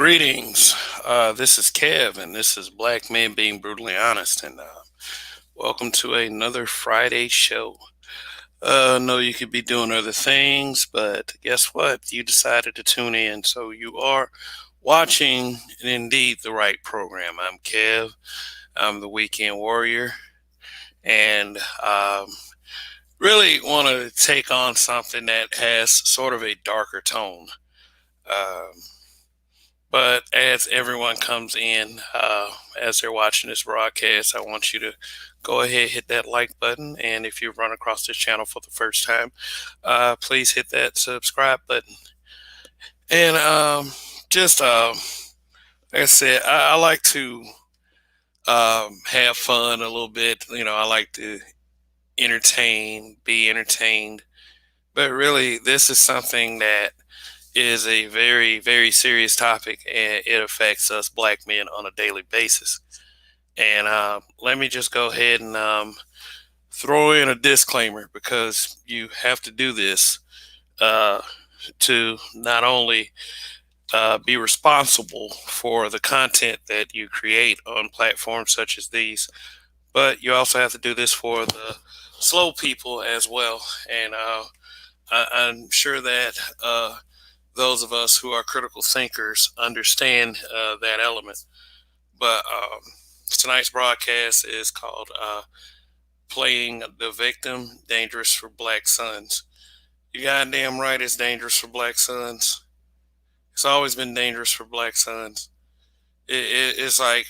Greetings. This is Kev, and this is Black Men Being Brutally Honest. And welcome to another Friday show. I know you could be doing other things, but guess what? You decided to tune in, so you are watching, indeed, the right program. I'm Kev. I'm the Weekend Warrior, and really want to take on something that has sort of a darker tone. Um, But as everyone comes in, as they're watching this broadcast, I want you to go ahead, hit that like button. And if you run across this channel for the first time, please hit that subscribe button. And just like I said, I like to have fun a little bit. I like to entertain, be entertained. But really, this is something that is a very, very serious topic, and it affects us black men on a daily basis. And let me just go ahead and throw in a disclaimer because you have to do this uh, to not only be responsible for the content that you create on platforms such as these, but you also have to do this for the slow people as well. And I'm sure that those of us who are critical thinkers understand that element. But tonight's broadcast is called Playing the Victim Dangerous for Black Sons. You goddamn right it's dangerous for black sons. It's always been dangerous for black sons. It's like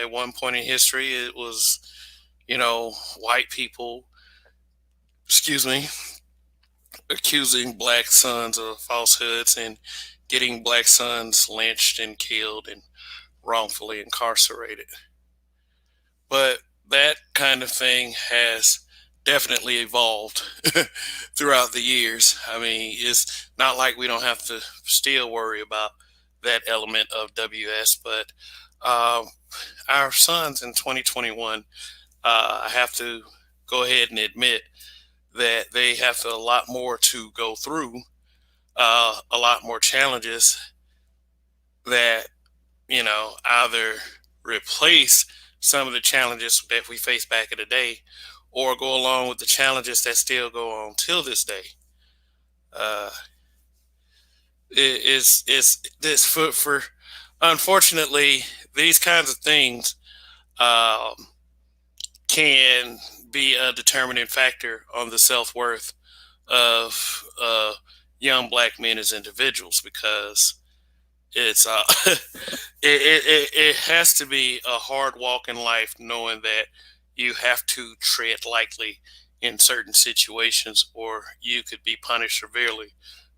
at one point in history, it was, white people, excuse me, accusing black sons of falsehoods and getting black sons lynched and killed and wrongfully incarcerated. But that kind of thing has definitely evolved throughout the years. I mean, it's not like we don't have to still worry about that element of WS, but uh, our sons in 2021, I have to go ahead and admit that they have a lot more to go through, a lot more challenges that, either replace some of the challenges that we faced back in the day or go along with the challenges that still go on till this day. Uh, it's this for unfortunately these kinds of things um, can be a determining factor on the self worth of young black men as individuals because it's it has to be a hard walk in life knowing that you have to tread lightly in certain situations or you could be punished severely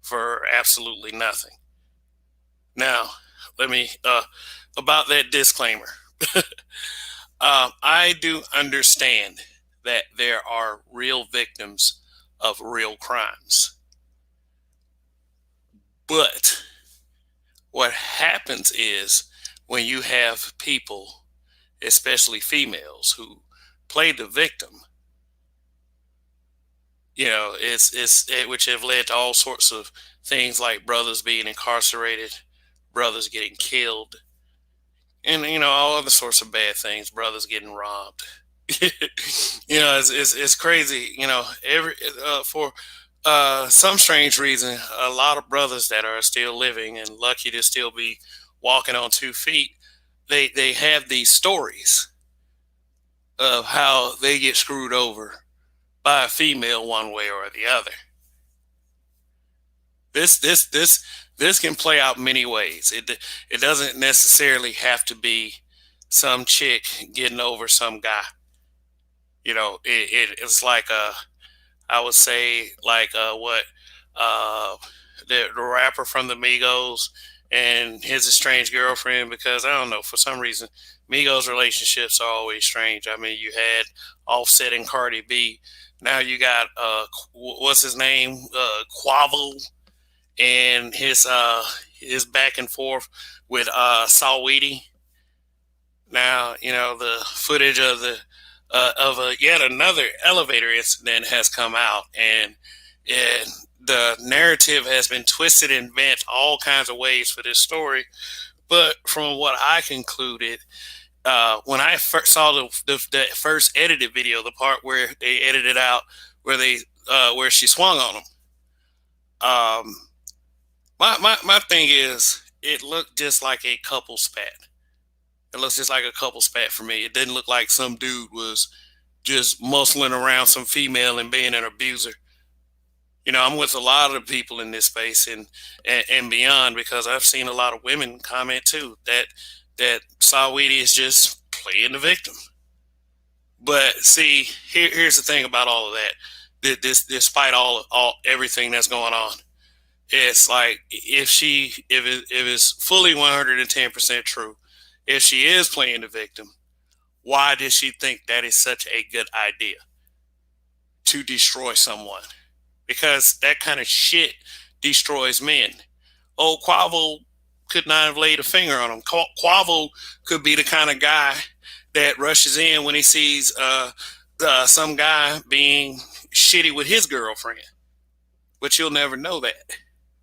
for absolutely nothing. Now, let me about that disclaimer. I do understand that there are real victims of real crimes, but what happens is when you have people, especially females, who play the victim, which have led to all sorts of things like brothers being incarcerated, brothers getting killed, and all other sorts of bad things, brothers getting robbed. It's crazy. Every for some strange reason, a lot of brothers that are still living and lucky to still be walking on 2 feet, they have these stories of how they get screwed over by a female one way or the other. This can play out many ways. It doesn't necessarily have to be some chick getting over some guy. It's like I would say like what the rapper from the Migos and his estranged girlfriend, because I don't know, for some reason Migos relationships are always strange. I mean, you had Offset and Cardi B. Now you got what's his name, Quavo, and his back and forth with Saweetie. Now the footage of a yet another elevator incident has come out, and the narrative has been twisted and bent all kinds of ways for this story. But from what I concluded, when I first saw the first edited video, the part where they edited out where she swung on him, um, my thing is it looked just like a couple spat. It looks just like a couple spat for me. It didn't look like some dude was just muscling around some female and being an abuser. I'm with a lot of people in this space and beyond because I've seen a lot of women comment too that Saweetie is just playing the victim. But see, here's the thing about all of that. Despite all everything that's going on, it's like if it's fully 110% true, if she is playing the victim, why does she think that is such a good idea to destroy someone? Because that kind of shit destroys men. Oh, Quavo could not have laid a finger on him. Quavo could be the kind of guy that rushes in when he sees some guy being shitty with his girlfriend. But you'll never know that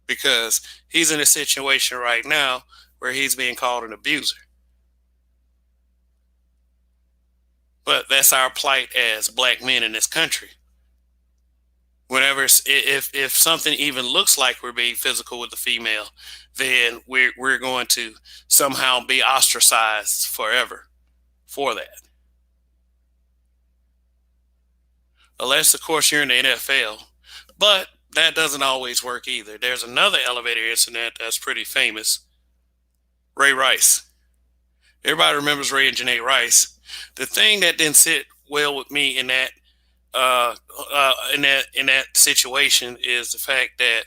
because he's in a situation right now where he's being called an abuser. But that's our plight as black men in this country. Whenever if something even looks like we're being physical with the female, then we're going to somehow be ostracized forever for that. Unless, of course, you're in the NFL, but that doesn't always work either. There's another elevator incident that's pretty famous. Ray Rice. Everybody remembers Ray and Janae Rice. The thing that didn't sit well with me in that situation is the fact that,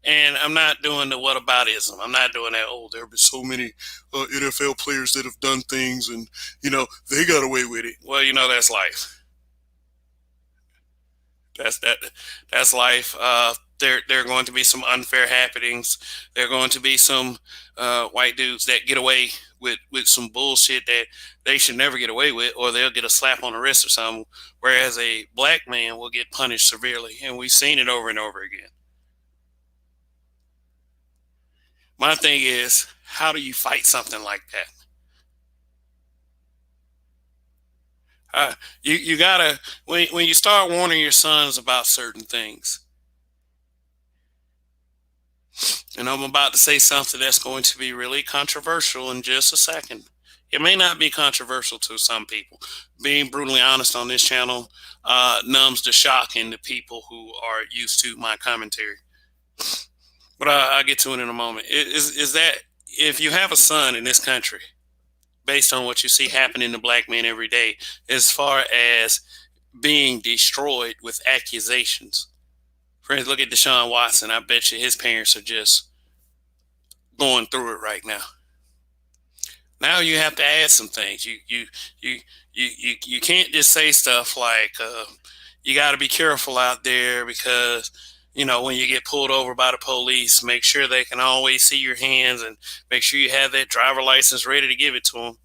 and I'm not doing the whataboutism. I'm not doing that. Oh, there have been so many NFL players that have done things, and they got away with it. Well, that's life. That's that. That's life. There are going to be some unfair happenings. There are going to be some white dudes that get away with some bullshit that they should never get away with, or they'll get a slap on the wrist or something. Whereas a black man will get punished severely, and we've seen it over and over again. My thing is, how do you fight something like that? You gotta when you start warning your sons about certain things, and I'm about to say something that's going to be really controversial in just a second. It may not be controversial to some people. Being brutally honest on this channel numbs the shock in the people who are used to my commentary. But I'll get to it in a moment. Is that if you have a son in this country, based on what you see happening to black men every day, as far as being destroyed with accusations. Friends, look at Deshaun Watson. I bet you his parents are just going through it right now. Now you have to add some things. You can't just say stuff like you got to be careful out there because when you get pulled over by the police, make sure they can always see your hands and make sure you have that driver license ready to give it to them.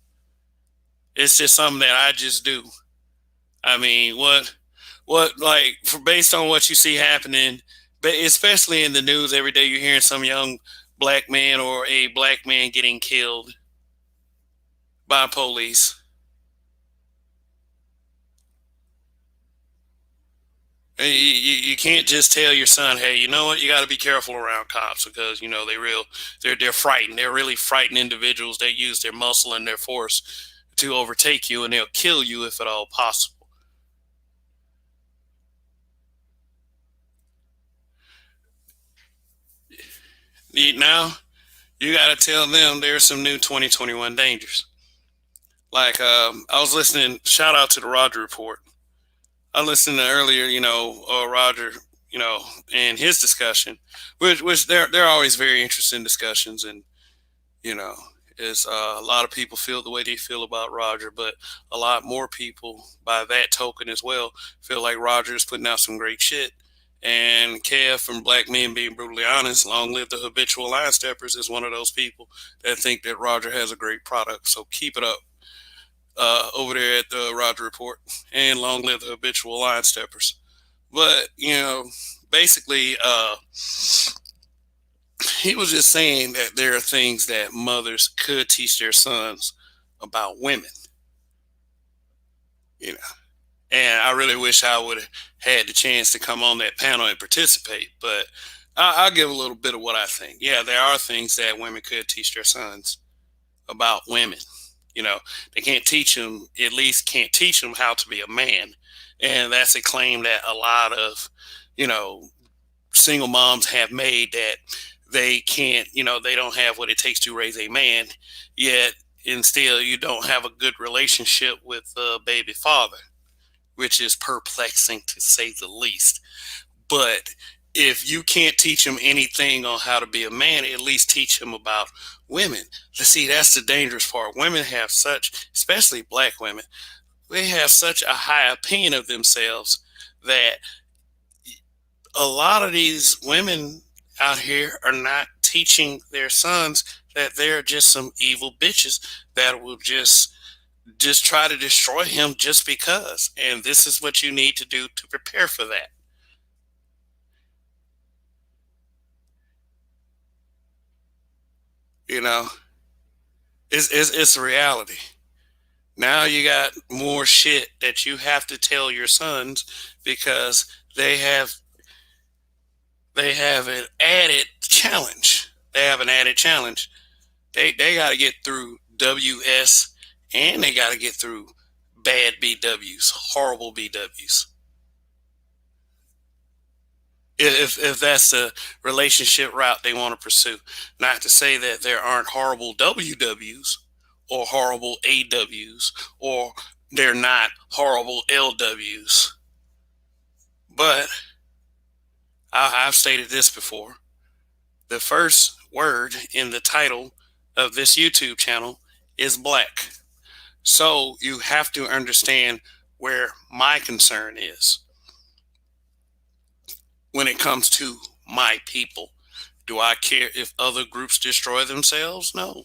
It's just something that I just do. I mean, what like based on what you see happening, but especially in the news every day, you're hearing some young black man or a black man getting killed by police. You can't just tell your son, hey, you know what, you got to be careful around cops because they're frightened. They're really frightened individuals. They use their muscle and their force to overtake you, and they'll kill you if at all possible. Now you got to tell them there's some new 2021 dangers. Like I was listening. Shout out to the Roger Report. I listened to earlier, Roger, and his discussion, which they're always very interesting discussions, and you know, is a lot of people feel the way they feel about Roger, but a lot more people, by that token as well, feel like Roger is putting out some great shit. And Kev from Black Men Being Brutally Honest, long live the habitual line steppers, is one of those people that think that Roger has a great product. So keep it up over there at the Roger Report, and long live the habitual line steppers. But basically, He was just saying that there are things that mothers could teach their sons about women, you know. And I really wish I would have had the chance to come on that panel and participate. But I'll give a little bit of what I think. Yeah, there are things that women could teach their sons about women. You know, they can't teach them, at least can't teach them how to be a man. And that's a claim that a lot of, you know, single moms have made, that they can't, they don't have what it takes to raise a man, yet and still you don't have a good relationship with the baby father, which is perplexing to say the least. But if you can't teach them anything on how to be a man, at least teach them about women. See, that's the dangerous part. Women have such, especially black women, they have such a high opinion of themselves that a lot of these women out here are not teaching their sons that they're just some evil bitches that will just try to destroy him just because. And this is what you need to do to prepare for that. You know, it's a reality. Now you got more shit that you have to tell your sons because they have they have an added challenge. They have an added challenge. They got to get through WS, and they got to get through bad BWs, horrible BWs. If that's the relationship route they want to pursue. Not to say that there aren't horrible WWs or horrible AWs or they're not horrible LWs. But I've stated this before. The first word in the title of this YouTube channel is black. So you have to understand where my concern is when it comes to my people. Do I care if other groups destroy themselves? No.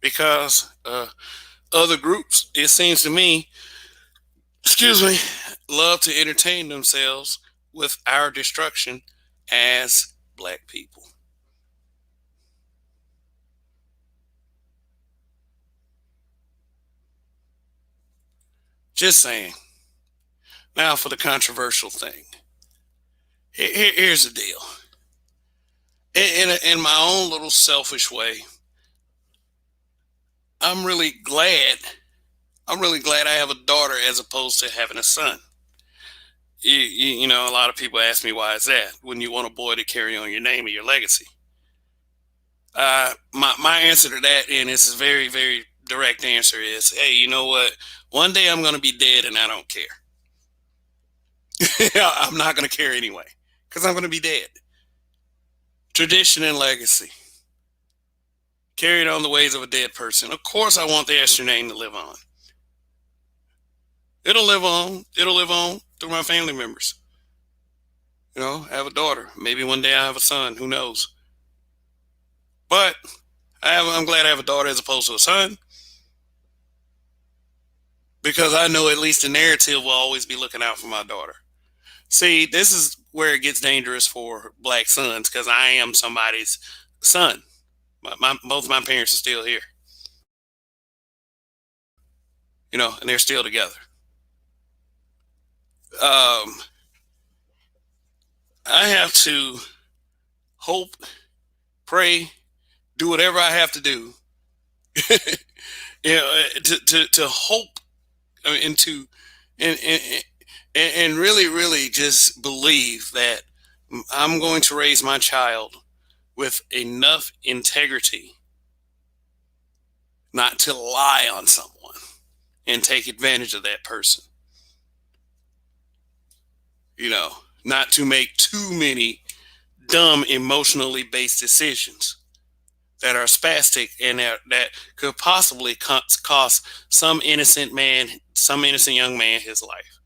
Because other groups, it seems to me, excuse me, love to entertain themselves with our destruction as black people. Just saying. Now for the controversial thing. Here's the deal. In my own little selfish way, I'm really glad. I'm really glad I have a daughter as opposed to having a son. A lot of people ask me, why is that? When you want a boy to carry on your name and your legacy. My answer to that, and this is a very, very direct answer, is, hey, you know what? One day I'm going to be dead and I don't care. I'm not going to care anyway because I'm going to be dead. Tradition and legacy. Carried on the ways of a dead person. Of course, I want the Esther name to live on. It'll live on. It'll live on through my family members. I have a daughter. Maybe one day I'll have a son. Who knows? But I'm glad I have a daughter as opposed to a son, because I know at least the narrative will always be looking out for my daughter. See, this is where it gets dangerous for black sons, because I am somebody's son. Both of my parents are still here, and they're still together. I have to hope, pray, do whatever I have to do, to hope, and to and really, really just believe that I'm going to raise my child with enough integrity not to lie on someone and take advantage of that person. Not to make too many dumb, emotionally based decisions that are spastic and that could possibly cost some innocent young man his life.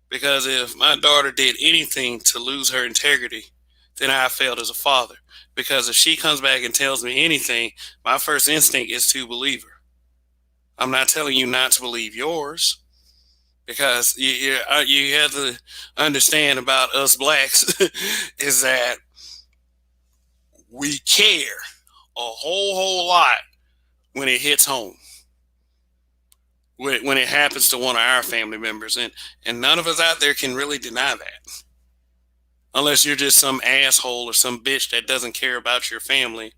Because if my daughter did anything to lose her integrity, then I failed as a father. Because if she comes back and tells me anything, my first instinct is to believe her. I'm not telling you not to believe yours, because you have to understand about us blacks is that we care a whole lot when it hits home, when it happens to one of our family members, and none of us out there can really deny that, unless you're just some asshole or some bitch that doesn't care about your family.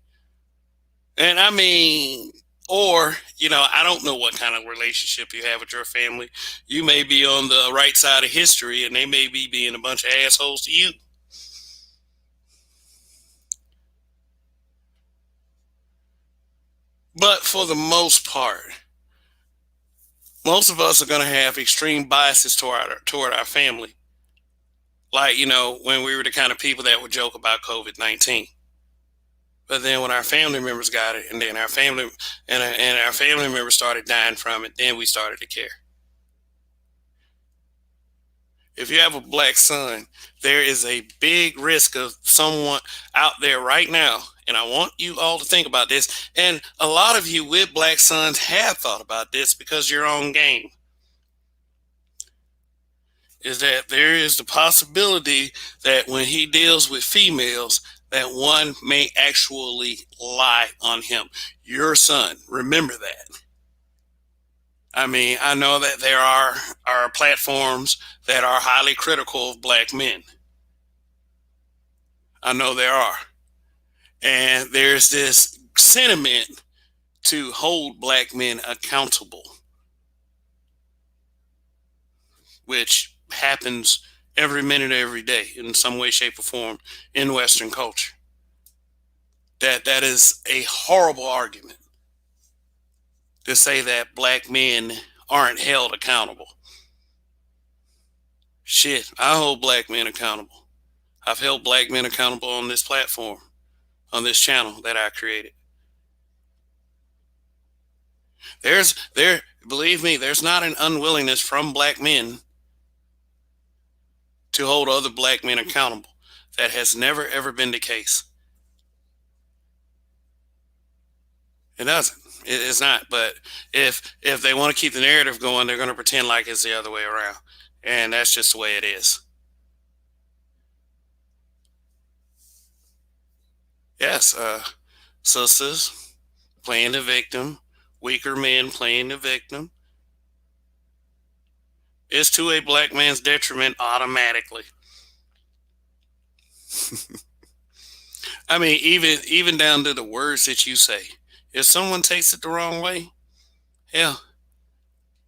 And I mean, or, I don't know what kind of relationship you have with your family. You may be on the right side of history and they may be being a bunch of assholes to you. But for the most part, most of us are going to have extreme biases toward our family. Like, when we were the kind of people that would joke about COVID-19. But then when our family members got it, and then our family members started dying from it, then we started to care. If you have a black son, there is a big risk of someone out there right now, and I want you all to think about this. And a lot of you with black sons have thought about this because you're on game. Is that there is the possibility that when he deals with females, that one may actually lie on him. Your son, remember that. I mean, I know that there are platforms that are highly critical of black men. I know there are. And there's this sentiment to hold black men accountable, which happens every minute, every day in some way, shape, or form in Western culture. That is a horrible argument to say that black men aren't held accountable. Shit, I hold black men accountable. I've held black men accountable on this platform, on this channel that I created. Believe me, there's not an unwillingness from black men to hold other black men accountable. That has never ever been the case. It doesn't. It's not. But if they want to keep the narrative going, they're going to pretend like it's the other way around, and that's just the way it is. Yes, sisters playing the victim, weaker men playing the victim. It's to a black man's detriment automatically. I mean, even down to the words that you say. If someone takes it the wrong way, hell,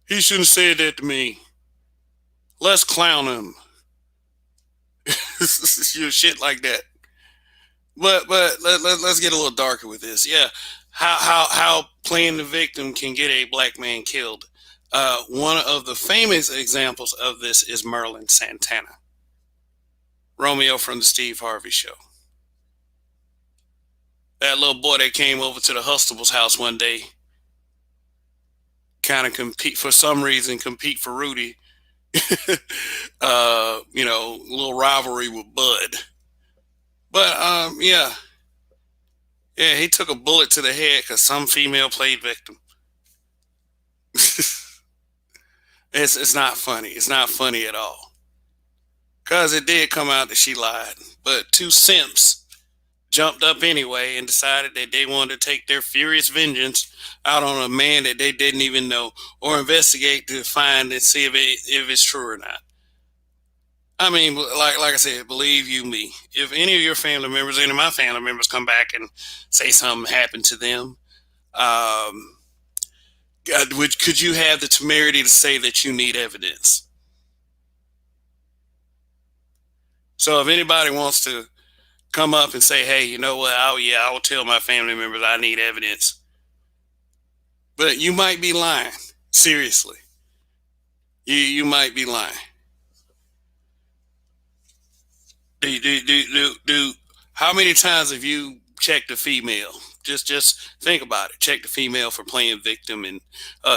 he shouldn't have said that to me. Let's clown him. Shit like that. But let's get a little darker with this. Yeah, how playing the victim can get a black man killed. One of the famous examples of this is Merlin Santana, Romeo from the Steve Harvey Show. That little boy that came over to the Hustables house one day, kind of compete for some reason, compete for Rudy. Little rivalry with Bud. But yeah, he took a bullet to the head because some female played victim. It's not funny. It's not funny at all. Because it did come out that she lied. But two simps jumped up anyway and decided that they wanted to take their furious vengeance out on a man that they didn't even know or investigate to find and see if it's true or not. I mean, like I said, believe you me, if any of your family members, any of my family members come back and say something happened to them, um, could you have the temerity to say that you need evidence? So if anybody wants to come up and say, hey, you know what? Oh, yeah, I will tell my family members I need evidence. But you might be lying. Seriously. You might be lying. How many times have you checked a female? Just think about it. Check the female for playing victim and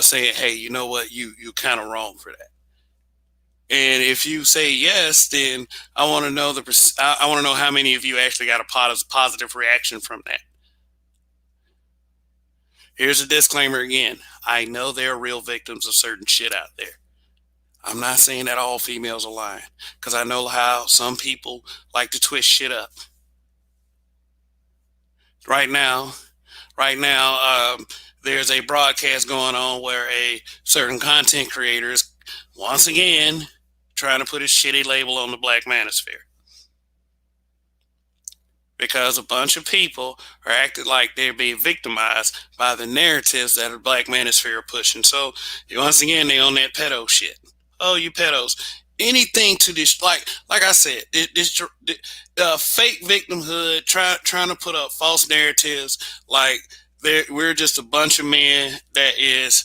saying, hey, you know what? You're kind of wrong for that. And if you say yes, then I want to know I want to know how many of you actually got a positive reaction from that. Here's a disclaimer again. I know there are real victims of certain shit out there. I'm not saying that all females are lying, because I know how some people like to twist shit up. Right now, right now, there's a broadcast going on where a certain content creator is once again trying to put a shitty label on the Black Manosphere, because a bunch of people are acting like they're being victimized by the narratives that the Black Manosphere are pushing. So once again, they on that pedo shit. Oh, you pedos! Anything to this, like I said, this fake victimhood, trying to put up false narratives, like we're just a bunch of men that is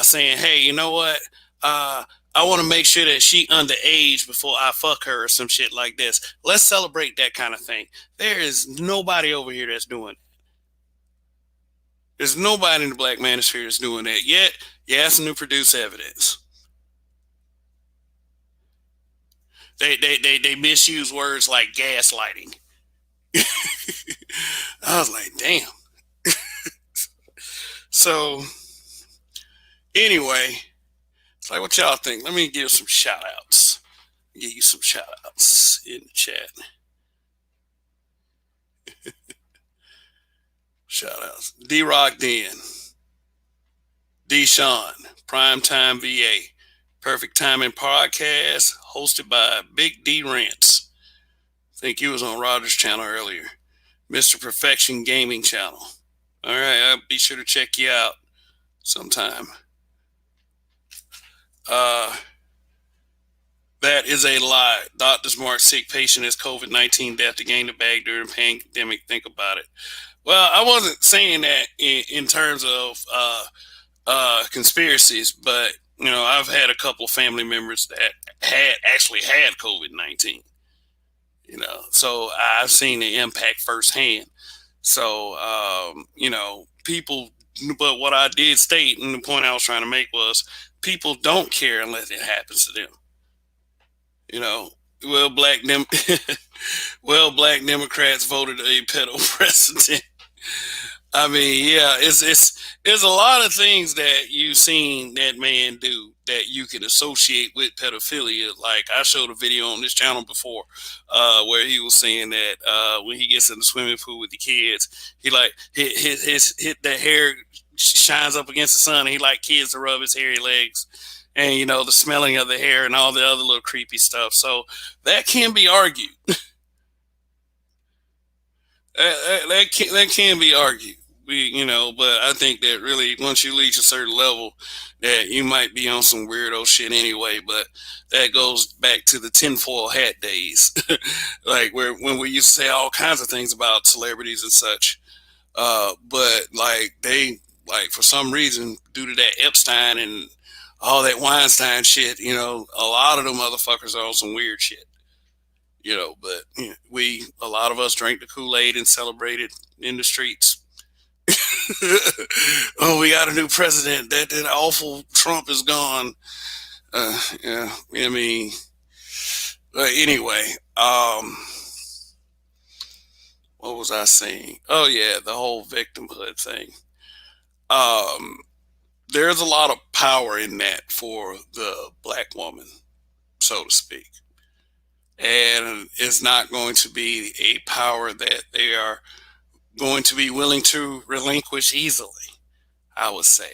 saying, hey, you know what? I want to make sure that she underage before I fuck her or some shit like this. Let's celebrate that kind of thing. There is nobody over here that's doing it. There's nobody in the Black Manosphere that's doing that yet. You're asking to produce evidence. They misuse words like gaslighting. I was like, damn. So anyway, it's like, what y'all think? Let me give some shout outs. Give you some shout outs in the chat. Shout outs. D Rock Den. D Sean. Primetime VA. Perfect Timing Podcast, hosted by Big D Rants. I think he was on Roger's channel earlier. Mr. Perfection Gaming Channel. All right, I'll be sure to check you out sometime. That is a lie. Doctors mark sick patient as COVID-19 death to gain the bag during pandemic. Think about it. Well, I wasn't saying that in terms of conspiracies, but I've had a couple of family members that had COVID-19. So I've seen the impact firsthand. So people. But what I did state, and the point I was trying to make was, people don't care unless it happens to them. Well, black Democrats voted a pedo president. I mean, yeah, it's a lot of things that you've seen that man do that you can associate with pedophilia. Like, I showed a video on this channel before, where he was saying that when he gets in the swimming pool with the kids, he like his the hair shines up against the sun, and he like kids to rub his hairy legs, and the smelling of the hair and all the other little creepy stuff. So that can be argued. That can be argued. But I think that really, once you reach a certain level, that you might be on some weirdo shit anyway. But that goes back to the tinfoil hat days, like when we used to say all kinds of things about celebrities and such. But for some reason, due to that Epstein and all that Weinstein shit, a lot of them motherfuckers are on some weird shit. But a lot of us drank the Kool-Aid and celebrated in the streets. Oh, we got a new president. That awful Trump is gone. Yeah, I mean, anyway, what was I saying? Oh yeah, the whole victimhood thing. There's a lot of power in that for the black woman, so to speak. And it's not going to be a power that they are going to be willing to relinquish easily, I would say.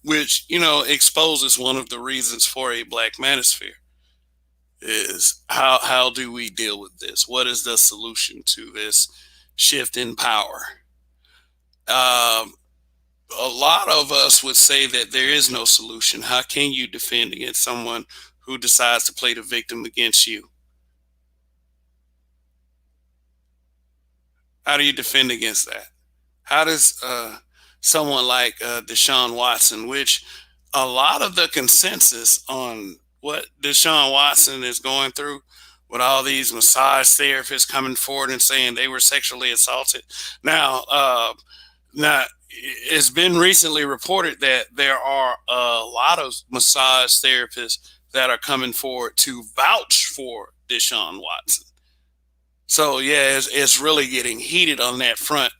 Which, exposes one of the reasons for a black manosphere is how do we deal with this? What is the solution to this shift in power? A lot of us would say that there is no solution. How can you defend against someone who decides to play the victim against you? How do you defend against that? How does someone like Deshaun Watson, which a lot of the consensus on what Deshaun Watson is going through, with all these massage therapists coming forward and saying they were sexually assaulted. Now, it's been recently reported that there are a lot of massage therapists that are coming forward to vouch for Deshaun Watson. So yeah, it's really getting heated on that front.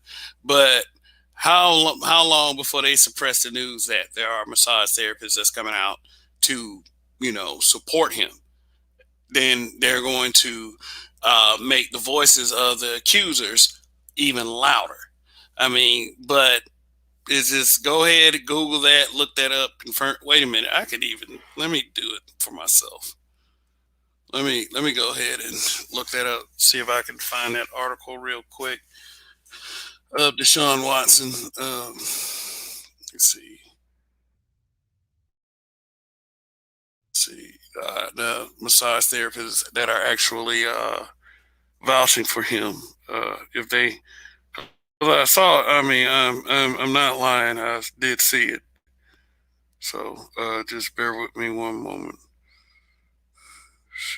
But how long before they suppress the news that there are massage therapists that's coming out to, support him, then they're going to make the voices of the accusers even louder. I mean, but is just go ahead and Google that, look that up, confirm. Wait a minute, I could even let me do it for myself. Let me go ahead and look that up. See if I can find that article real quick of Deshaun Watson. Let's see. See the massage therapists that are actually vouching for him. If they, well, I saw. I mean, I'm not lying. I did see it. So just bear with me one moment.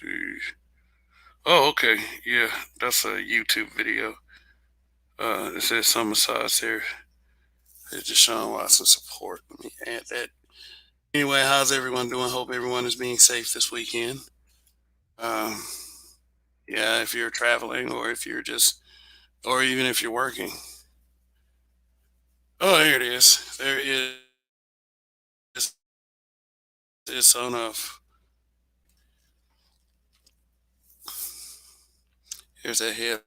See. Oh, okay. Yeah, that's a YouTube video. It says some massage there. It's Deshaun Watson support. Let me add that. Anyway, how's everyone doing? Hope everyone is being safe this weekend. Um, yeah, if you're traveling or if you're just, or even if you're working. Oh, there it is. There it is. It's on a. Here's that headline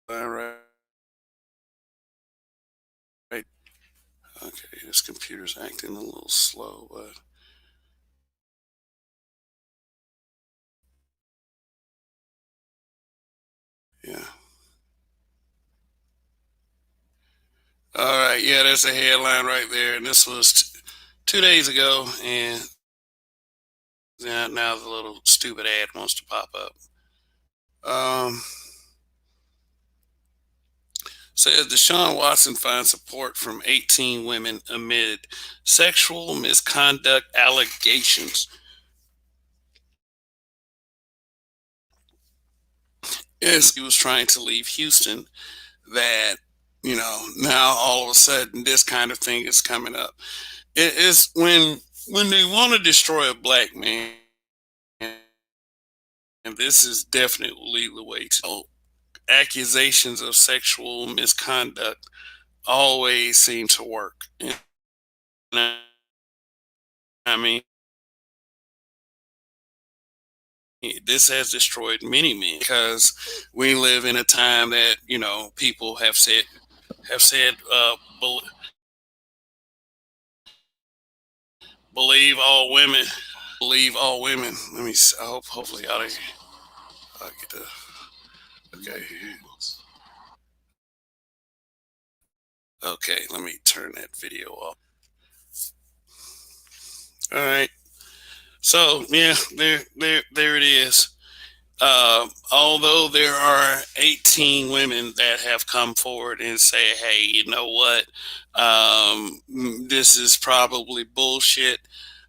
right. Right. Okay, this computer's acting a little slow, but yeah. All right, yeah, that's a headline right there, and this was 2 days ago, and now the little stupid ad wants to pop up. Um, Says Deshaun Watson finds support from 18 women amid sexual misconduct allegations. As he was trying to leave Houston, that, now all of a sudden this kind of thing is coming up. It is when they want to destroy a black man, and this is definitely the way to. Accusations of sexual misconduct always seem to work. And I mean, this has destroyed many men because we live in a time that people have said believe all women. Believe all women. Let me. I hope. Hopefully, I'll get the. Okay. Okay. Let me turn that video off. All right. So yeah, there it is. Although there are 18 women that have come forward and say, "Hey, you know what? This is probably bullshit."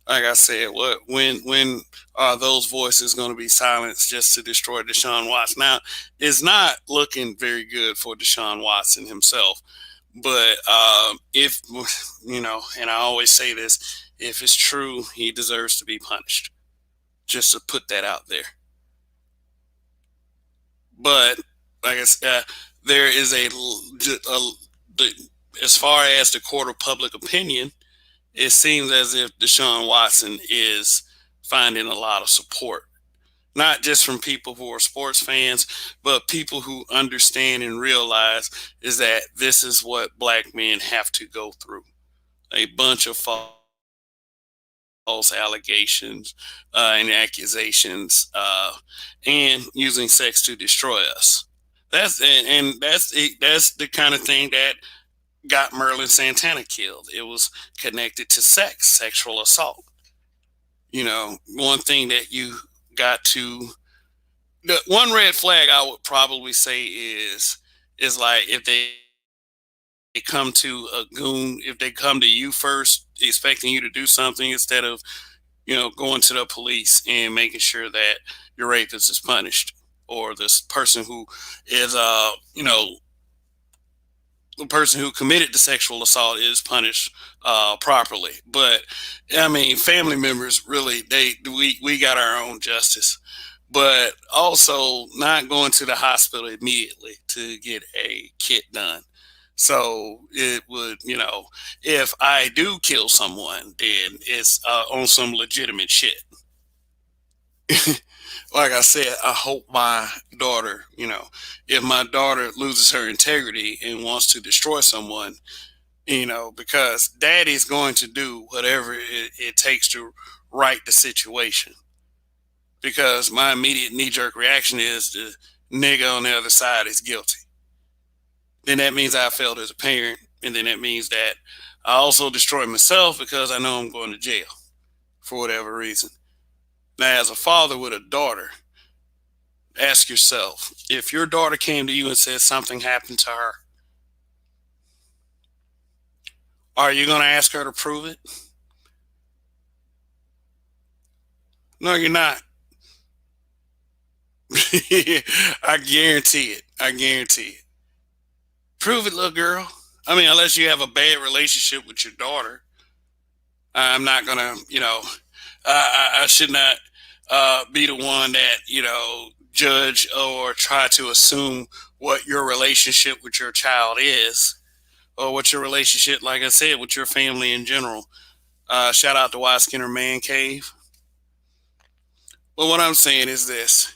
Like I said, when are those voices going to be silenced just to destroy Deshaun Watson? Now, it's not looking very good for Deshaun Watson himself. But if and I always say this, if it's true, he deserves to be punished. Just to put that out there. But like I said, there is as far as the court of public opinion, it seems as if Deshaun Watson is finding a lot of support, not just from people who are sports fans, but people who understand and realize is that this is what black men have to go through. A bunch of false allegations and accusations, and using sex to destroy us. That's the kind of thing that got Merlin Santana killed. It was connected to sex, sexual assault. One thing that you got to the one red flag I would probably say is like if they come to a goon, if they come to you first expecting you to do something instead of going to the police and making sure that your rapist is punished, or this person who is the person who committed the sexual assault is punished properly. But I mean, family members really, we got our own justice. But also not going to the hospital immediately to get a kit done. So it would, if I do kill someone, then it's on some legitimate shit. Like I said, I hope my daughter, if my daughter loses her integrity and wants to destroy someone, because daddy's going to do whatever it takes to right the situation. Because my immediate knee jerk reaction is the nigga on the other side is guilty. Then that means I failed as a parent. And then that means that I also destroy myself because I know I'm going to jail for whatever reason. Now, as a father with a daughter, ask yourself, if your daughter came to you and said something happened to her, are you going to ask her to prove it? No, you're not. I guarantee it. I guarantee it. Prove it, little girl. I mean, unless you have a bad relationship with your daughter, I'm not going to, I should not be the one that, judge or try to assume what your relationship with your child is, or what your relationship, like I said, with your family in general. Shout out to Wise Skinner Man Cave. But what I'm saying is this: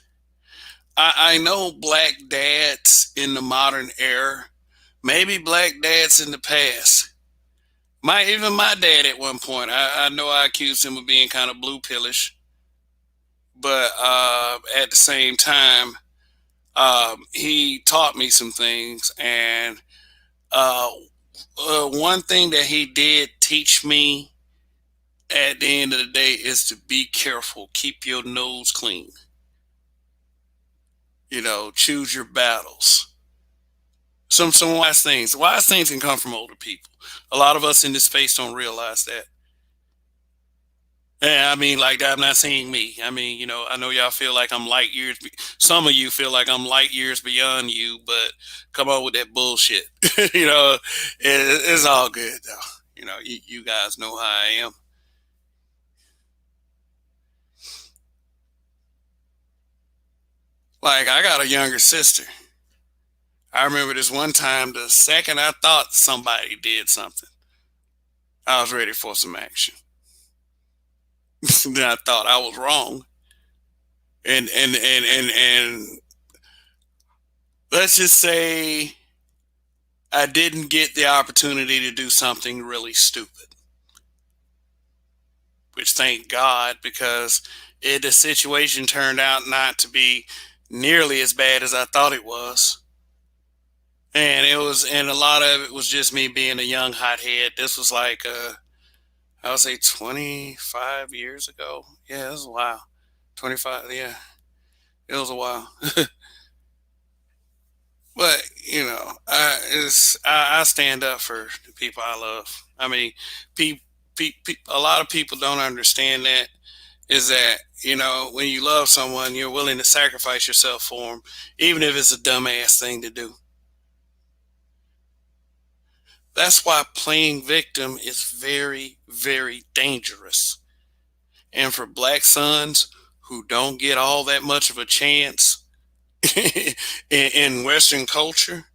I know black dads in the modern era, maybe black dads in the past. Even my dad at one point, I know I accused him of being kind of blue pillish, but at the same time, he taught me some things. And uh, one thing that he did teach me at the end of the day is to be careful, keep your nose clean. Choose your battles. Some wise things. Wise things can come from older people. A lot of us in this space don't realize that. Yeah, I mean, like, I'm not saying me. I mean, I know y'all feel like I'm light years. Some of you feel like I'm light years beyond you, but come on with that bullshit. It's all good though. You guys know how I am. Like, I got a younger sister. I remember this one time, the second I thought somebody did something, I was ready for some action. Then I thought I was wrong, and let's just say I didn't get the opportunity to do something really stupid. Which, thank God, because the situation turned out not to be nearly as bad as I thought it was. And a lot of it was just me being a young hothead. This was like, I would say 25 years ago. Yeah, it was a while. 25, yeah, it was a while. But I stand up for the people I love. I mean, a lot of people don't understand that. Is that when you love someone, you're willing to sacrifice yourself for them, even if it's a dumbass thing to do. That's why playing victim is very, very dangerous. And for black sons who don't get all that much of a chance in Western culture,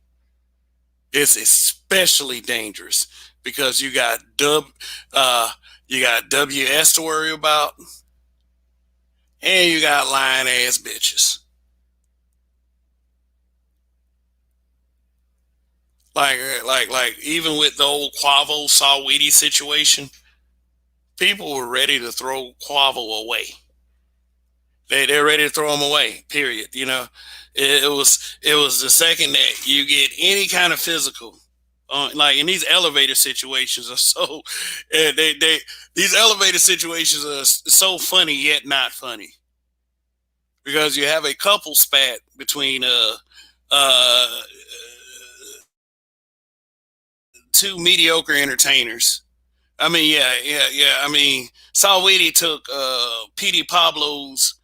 it's especially dangerous because you got WS to worry about, and you got lying ass bitches. Like even with the old Quavo Saweetie situation, people were ready to throw Quavo away. They're ready to throw him away. Period. It was the second that you get any kind of physical, like in these elevator situations are so they these elevator situations are so funny yet not funny because you have a couple spat between uh two mediocre entertainers. I mean, yeah, yeah, yeah. I mean, Saweetie took P.D. Pablo's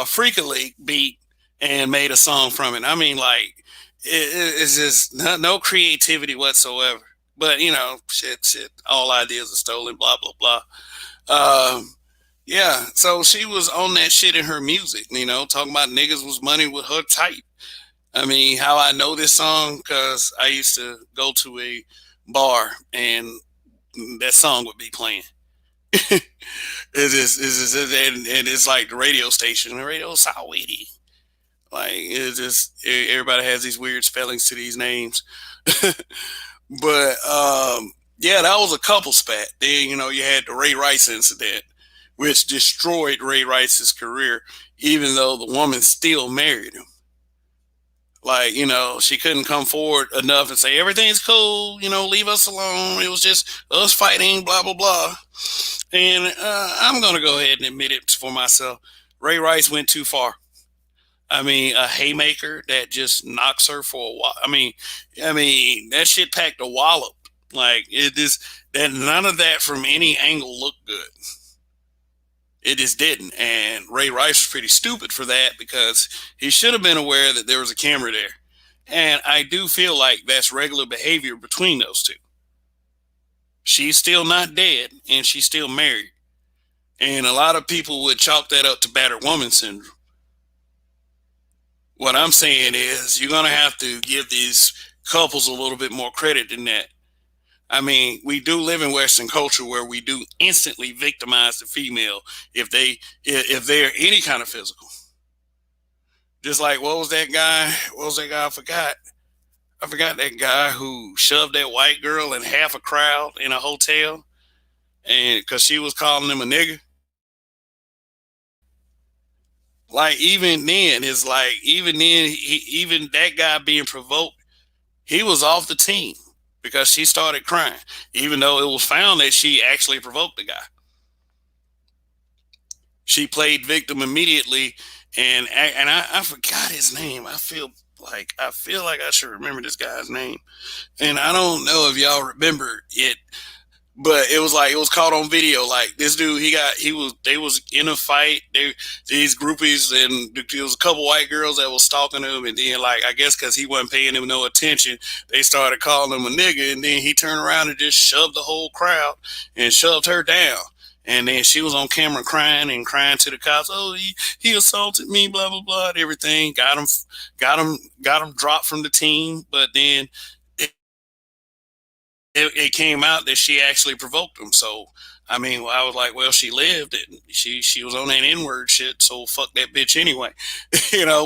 Freak-a-Leak beat and made a song from it. I mean, like, it's just no creativity whatsoever. But, shit, all ideas are stolen, blah, blah, blah. Yeah, so she was on that shit in her music, talking about niggas was money with her type. I mean, how I know this song because I used to go to a bar and that song would be playing. And it's like the radio station. The radio is so witty. Like it's just everybody has these weird spellings to these names. But yeah, that was a couple spat. Then you had the Ray Rice incident, which destroyed Ray Rice's career, even though the woman still married him. Like, she couldn't come forward enough and say everything's cool, leave us alone. It was just us fighting, blah blah blah. And I'm gonna go ahead and admit it for myself. Ray Rice went too far. I mean, a haymaker that just knocks her for a while. I mean that shit packed a wallop. Like it is that none of that from any angle looked good. It just didn't. And Ray Rice was pretty stupid for that because he should have been aware that there was a camera there. And I do feel like that's regular behavior between those two. She's still not dead and she's still married. And a lot of people would chalk that up to battered woman syndrome. What I'm saying is you're going to have to give these couples a little bit more credit than that. I mean, we do live in Western culture where we do instantly victimize the female if they're any kind of physical. Just like what was that guy? What was that guy? I forgot. I forgot that guy who shoved that white girl in half a crowd in a hotel, and because she was calling him a nigger. Like even then, it's like even then, even that guy being provoked, he was off the team because she started crying, even though it was found that she actually provoked the guy. She played victim immediately, and I forgot his name. I feel like I should remember this guy's name, and I don't know if y'all remember it, but it was caught on video. Like this dude, they was in a fight. These groupies, and there was a couple white girls that was stalking him, and then like I guess because he wasn't paying him no attention, they started calling him a nigga, and then he turned around and just shoved the whole crowd and shoved her down. And then she was on camera crying and crying to the cops. Oh, he assaulted me, blah blah blah, and everything. Got him dropped from the team. But then it came out that she actually provoked him. So I mean, I was like, well, she lived and she was on that N word shit. So fuck that bitch anyway,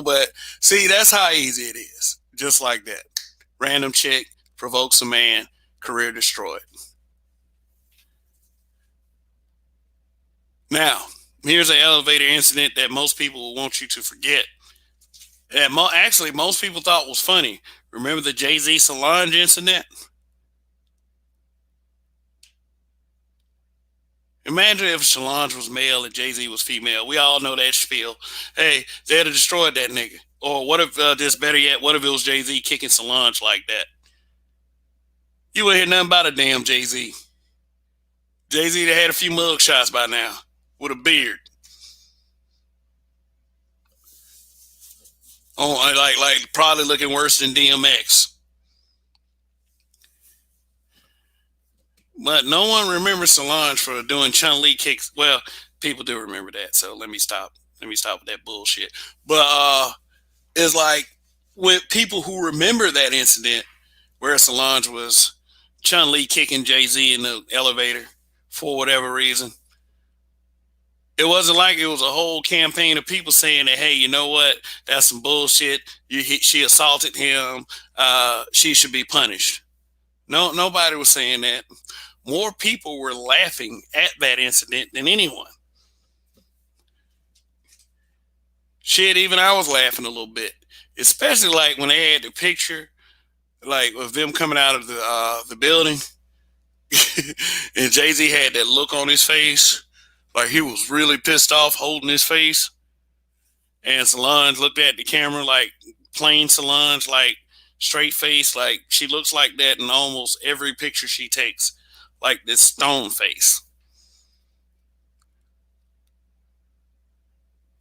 But see, that's how easy it is. Just like that, random chick provokes a man, career destroyed. Now, here's an elevator incident that most people will want you to forget. That actually most people thought was funny. Remember the Jay Z Solange incident? Imagine if Solange was male and Jay Z was female. We all know that spiel. Hey, they'd have destroyed that nigga. Or what if, this better yet, what if it was Jay Z kicking Solange like that? You wouldn't hear nothing about a damn Jay Z. Jay Z had a few mug shots by now with a beard. Oh, like probably looking worse than DMX. But no one remembers Solange for doing Chun Li kicks. Well, people do remember that. So let me stop. Let me stop with that bullshit. But it's like with people who remember that incident where Solange was Chun Li kicking Jay Z in the elevator for whatever reason. It wasn't like it was a whole campaign of people saying that, hey, you know what? That's some bullshit. She assaulted him. She should be punished. No, nobody was saying that. More people were laughing at that incident than anyone. Shit, even I was laughing a little bit, especially like when they had the picture, like of them coming out of the building, and Jay Z had that look on his face, like he was really pissed off, holding his face, and Solange looked at the camera like plain Solange, like straight face, like she looks like that in almost every picture she takes, like this stone face.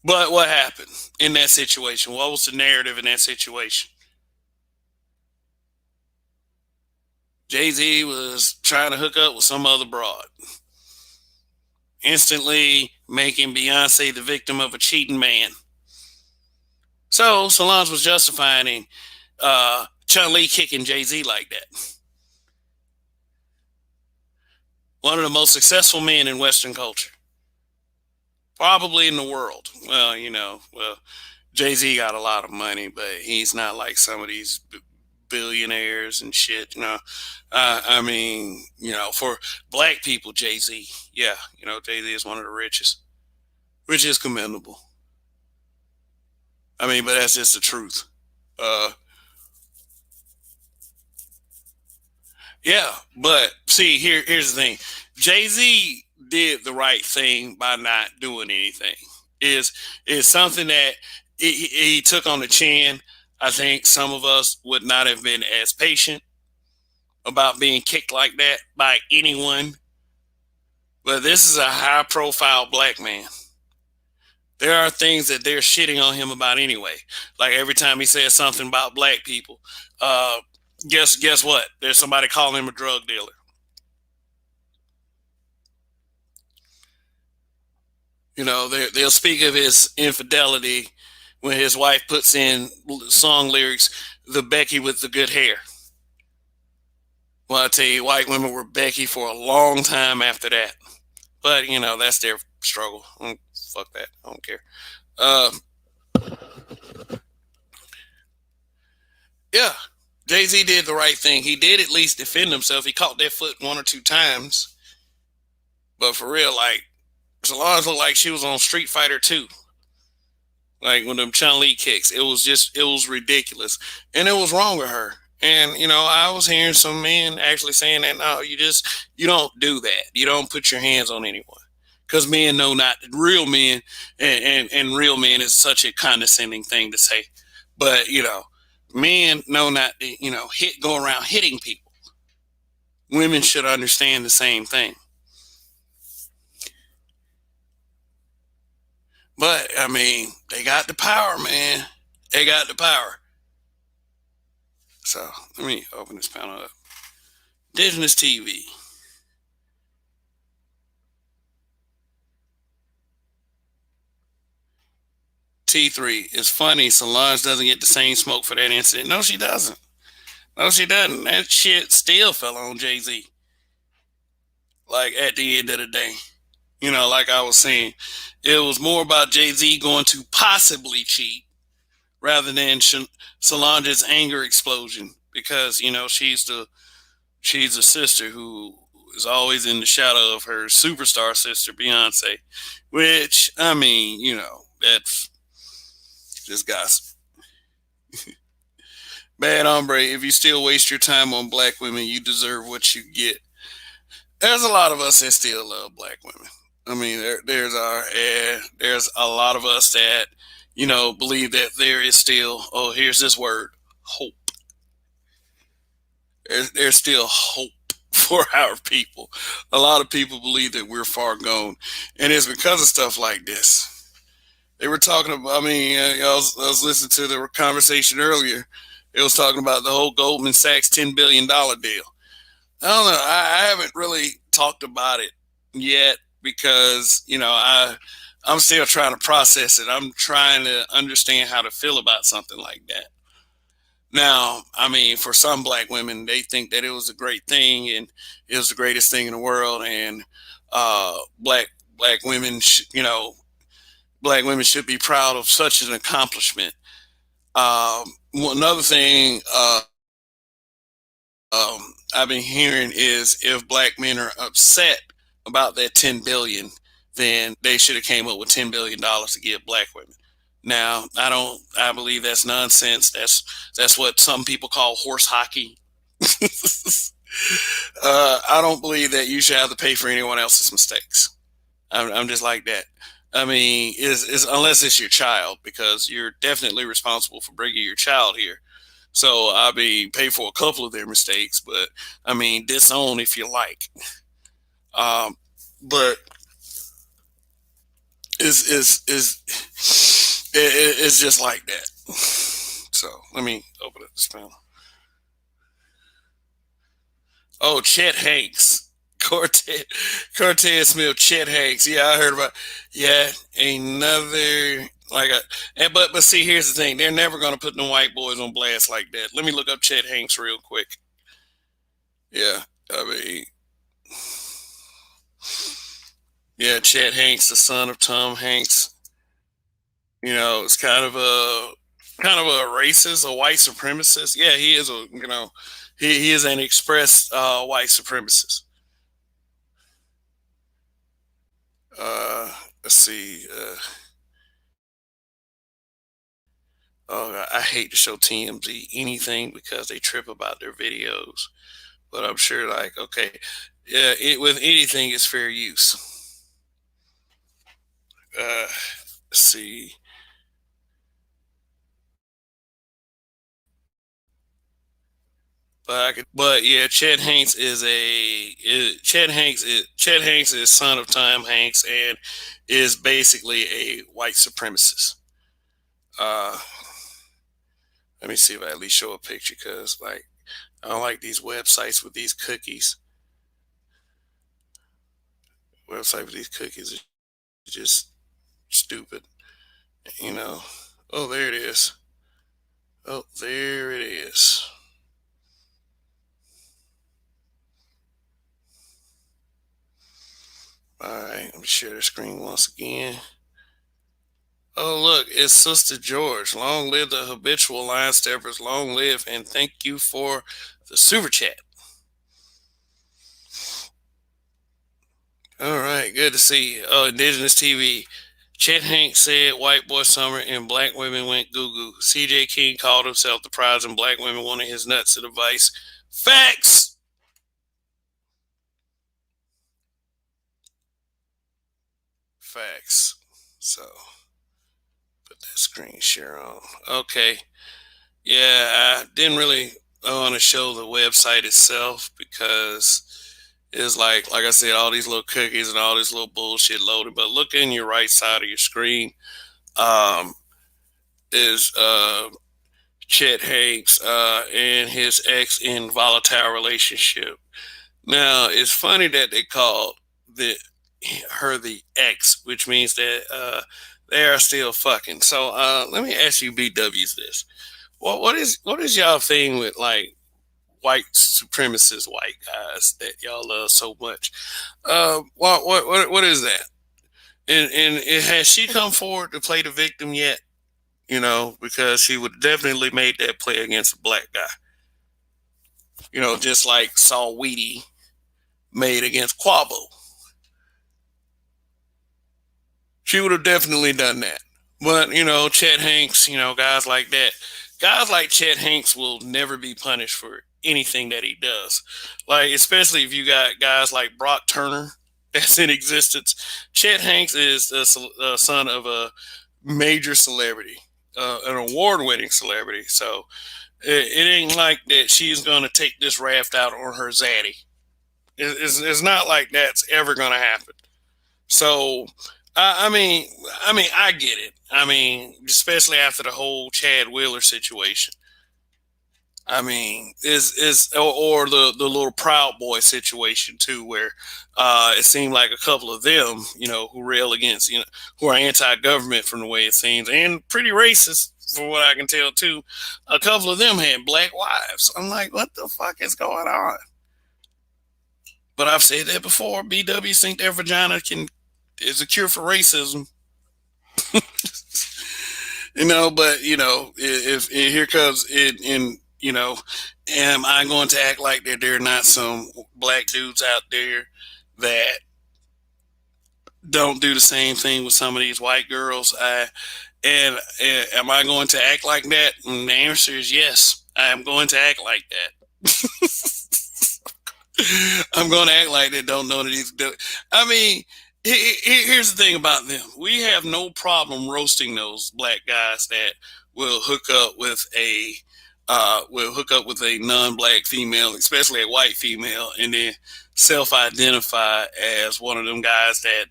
But what happened in that situation? What was the narrative in that situation? Jay Z was trying to hook up with some other broad, instantly making Beyonce the victim of a cheating man. So Solange was justifying Chun Li kicking Jay Z like that. One of the most successful men in Western culture, probably in the world. Well, Jay Z got a lot of money, but he's not like some of these billionaires and shit. I mean, for black people, Jay Z, yeah, Jay Z is one of the richest, which is commendable. I mean, but that's just the truth. Uh, yeah, but see, here's the thing: Jay Z did the right thing by not doing anything. Is is something that he took on the chin. I think some of us would not have been as patient about being kicked like that by anyone. But this is a high profile black man. There are things that they're shitting on him about anyway. Like every time he says something about black people, uh, guess what? There's somebody calling him a drug dealer. They'll speak of his infidelity when his wife puts in song lyrics, the Becky with the good hair. Well, I tell you, white women were Becky for a long time after that. But, that's their struggle. Fuck that. I don't care. Uh, yeah, Jay Z did the right thing. He did at least defend himself. He caught that foot one or two times. But for real, like, Solange looked like she was on Street Fighter 2. Like when them Chun Li kicks, it was ridiculous, and it was wrong with her. And I was hearing some men actually saying that no, you don't do that. You don't put your hands on anyone because men know not real men, and real men is such a condescending thing to say. But men know not to go around hitting people. Women should understand the same thing. But I mean, they got the power, man. They got the power. So let me open this panel up. Indigenous TV. T3. It's funny. Solange doesn't get the same smoke for that incident. No, she doesn't. No, she doesn't. That shit still fell on Jay Z. Like at the end of the day, like I was saying, it was more about Jay Z going to possibly cheat rather than Solange's anger explosion because she's a sister who is always in the shadow of her superstar sister Beyonce, which I mean, that's just gossip. Bad hombre, if you still waste your time on black women, you deserve what you get. There's a lot of us that still love black women. I mean, there's a lot of us that believe that there is still here's this word hope. There's still hope for our people. A lot of people believe that we're far gone, and it's because of stuff like this. They were talking about. I mean, I was listening to the conversation earlier. It was talking about the whole Goldman Sachs $10 billion deal. I don't know. I haven't really talked about it yet because I'm still trying to process it. I'm trying to understand how to feel about something like that. Now, I mean, for some black women, they think that it was a great thing and it was the greatest thing in the world, and black women, black women should be proud of such an accomplishment. Another thing I've been hearing is if black men are upset about that 10 billion, then they should have came up with $10 billion to give black women. Now, I don't. I believe that's nonsense. That's what some people call horse hockey. I don't believe that you should have to pay for anyone else's mistakes. I'm just like that. I mean, is unless it's your child, because you're definitely responsible for bringing your child here. So I'll be pay for a couple of their mistakes, but I mean, disown if you like. Um, but is it's just like that. So let me open up this panel. Oh, Chet Hanks. Cortez Smith, Chet Hanks. Yeah, I heard about. Yeah, another But see, here's the thing: they're never gonna put the white boys on blast like that. Let me look up Chet Hanks real quick. Yeah, I mean, yeah, Chet Hanks, the son of Tom Hanks. It's kind of a racist, a white supremacist. Yeah, he is he is an expressed white supremacist. Let's see. Oh, I hate to show TMZ anything because they trip about their videos. But I'm sure, like, okay, yeah, with anything, it's fair use. Let's see. But yeah, Chet Hanks is son of Tom Hanks and is basically a white supremacist. Uh, Let me see if I at least show a picture because like I don't like these websites with these cookies. Website with these cookies is just stupid, you know. Oh, there it is. Oh, there it is. All right, let me share the screen once again. Oh, look, it's Sister George. Long live the habitual line steppers. Long live, and thank you for the super chat. All right, good to see you. Oh, Indigenous TV. Chet Hanks said white boy summer and black women went goo goo. CJ King called himself the prize and black women wanted his nuts advice. Facts! Facts. So, put that screen share on. Okay. Yeah, I didn't really want to show the website itself because it's like I said, all these little cookies and all this little bullshit loaded. But look in your right side of your screen. Um, is Chet Hanks and his ex in volatile relationship. Now it's funny that they called her the ex, which means that they are still fucking. So let me ask you, BW's this. What is y'all thing with like white supremacist white guys that y'all love so much? What is that? And has she come forward to play the victim yet? Because she would definitely made that play against a black guy. Just like Saul Weedy made against Quabo. She would have definitely done that. But, Chet Hanks, guys like Chet Hanks will never be punished for anything that he does. Like, especially if you got guys like Brock Turner that's in existence. Chet Hanks is the son of a major celebrity, an award winning celebrity. So it ain't like that she's going to take this raft out on her zaddy. It's not like that's ever going to happen. So, I get it. I mean, especially after the whole Chad Wheeler situation. I mean, or the little Proud Boy situation too, where it seemed like a couple of them, who rail against, who are anti-government from the way it seems, and pretty racist from what I can tell too. A couple of them had black wives. I'm like, what the fuck is going on? But I've said that before. BWs think their vagina is a cure for racism. But if here comes it in, am I going to act like that there are not some black dudes out there that don't do the same thing with some of these white girls? And am I going to act like that? And the answer is yes. I am going to act like that. I'm going to act like they don't know that he's. I mean, here's the thing about them. We have no problem roasting those black guys that will hook up with a non-black female, especially a white female, and then self-identify as one of them guys that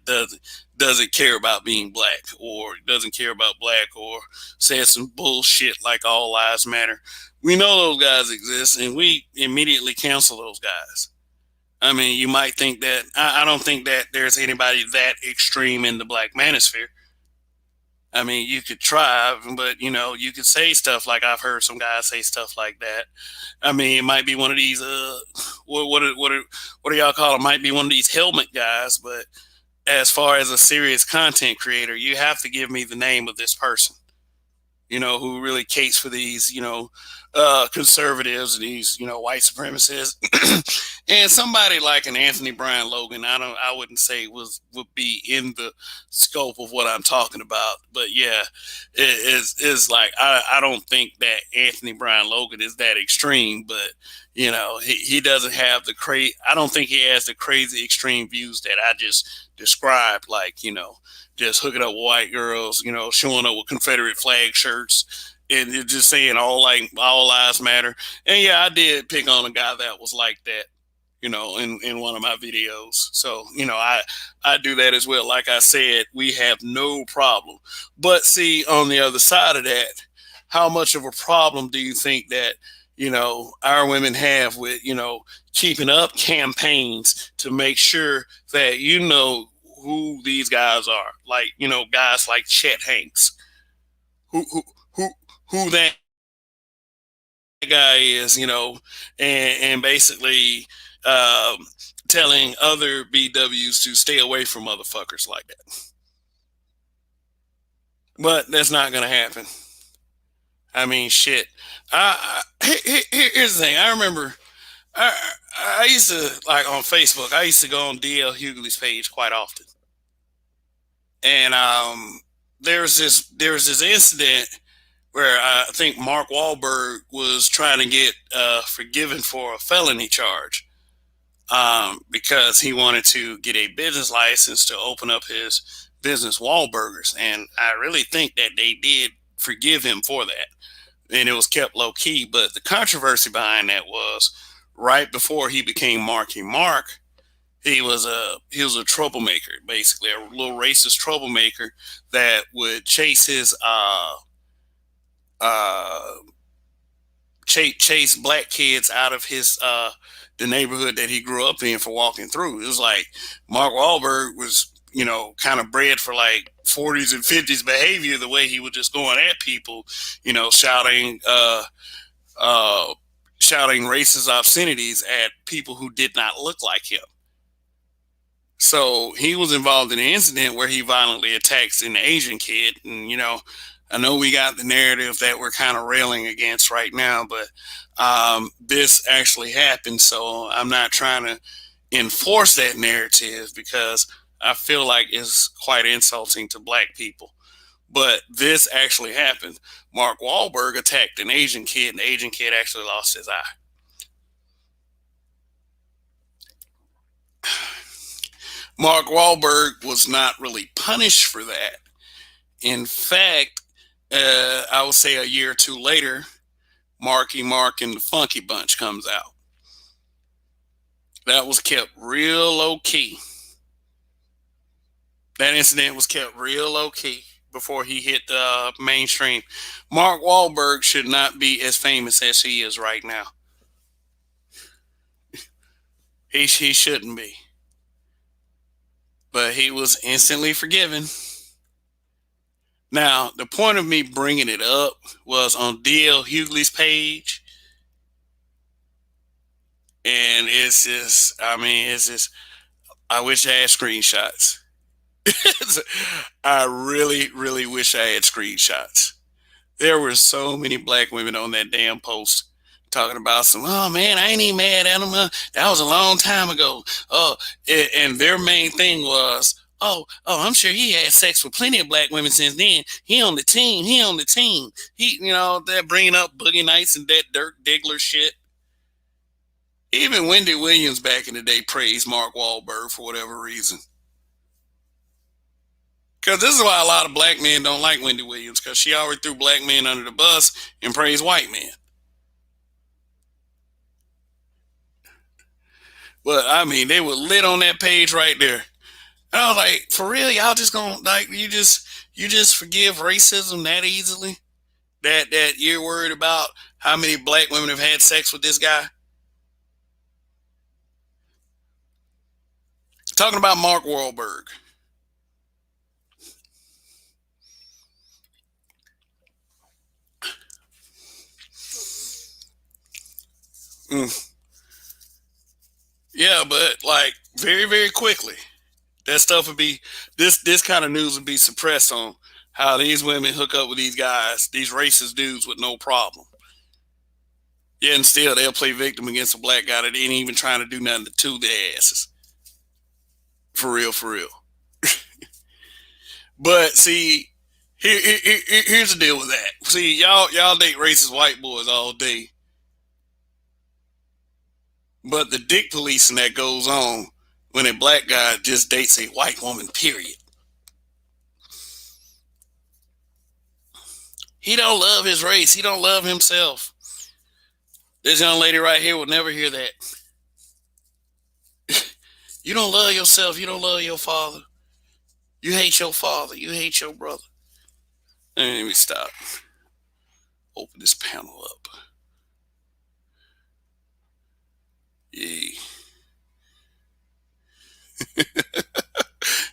doesn't care about being black or doesn't care about black or says some bullshit like all lives matter. We know those guys exist, and we immediately cancel those guys. I mean, you might think that I don't think that there's anybody that extreme in the black manosphere. I mean, you could try, but you could say stuff like I've heard some guys say stuff like that. I mean, it might be one of these what do y'all call it? Might be one of these helmet guys, but as far as a serious content creator, you have to give me the name of this person, who really cates for these, conservatives and these, white supremacists. And somebody like an Anthony Brian Logan, I wouldn't say would be in the scope of what I'm talking about. But yeah, is like, I don't think that Anthony Brian Logan is that extreme, but he doesn't have I don't think he has the crazy extreme views that I just described, like, just hooking up with white girls, showing up with Confederate flag shirts and just saying all lives matter. And yeah, I did pick on a guy that was like that, in one of my videos. So, I do that as well. Like I said, we have no problem. But see, on the other side of that, how much of a problem do you think that, our women have with, keeping up campaigns to make sure that who these guys are, like, guys like Chet Hanks, who who who who that guy is, and basically um, telling other BWs to stay away from motherfuckers like that. But that's not gonna happen. I mean, shit. Here's the thing. I remember I, I used to, like, on Facebook. I used to go on DL Hughley's page quite often, and there was this incident where I think Mark Wahlberg was trying to get forgiven for a felony charge, because he wanted to get a business license to open up his business Wahlburgers, and I really think that they did forgive him for that, and it was kept low key. But the controversy behind that was right before he became Marky Mark, he was a troublemaker, basically a little racist troublemaker that would uh, chase black kids out of his the neighborhood that he grew up in for walking through. It was like Mark Wahlberg was, kind of bred for like 40s and 50s behavior, the way he was just going at people, shouting uh, shouting racist obscenities at people who did not look like him. So he was involved in an incident where he violently attacks an Asian kid. And, I know we got the narrative that we're kind of railing against right now, but this actually happened. So I'm not trying to enforce that narrative because I feel like it's quite insulting to black people. But this actually happened. Mark Wahlberg attacked an Asian kid, and the Asian kid actually lost his eye. Mark Wahlberg was not really punished for that. In fact, I would say a year or two later, Marky Mark and the Funky Bunch comes out. That was kept real low key. That incident was kept real low key before he hit the mainstream. Mark Wahlberg should not be as famous as he is right now. He shouldn't be. But he was instantly forgiven. Now, the point of me bringing it up was on DL Hughley's page. And I wish I had screenshots. I really, really wish I had screenshots. There were so many black women on that damn post talking about oh man, I ain't even mad at him. That was a long time ago. Oh, and their main thing was, I'm sure he had sex with plenty of black women since then. He on the team. He on the team. They're bringing up Boogie Nights and that Dirk Diggler shit. Even Wendy Williams back in the day praised Mark Wahlberg for whatever reason. Because this is why a lot of black men don't like Wendy Williams, because she always threw black men under the bus and praised white men. But I mean, they were lit on that page right there. And I was like, for real, y'all just gonna, like, you just forgive racism that easily? That you're worried about how many black women have had sex with this guy? Talking about Mark Wahlberg. Mm. Yeah, but like very, very quickly, that stuff would be this kind of news would be suppressed on how these women hook up with these guys, these racist dudes with no problem. Yeah, and still they'll play victim against a black guy that ain't even trying to do nothing to their asses. For real, for real. But see, here's the deal with that. See, y'all date racist white boys all day, but the dick policing that goes on when a black guy just dates a white woman, period. He don't love his race. He don't love himself. This young lady right here will never hear that. You don't love yourself. You don't love your father. You hate your father. You hate your brother. Let me stop. Open this panel up. Yay.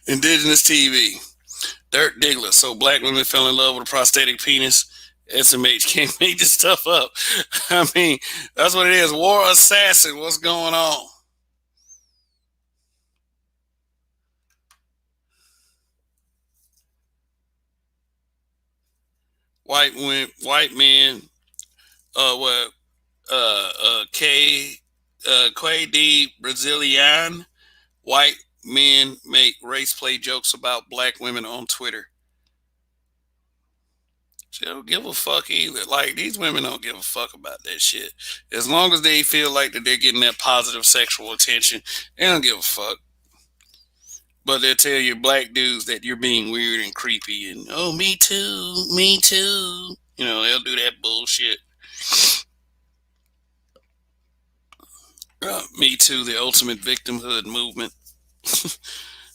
Indigenous TV. Dirk Diggler. So black women fell in love with a prosthetic penis. SMH can't make this stuff up. I mean, that's what it is. War assassin. What's going on? White men. What? KD Brazilian. White men make race play jokes about black women on Twitter. They don't give a fuck either. Like, these women don't give a fuck about that shit. As long as they feel like that they're getting that positive sexual attention, they don't give a fuck. But they'll tell you black dudes that you're being weird and creepy and, oh, me too, me too. You know, they'll do that bullshit. Me too, the ultimate victimhood movement.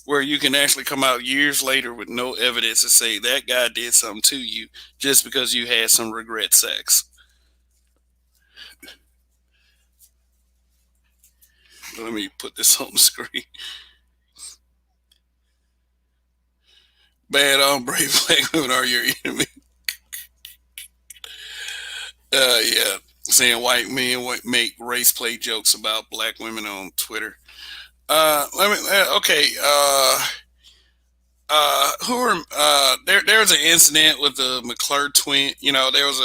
Where you can actually come out years later with no evidence to say that guy did something to you just because you had some regret sex. Let me put this on the screen. Bad on brave black women are your enemy. Yeah, saying white men make race play jokes about black women on Twitter. Okay. Who are there was an incident with the McClure twin. You know, there was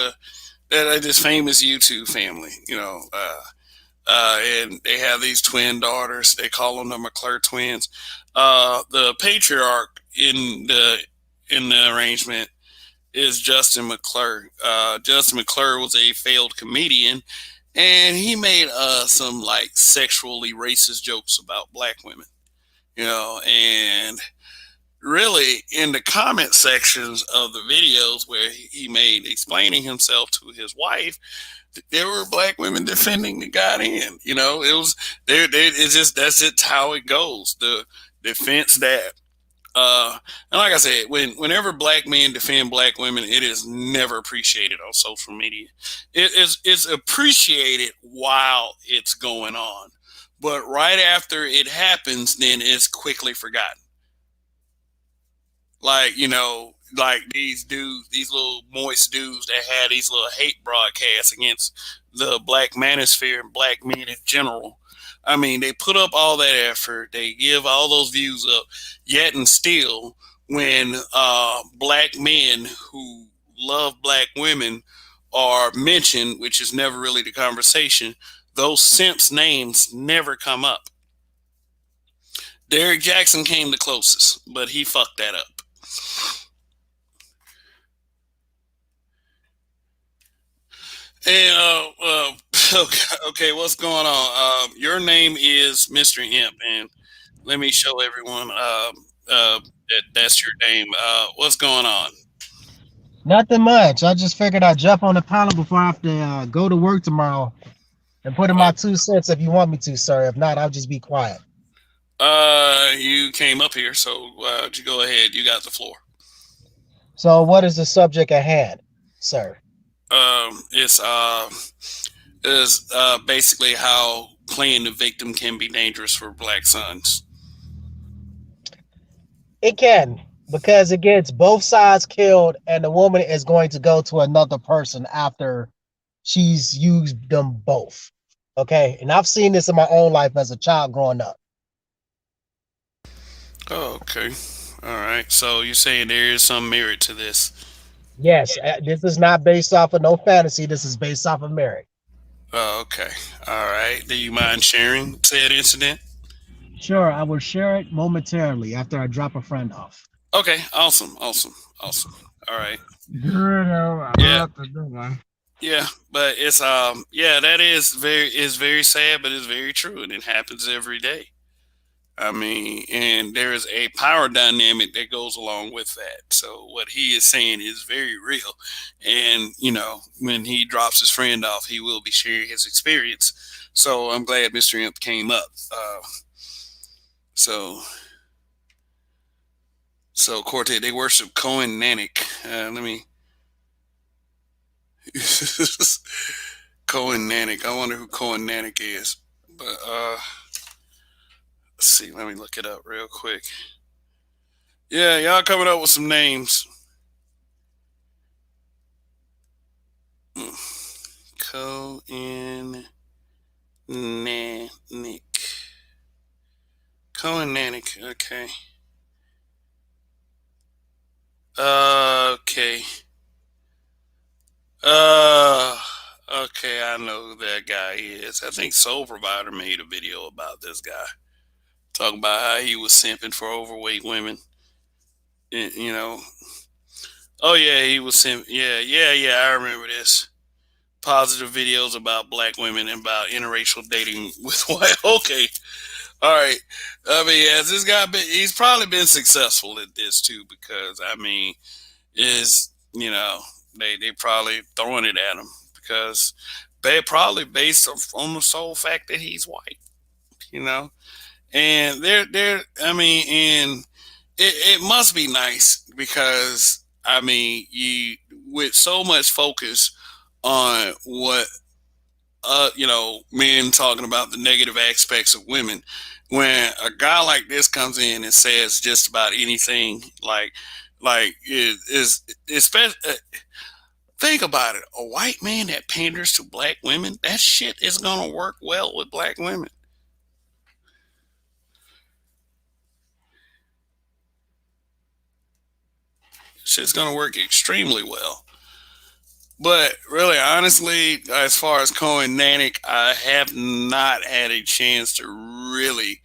this famous YouTube family. You know, and they have these twin daughters. They call them the McClure twins. The patriarch in the arrangement is Justin McClure. Justin McClure was a failed comedian, and he made some like sexually racist jokes about black women. You know, and really in the comment sections of the videos where he made explaining himself to his wife, there were black women defending the goddamn. You know, it was it's just that's just how it goes. The defense that and like I said, whenever black men defend black women, it is never appreciated on social media. It's appreciated while it's going on, but right after it happens, then it's quickly forgotten. Like, you know, like these dudes, these little moist dudes that had these little hate broadcasts against the black manosphere and black men in general. I mean, they put up all that effort, they give all those views up, yet and still, when black men who love black women are mentioned, which is never really the conversation, those simps' names never come up. Derrick Jackson came the closest, but he fucked that up. And okay, what's going on? Your name is Mr. Imp, and let me show everyone that's your name. What's going on? Nothing much. I just figured I'd jump on the panel before I have to go to work tomorrow and put in my 2 cents if you want me to, sir. If not, I'll just be quiet. You came up here, so you go ahead. You got the floor. So what is the subject at hand, sir? It's basically how playing the victim can be dangerous for black sons. It can, because it gets both sides killed, and the woman is going to go to another person after she's used them both. Okay, and I've seen this in my own life as a child growing up. Oh, okay. All right. So you're saying there is some merit to this. Yes, this is not based off of no fantasy. This is based off of merit. Oh, okay. All right. Do you mind sharing said incident? Sure, I will share it momentarily after I drop a friend off. Okay. Awesome. Awesome. Awesome. All right. Good. I'm Yeah. about to do one. Yeah. But it's yeah, that is very sad, but it's very true, and it happens every day. I mean, and there is a power dynamic that goes along with that. So what he is saying is very real. And, you know, when he drops his friend off, he will be sharing his experience. So I'm glad Mr. Imp came up. So Corte, they worship Cohen Nanik. Let me Cohen Nanik. I wonder who Cohen Nanik is. But let's see, let me look it up real quick. Yeah, y'all coming up with some names. Cohen Nanik. Cohen Nanik, okay. Okay. Okay, I know who that guy is. I think Soul Provider made a video about this guy. Talking about how he was simping for overweight women. You know. Oh yeah, he was simping. Yeah, I remember this. Positive videos about black women and about interracial dating with white. Okay. All right. I mean, has this guy been, he's probably been successful at this too, because I mean, is, you know, they probably throwing it at him because they probably based on the sole fact that he's white, you know, and they're I mean, and it must be nice because I mean, you with so much focus on what you know, men talking about the negative aspects of women, when a guy like this comes in and says just about anything, like it is especially think about it, a white man that panders to black women, that shit is gonna work well with black women. Shit's gonna work extremely well. But really, honestly, as far as Cohen Nanik, I have not had a chance to really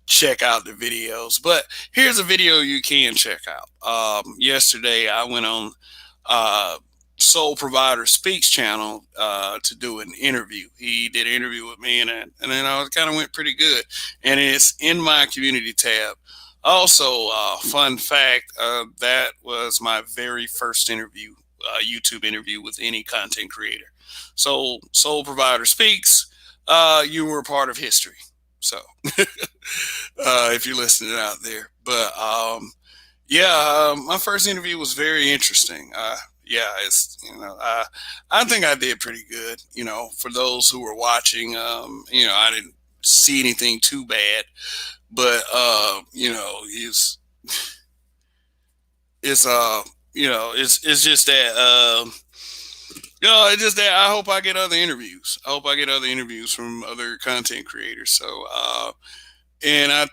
check out the videos. But here's a video you can check out. Yesterday, I went on Soul Provider Speaks channel to do an interview. He did an interview with me, and then I kind of went pretty good. And it's in my community tab. Also, fun fact, that was my very first interview. YouTube interview with any content creator. So Soul Provider Speaks, you were a part of history. So if you're listening out there, but yeah, my first interview was very interesting. Yeah, it's, you know, I think I did pretty good. You know, for those who were watching, you know, I didn't see anything too bad, but you know, it's you know, it's just that you know, it's just that I hope I get other interviews. I hope I get other interviews from other content creators. So and a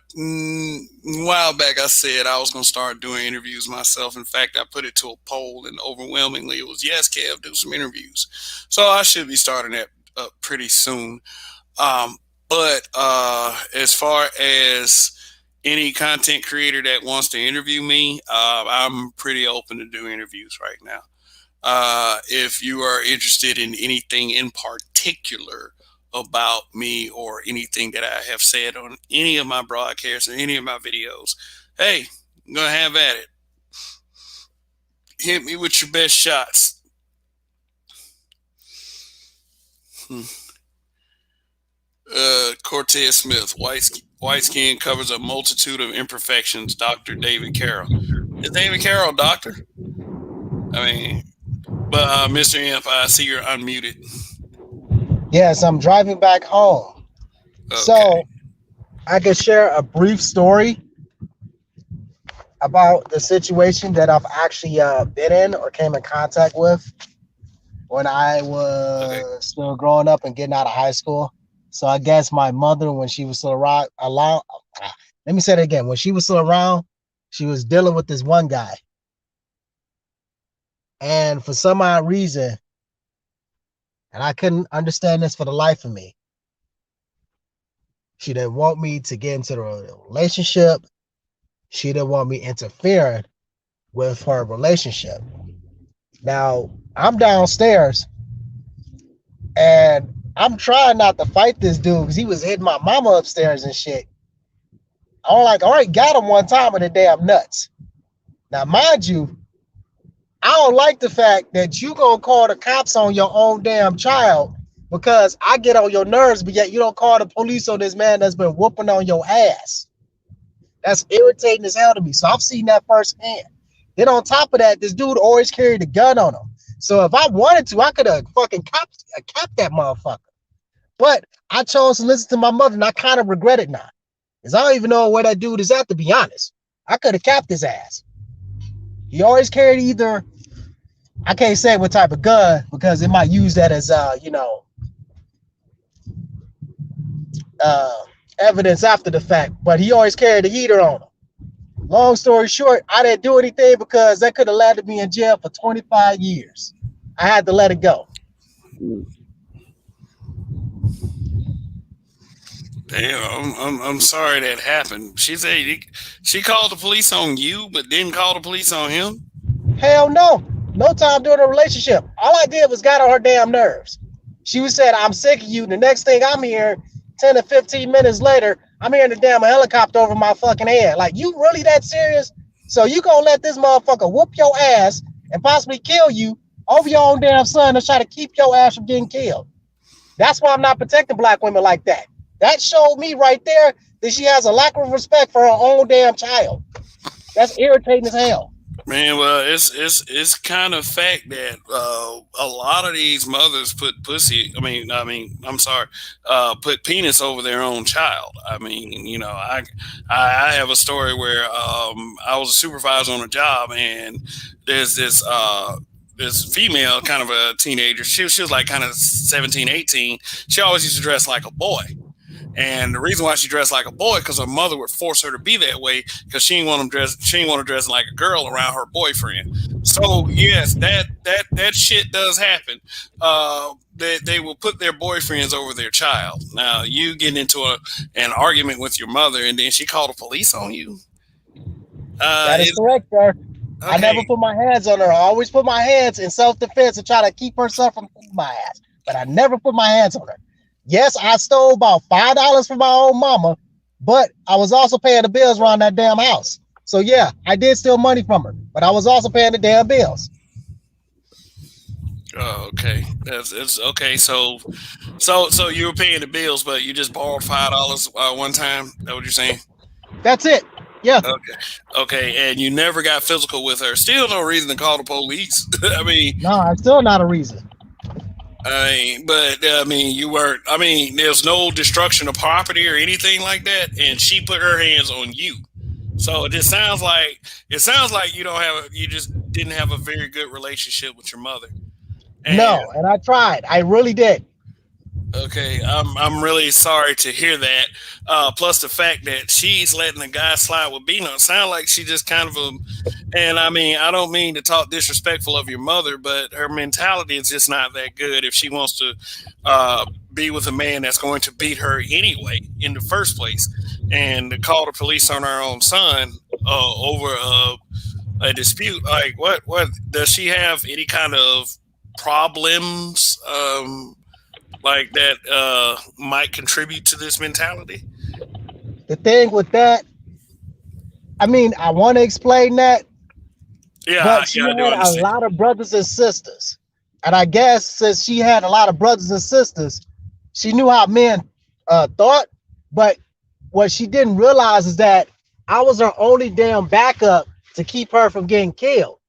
while back I said I was gonna start doing interviews myself. In fact, I put it to a poll, and overwhelmingly it was yes, Kev, do some interviews. So I should be starting that up pretty soon. But as far as any content creator that wants to interview me, I'm pretty open to do interviews right now. If you are interested in anything in particular about me or anything that I have said on any of my broadcasts or any of my videos, hey, I'm going to have at it. Hit me with your best shots. Cortez Smith, white skin covers a multitude of imperfections. Dr. David Carroll. Is David Carroll a doctor? I mean, but Mr. Imp, I see you're unmuted. Yes, I'm driving back home. Okay. So I could share a brief story about the situation that I've actually been in or came in contact with when I was still growing up and getting out of high school. So I guess my mother, when she was still around, let me say it again. When she was still around, she was dealing with this one guy. And for some odd reason, and I couldn't understand this for the life of me, she didn't want me to get into the relationship. She didn't want me interfering with her relationship. Now, I'm downstairs and I'm trying not to fight this dude because he was hitting my mama upstairs and shit. I'm like, all right, got him one time with the damn nuts. Now, mind you, I don't like the fact that you gonna call the cops on your own damn child because I get on your nerves, but yet you don't call the police on this man that's been whooping on your ass. That's irritating as hell to me. So I've seen that firsthand. Then on top of that, this dude always carried a gun on him. So if I wanted to, I could have fucking capped that motherfucker. But I chose to listen to my mother, and I kind of regret it now. Because I don't even know where that dude is at, to be honest. I could have capped his ass. He always carried either, I can't say what type of gun, because it might use that as, evidence after the fact. But he always carried a heater on him. Long story short, I didn't do anything because that could have landed me in jail for 25 years. I had to let it go. Damn, I'm sorry that happened. She said she called the police on you, but didn't call the police on him. Hell no. No time during the relationship. All I did was got on her damn nerves. She was said, I'm sick of you. The next thing I'm hearing, 10 to 15 minutes later, I'm hearing the damn helicopter over my fucking head. Like, you really that serious? So you gonna let this motherfucker whoop your ass and possibly kill you over your own damn son to try to keep your ass from getting killed? That's why I'm not protecting black women like that. That showed me right there that she has a lack of respect for her own damn child. That's irritating as hell. Man, well, it's kind of fact that a lot of these mothers put put penis over their own child. I mean, you know, I have a story where I was a supervisor on a job, and there's this female, kind of a teenager. She was like kind of 17, 18. She always used to dress like a boy. And the reason why she dressed like a boy, because her mother would force her to be that way, because she didn't want to dress like a girl around her boyfriend. So yes, that shit does happen. They will put their boyfriends over their child. Now you get into an argument with your mother, and then she called the police on you. That is correct, sir. Okay. I never put my hands on her. I always put my hands in self-defense and try to keep herself from beating my ass. But I never put my hands on her. Yes, I stole about $5 from my own mama, but I was also paying the bills around that damn house. So yeah, I did steal money from her, but I was also paying the damn bills. Oh, okay. It's okay. So you were paying the bills, but you just borrowed $5 one time. Is that what you're saying? That's it. Yeah. Okay. And you never got physical with her. Still no reason to call the police. I mean, no, it's still not a reason. You weren't. I mean, there's no destruction of property or anything like that, and she put her hands on you. So it sounds like you just didn't have a very good relationship with your mother. And I tried. I really did. Okay, I'm really sorry to hear that. Plus the fact that she's letting the guy slide with Bino. Sound like she just kind of and I mean, I don't mean to talk disrespectful of your mother, but her mentality is just not that good if she wants to be with a man that's going to beat her anyway in the first place. And to call the police on her own son over a dispute, like what does she have any kind of problems like that might contribute to this mentality? The thing with that, I mean, I want to explain that. Yeah, but she had a lot of brothers and sisters. And I guess since she had a lot of brothers and sisters, she knew how men thought. But what she didn't realize is that I was her only damn backup to keep her from getting killed.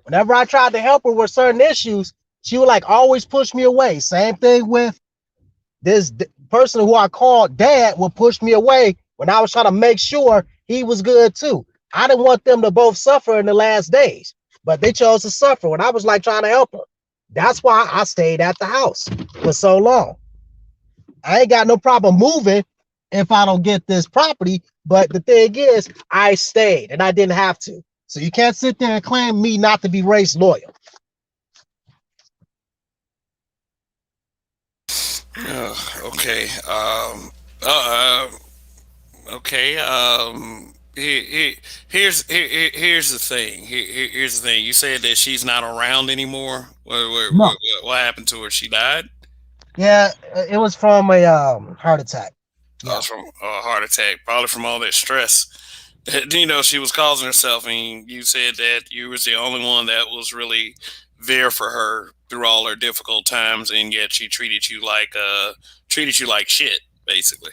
Whenever I tried to help her with certain issues, she would like always push me away. Same thing with this person who I called dad would push me away when I was trying to make sure he was good too. I didn't want them to both suffer in the last days, but they chose to suffer when I was like trying to help her. That's why I stayed at the house for so long. I ain't got no problem moving if I don't get this property. But the thing is, I stayed and I didn't have to. So you can't sit there and claim me not to be race loyal. Okay. Okay. Here's the thing. Here's the thing. You said that she's not around anymore. No. What happened to her? She died. Yeah, it was from a heart attack. Yeah. Yeah. From a heart attack, probably from all that stress. You know, she was causing herself, and you said that you was the only one that was really there for her through all her difficult times, and yet she treated you like shit, basically.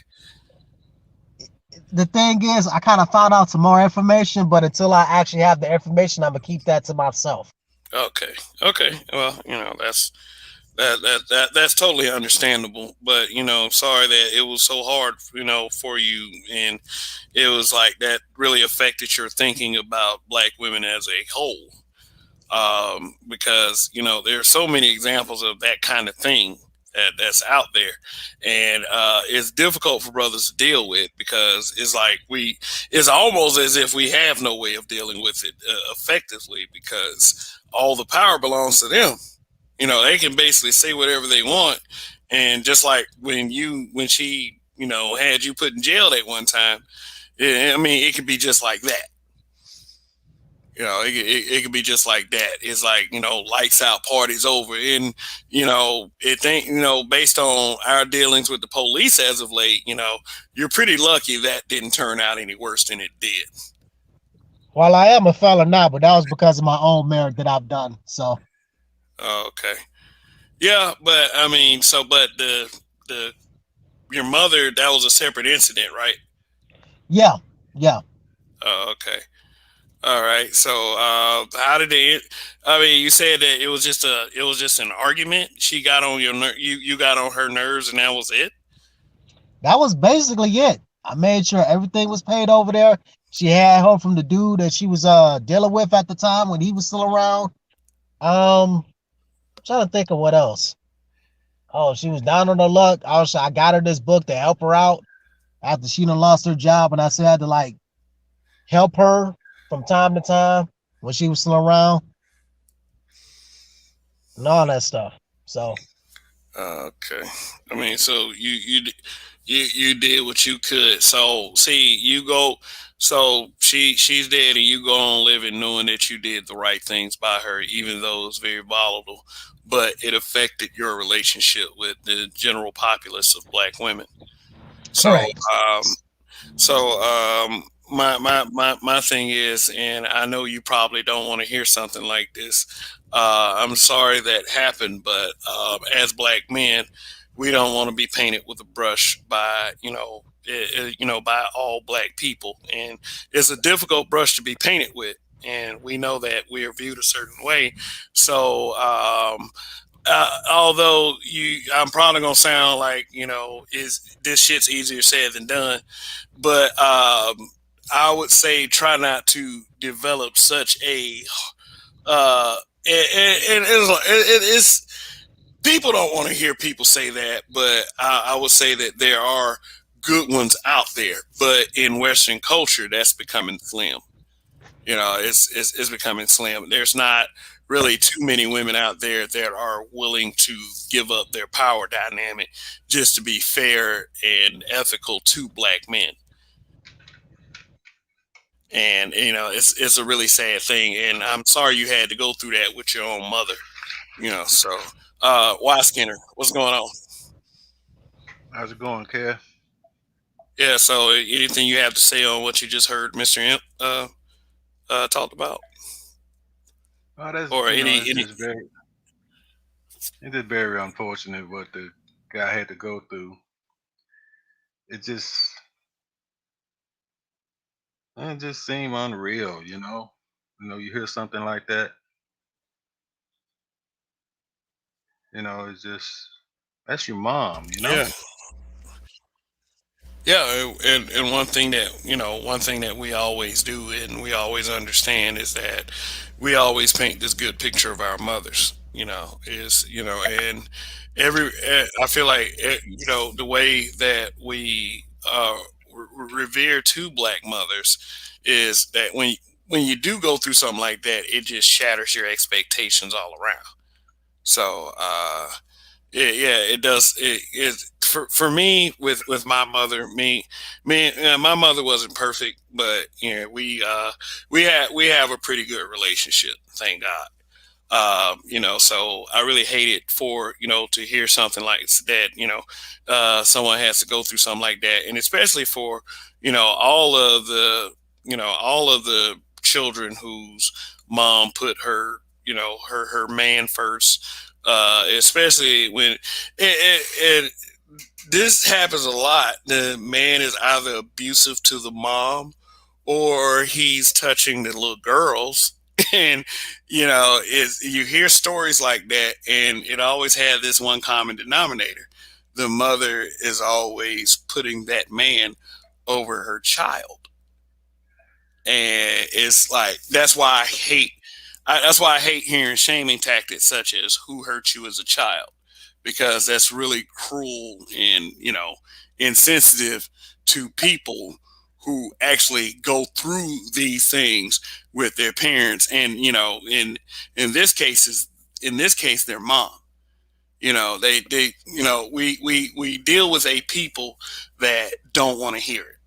The thing is, I kind of found out some more information, but until I actually have the information, I'm gonna keep that to myself. Okay, okay. Well, you know that's totally understandable. But you know, sorry that it was so hard, you know, for you, and it was like that really affected your thinking about black women as a whole. Because you know there are so many examples of that kind of thing that's out there, and it's difficult for brothers to deal with because it's almost as if we have no way of dealing with it effectively because all the power belongs to them. You know, they can basically say whatever they want, and just like when she you know had you put in jail that one time, I mean it could be just like that. You know, it could be just like that. It's like, you know, lights out, parties over. And, you know, based on our dealings with the police as of late, you know, you're pretty lucky that didn't turn out any worse than it did. Well, I am a fella now, but that was because of my own merit that I've done. So, Okay. Yeah, but I mean, but the, your mother, that was a separate incident, right? yeah, yeah. Okay. All right. So, how did it? I mean, you said that it was just an argument. She got on you got on her nerves, and that was it. That was basically it. I made sure everything was paid over there. She had her from the dude that she was dealing with at the time when he was still around. Trying to think of what else. Oh, she was down on her luck. I got her this book to help her out after she done lost her job, and I still had to like help her from time to time when she was still around and all that stuff. So Okay. I mean, so you did what you could. So see, you go. So she's dead, and you go on living knowing that you did the right things by her, even though it was very volatile. But it affected your relationship with the general populace of black women. So correct. um, So my thing is, and I know you probably don't want to hear something like this. I'm sorry that happened, but as black men, we don't want to be painted with a brush by by all black people, and it's a difficult brush to be painted with. And we know that we are viewed a certain way. So, although I'm probably gonna sound like is this shit's easier said than done, but I would say try not to develop such a and it's people don't want to hear people say that, but I would say that there are good ones out there, but in Western culture, that's becoming slim. You know, it's becoming slim. There's not really too many women out there that are willing to give up their power dynamic just to be fair and ethical to black men. And you know, it's a really sad thing, and I'm sorry you had to go through that with your own mother. You know, so why Skinner? What's going on? How's it going, Kev? Yeah. So anything you have to say on what you just heard, Mister Imp, talked about, Oh, that's or any? it's just very unfortunate what the guy had to go through. It just it just seemed unreal, you know. You know, you hear something like that, you know, it's just that's your mom, you know. Yeah. Yeah, and one thing that we always do and we always understand is that we always paint this good picture of our mothers. And I feel like the way that we revere two black mothers is that when you do go through something like that, it just shatters your expectations all around. So yeah, it does. It for me with my mother, my mother wasn't perfect, but we have a pretty good relationship, thank God. So I really hate it for to hear something like that. Someone has to go through something like that, and especially for all of the children whose mom put her man first, especially when it this happens a lot. The man is either abusive to the mom or he's touching the little girls. And is you hear stories like that, and it always had this one common denominator: the mother is always putting that man over her child. And it's like that's why I hate hearing shaming tactics such as "who hurt you as a child," because that's really cruel and insensitive to people who actually go through these things with their parents, and in this case their mom. We deal with a people that don't want to hear it.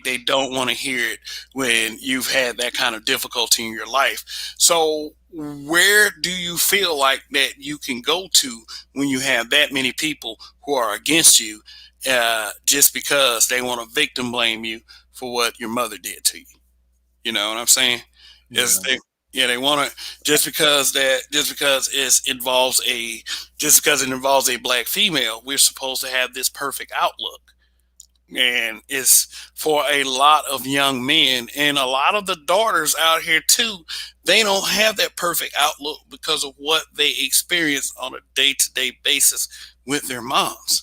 They don't want to hear it when you've had that kind of difficulty in your life. So where do you feel like that you can go to when you have that many people who are against you, just because they want to victim blame you for what your mother did to you? You know what I'm saying? Is Yeah. they want to, just because it involves a black female, we're supposed to have this perfect outlook. And it's for a lot of young men and a lot of the daughters out here too. They don't have that perfect outlook because of what they experience on a day-to-day basis with their moms.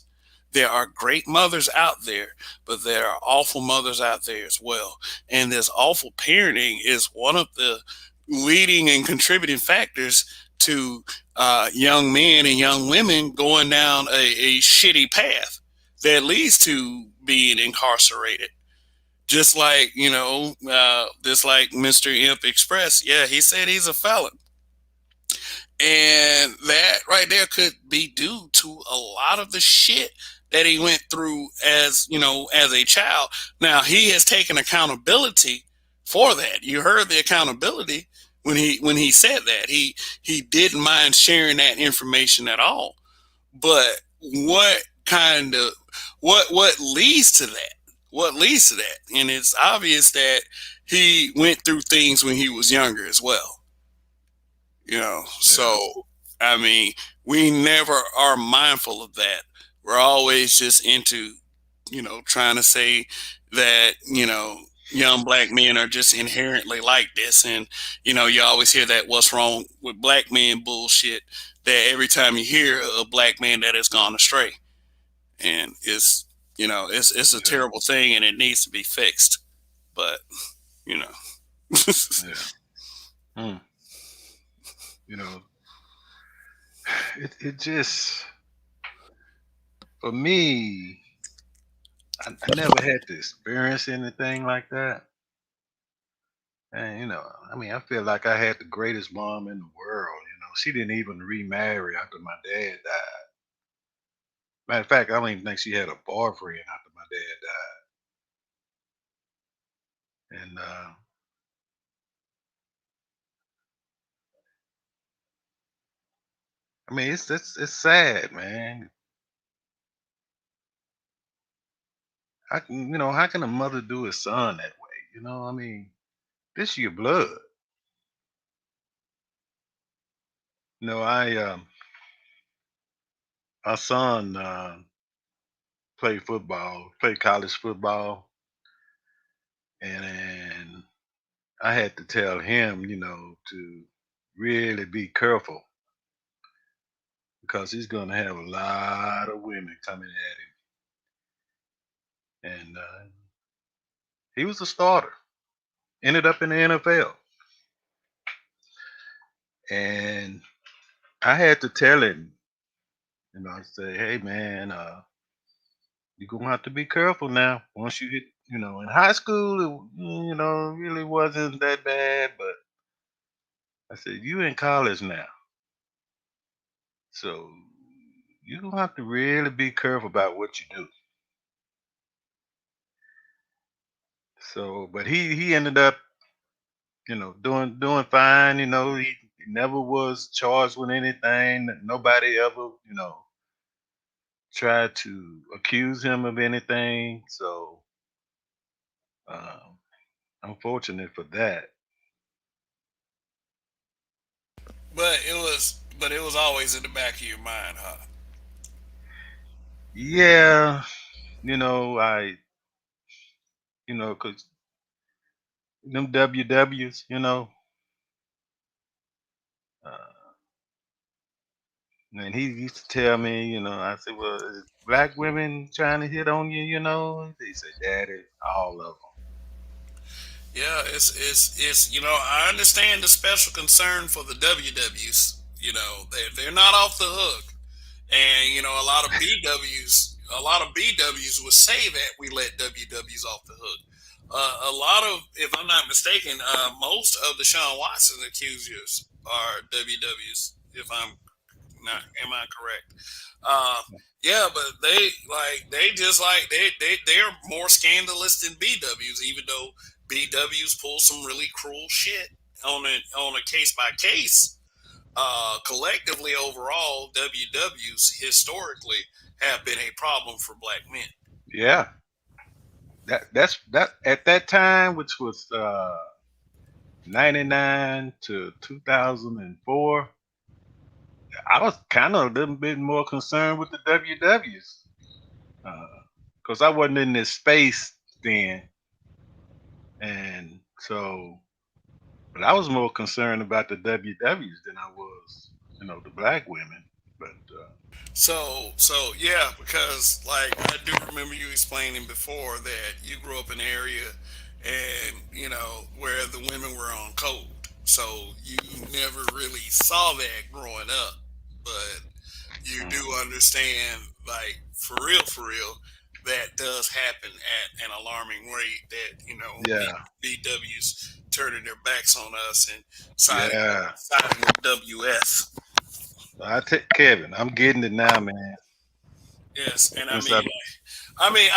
There are great mothers out there, but there are awful mothers out there as well. And this awful parenting is one of the leading and contributing factors to young men and young women going down a shitty path that leads to being incarcerated. Just like Mr. Imp Express. Yeah, he said he's a felon. And that right there could be due to a lot of the shit that he went through as a child. Now he has taken accountability for that. You heard the accountability when he said that. He didn't mind sharing that information at all. But what leads to that? What leads to that? And it's obvious that he went through things when he was younger as well. Yeah. So I mean, we never are mindful of that. We're always just into trying to say that young black men are just inherently like this. And you always hear that "what's wrong with black men" bullshit, that every time you hear a black man that has gone astray. And it's a Yeah. terrible thing, and it needs to be fixed. But you know Yeah. Mm. You know, it just, for me, I never had to experience anything like that. And I mean, I feel like I had the greatest mom in the world. She didn't even remarry after my dad died. Matter of fact, I don't even think she had a boyfriend after my dad died. And I mean, it's sad, man. How can a mother do a son that way? I mean, this your blood. I our son played football, played college football, and I had to tell him, to really be careful because he's going to have a lot of women coming at him. And he was a starter, ended up in the NFL, and I had to tell him, I say, hey man, you're gonna have to be careful now. Once you hit, in high school, really wasn't that bad, but I said, you in college now. So you're gonna have to really be careful about what you do. So, but he ended up, doing fine. He never was charged with anything. Nobody ever, tried to accuse him of anything. So, um, I'm fortunate for that. But it was always in the back of your mind, huh? Yeah, I, cause them WWs, uh, and he used to tell me, I said, well, is black women trying to hit on you, He said, Daddy, all of them. Yeah, it's I understand the special concern for the WWs. They're not off the hook, and a lot of BWs would say that we let WWs off the hook. A lot of, if I'm not mistaken, most of the Sean Watson accusers are WWs. If I'm not, am I correct? Uh, yeah, but they just like they're more scandalous than BWs, even though BWs pull some really cruel shit on a case by case. Collectively, overall, WWs historically have been a problem for black men. Yeah, that at that time, which was 99 to 2004. I was kind of a little bit more concerned with the WWs because I wasn't in this space then, and so, but I was more concerned about the WWs than I was, the black women. But So yeah, because like I do remember you explaining before that you grew up in an area and where the women were on code. So you never really saw that growing up, but you do understand, like for real, that does happen at an alarming rate. That yeah, BWs turning their backs on us and siding yeah, siding with WS. I take Kevin. I'm getting it now, man. Yes, and I Since I, mean,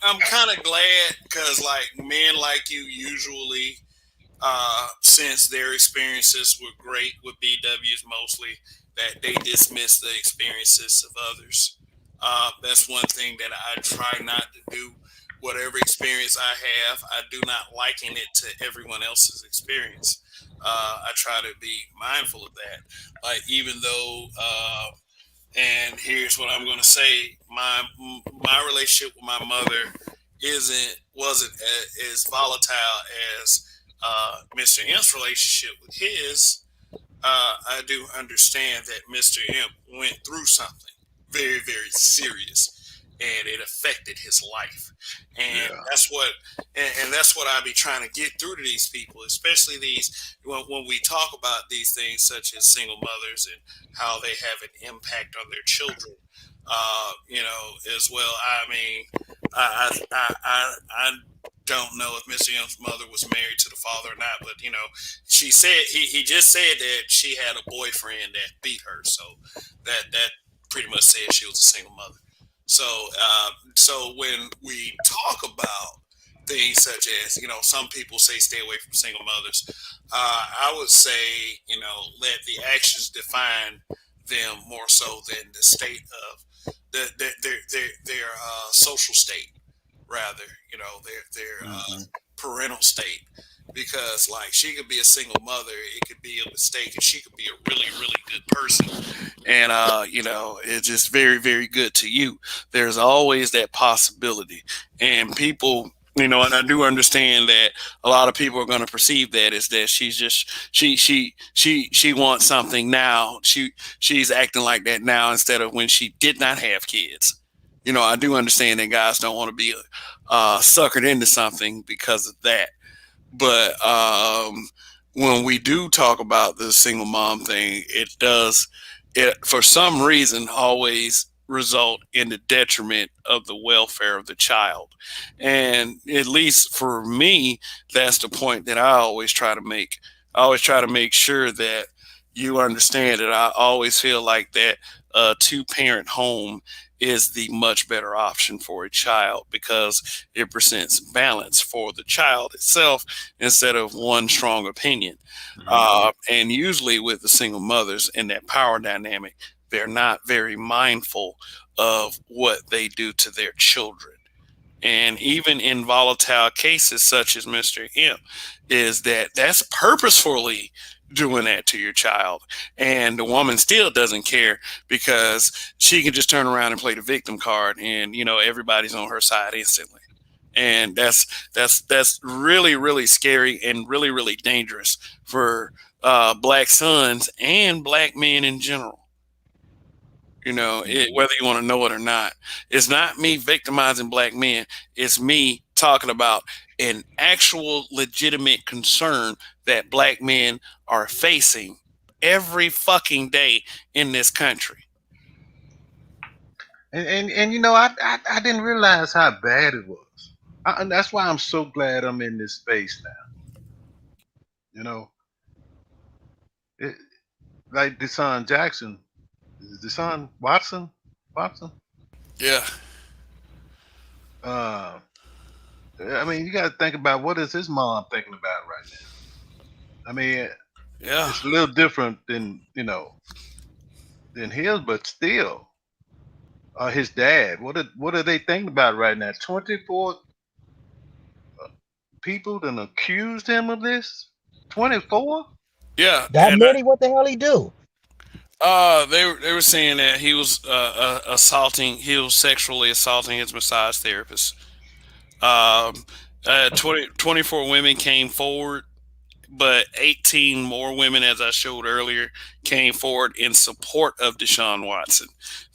I'm kind of glad because like men like you usually, since their experiences were great with BWs mostly, that they dismiss the experiences of others. That's one thing that I try not to do. Whatever experience I have, I do not liken it to everyone else's experience. I try to be mindful of that. Like even though and here's what I'm going to say: my relationship with my mother wasn't as volatile as Mr. Imp's relationship with his. I do understand that Mr. Imp went through something very, very serious, and it affected his life. And yeah, that's what I be trying to get through to these people, especially these when we talk about these things such as single mothers and how they have an impact on their children. As well. I mean, I don't know if Mr. Young's mother was married to the father or not, but she said he just said that she had a boyfriend that beat her, so that pretty much said she was a single mother. So so when we talk about things such as some people say stay away from single mothers, I would say let the actions define them more so than the state of their social state, rather their hmm parental state, because like she could be a single mother, it could be a mistake, and she could be a really really good person, and it's just very very good to you. There's always that possibility, and people, and I do understand that a lot of people are going to perceive that as that she's just she wants something now. She's acting like that now instead of when she did not have kids. I do understand that guys don't want to be suckered into something because of that. But when we do talk about the single mom thing, it for some reason always result in the detriment of the welfare of the child. And at least for me, that's the point that I always try to make. I always try to make sure that you understand that I always feel like that a two-parent home is the much better option for a child because it presents balance for the child itself instead of one strong opinion. And usually with the single mothers in that power dynamic, they're not very mindful of what they do to their children. And even in volatile cases such as Mr. M, is that's purposefully doing that to your child, and the woman still doesn't care because she can just turn around and play the victim card, and everybody's on her side instantly. And that's really really scary and really really dangerous for black sons and black men in general. Whether you want to know it or not, it's not me victimizing black men. It's me talking about an actual legitimate concern that black men are facing every fucking day in this country. And I didn't realize how bad it was. And that's why I'm so glad I'm in this space now. Like Deshaun Jackson, Deshaun Watson. Yeah. I mean, you got to think about what is his mom thinking about right now. I mean, Yeah. it's a little different than than his, but still, his dad. What are they thinking about right now? 24 people then accused him of this. 24. Yeah. That And many? What the hell he do? they were saying that he was he was sexually assaulting his massage therapist. 24 women came forward, but 18 more women, as I showed earlier, came forward in support of Deshaun Watson.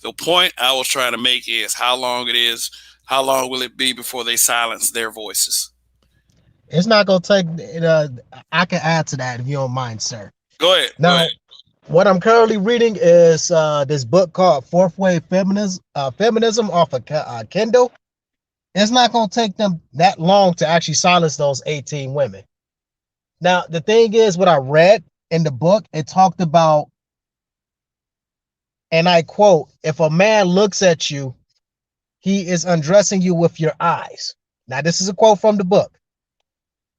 The point I was trying to make is how long will it be before they silence their voices? It's not gonna take. I can add to that if you don't mind, sir. Go ahead. Now, what I'm currently reading is this book called Fourth Wave Feminism off of Kindle. It's not going to take them that long to actually silence those 18 women. Now, the thing is, what I read in the book, it talked about, and I quote, if a man looks at you, he is undressing you with your eyes. Now, this is a quote from the book.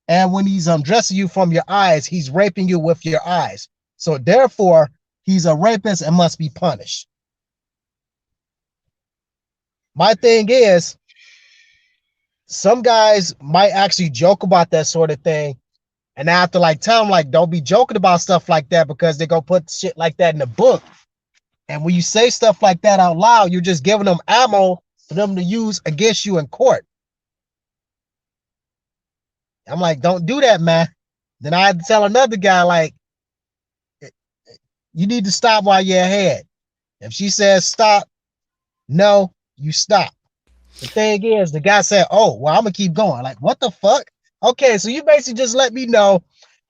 And when he's undressing you from your eyes, he's raping you with your eyes. So therefore, he's a rapist and must be punished. My thing is, some guys might actually joke about that sort of thing. And I have to tell them, don't be joking about stuff like that because they're going to put shit like that in the book. And when you say stuff like that out loud, you're just giving them ammo for them to use against you in court. I'm like, don't do that, man. Then I had to tell another guy, you need to stop while you're ahead. If she says stop, no, you stop. The thing is, the guy said, oh, well, I'm going to keep going. Like, what the fuck? Okay, so you basically just let me know,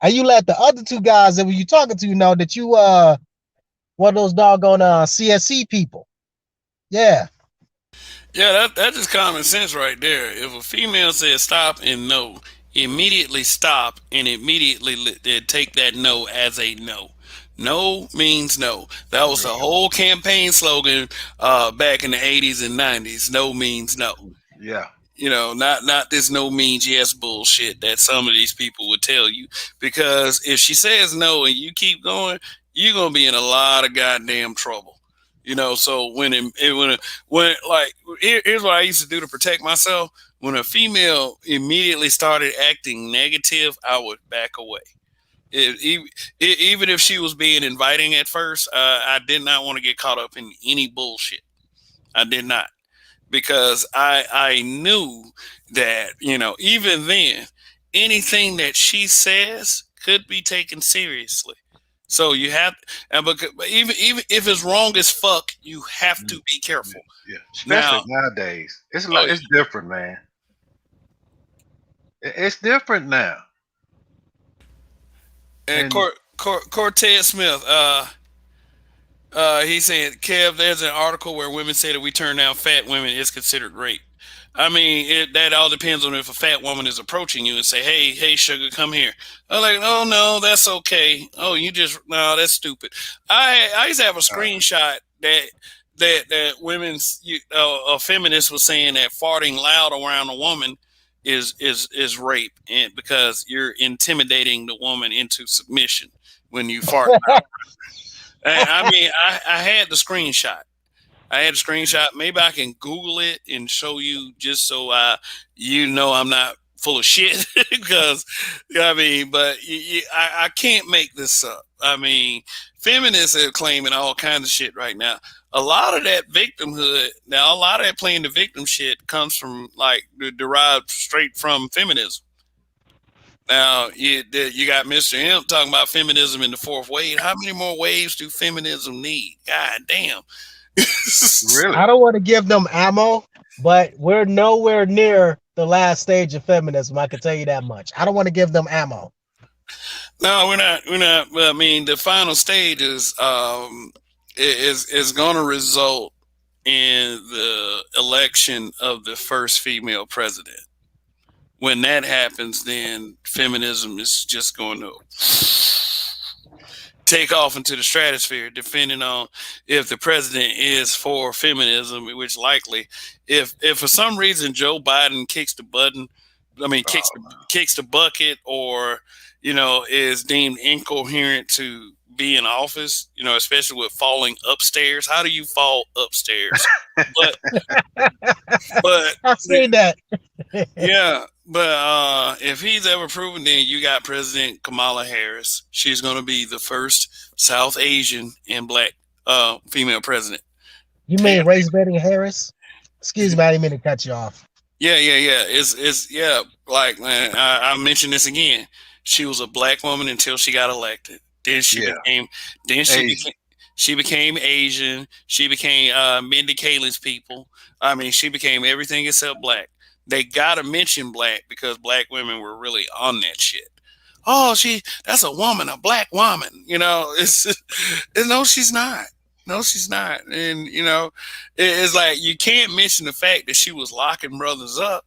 and you let the other two guys that were you talking to know that you one of those doggone CSC people. Yeah. Yeah, that's just common sense right there. If a female says stop and no, immediately stop and immediately take that no as a no. No means no. That was the whole campaign slogan back in the 80s and 90s. No means no. Yeah. Not this no means yes bullshit that some of these people would tell you. Because if she says no and you keep going, you're gonna be in a lot of goddamn trouble. So here's what I used to do to protect myself. When a female immediately started acting negative, I would back away. Even if she was being inviting at first, I did not want to get caught up in any bullshit. I did not, because I knew that even then, anything that she says could be taken seriously. So you have, and even if it's wrong as fuck, you have to be careful. Yeah, especially nowadays. It's different, man. It's different now. And And Cortez Smith, he said, Kev, there's an article where women say that we turn down fat women is considered rape. I mean, that all depends on if a fat woman is approaching you and say, hey, sugar, come here. I'm like, oh, no, that's okay. Oh, no, that's stupid. I used to have a screenshot that women's, a feminist was saying that farting loud around a woman is rape, and because you're intimidating the woman into submission when you fart. I mean, I had the screenshot. I had a screenshot. Maybe I can Google it and show you just so you know I'm not full of shit. Because I mean, but I can't make this up. I mean, feminists are claiming all kinds of shit right now. A lot of that victimhood, now a lot of that playing the victim shit comes from like derived straight from feminism. Now you got Mr. M talking about feminism in the fourth wave. How many more waves do feminism need? God damn. really, I don't want to give them ammo, but we're nowhere near the last stage of feminism. I can tell you that much. I don't want to give them ammo. No, we're not. We're not. I mean, the final stage is going to result in the election of the first female president. When that happens, then feminism is just going to take off into the stratosphere, depending on if the president is for feminism, which likely, if for some reason Joe Biden kicks the button, I mean kicks the bucket, or is deemed incoherent to be in office, especially with falling upstairs. How do you fall upstairs? but I've seen that. yeah, but if he's ever proven, then you got President Kamala Harris. She's going to be the first South Asian and black female president. You mean race baiting Harris? Excuse me, I didn't mean to cut you off. Yeah. It's like, man, I mentioned this again. She was a black woman until she got elected. Then she became Asian. She became Mindy Kaling's people. I mean, she became everything except black. They gotta mention black because black women were really on that shit. Oh, that's a woman, a black woman. No, she's not. No, she's not. And it's like you can't mention the fact that she was locking brothers up,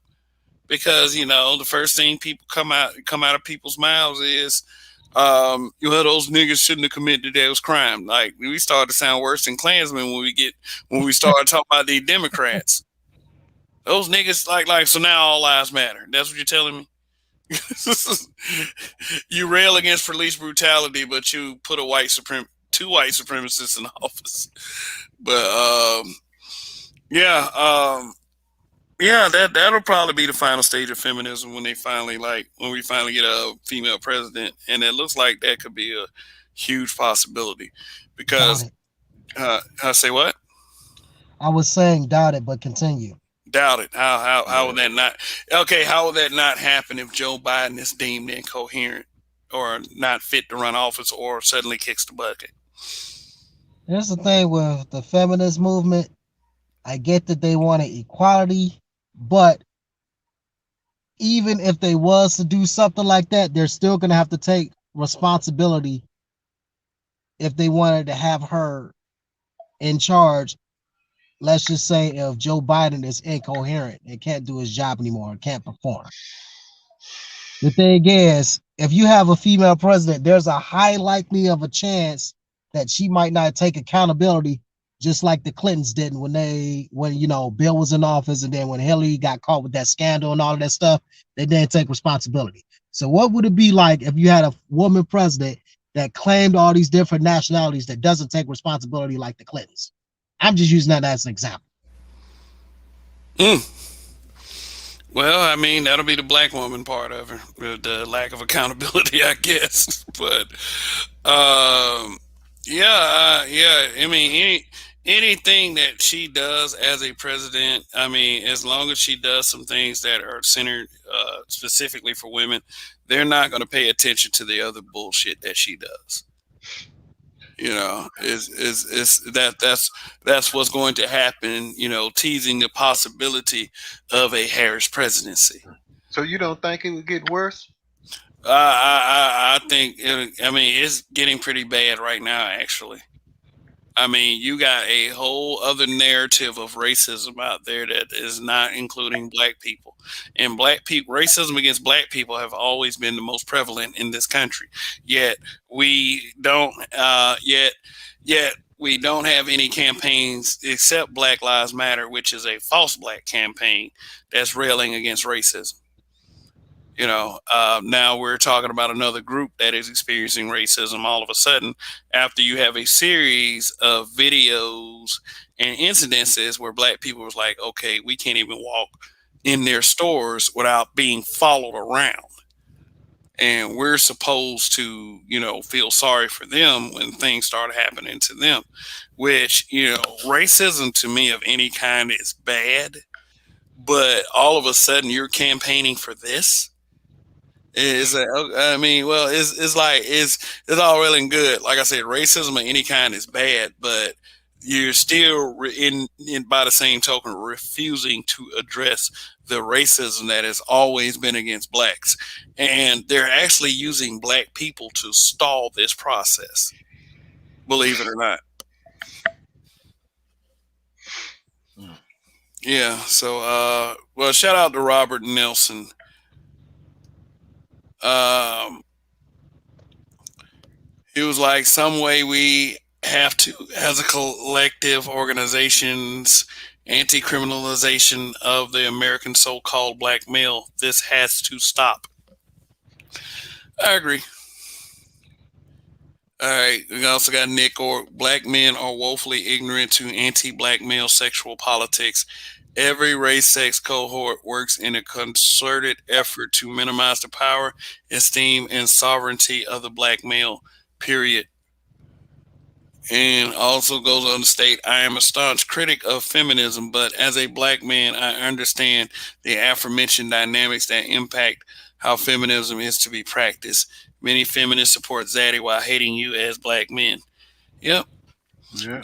because the first thing people come out of people's mouths is, those niggas shouldn't have committed those crimes. Like, we started to sound worse than Klansmen when we started talking about these Democrats. Those niggas, like, so now all lives matter. That's what you're telling me? You rail against police brutality, but you put two white supremacists in office. But that'll probably be the final stage of feminism when we finally get a female president, and it looks like that could be a huge possibility. Because I say what? I was saying doubt it, but continue. Doubt it. How would that not? Okay, how would that not happen if Joe Biden is deemed incoherent or not fit to run office, or suddenly kicks the bucket? Here's the thing with the feminist movement. I get that they wanted equality, but even if they was to do something like that, they're still going to have to take responsibility if they wanted to have her in charge. Let's just say if Joe Biden is incoherent and can't do his job anymore and can't perform. The thing is, if you have a female president, there's a high likely of a chance that she might not take accountability, just like the Clintons didn't when Bill was in office, and then when Hillary got caught with that scandal and all of that stuff, they didn't take responsibility. So what would it be like if you had a woman president that claimed all these different nationalities that doesn't take responsibility like the Clintons? I'm just using that as an example. Well, I mean, that'll be the black woman part of her, the lack of accountability, I guess. But I mean, anything that she does as a president, I mean, as long as she does some things that are centered specifically for women, they're not going to pay attention to the other bullshit that she does. That's what's going to happen, teasing the possibility of a Harris presidency. So you don't think it would get worse? I mean, it's getting pretty bad right now, actually. I mean, you got a whole other narrative of racism out there that is not including black people. And racism against black people have always been the most prevalent in this country. Yet we don't, yet we don't have any campaigns except Black Lives Matter, which is a false black campaign that's railing against racism. Now we're talking about another group that is experiencing racism all of a sudden after you have a series of videos and incidences where black people was like, okay, we can't even walk in their stores without being followed around. And we're supposed to, feel sorry for them when things start happening to them, which, racism to me of any kind is bad. But all of a sudden you're campaigning for this. It's all well and good. Like I said, racism of any kind is bad, but you're still by the same token refusing to address the racism that has always been against blacks, and they're actually using black people to stall this process. Believe it or not. Yeah. So, well, shout out to Robert Nelson. He was like, some way we have to, as a collective organizations, anti-criminalization of the American so-called black male, this has to stop. I agree. All right, we also got Nick, or black men are woefully ignorant to anti-black male sexual politics. Every race sex cohort works in a concerted effort to minimize the power, esteem, and sovereignty of the black male, period. And also goes on to state, I am a staunch critic of feminism, but as a black man, I understand the aforementioned dynamics that impact how feminism is to be practiced. Many feminists support Zaddy while hating you as black men. Yep. Yeah.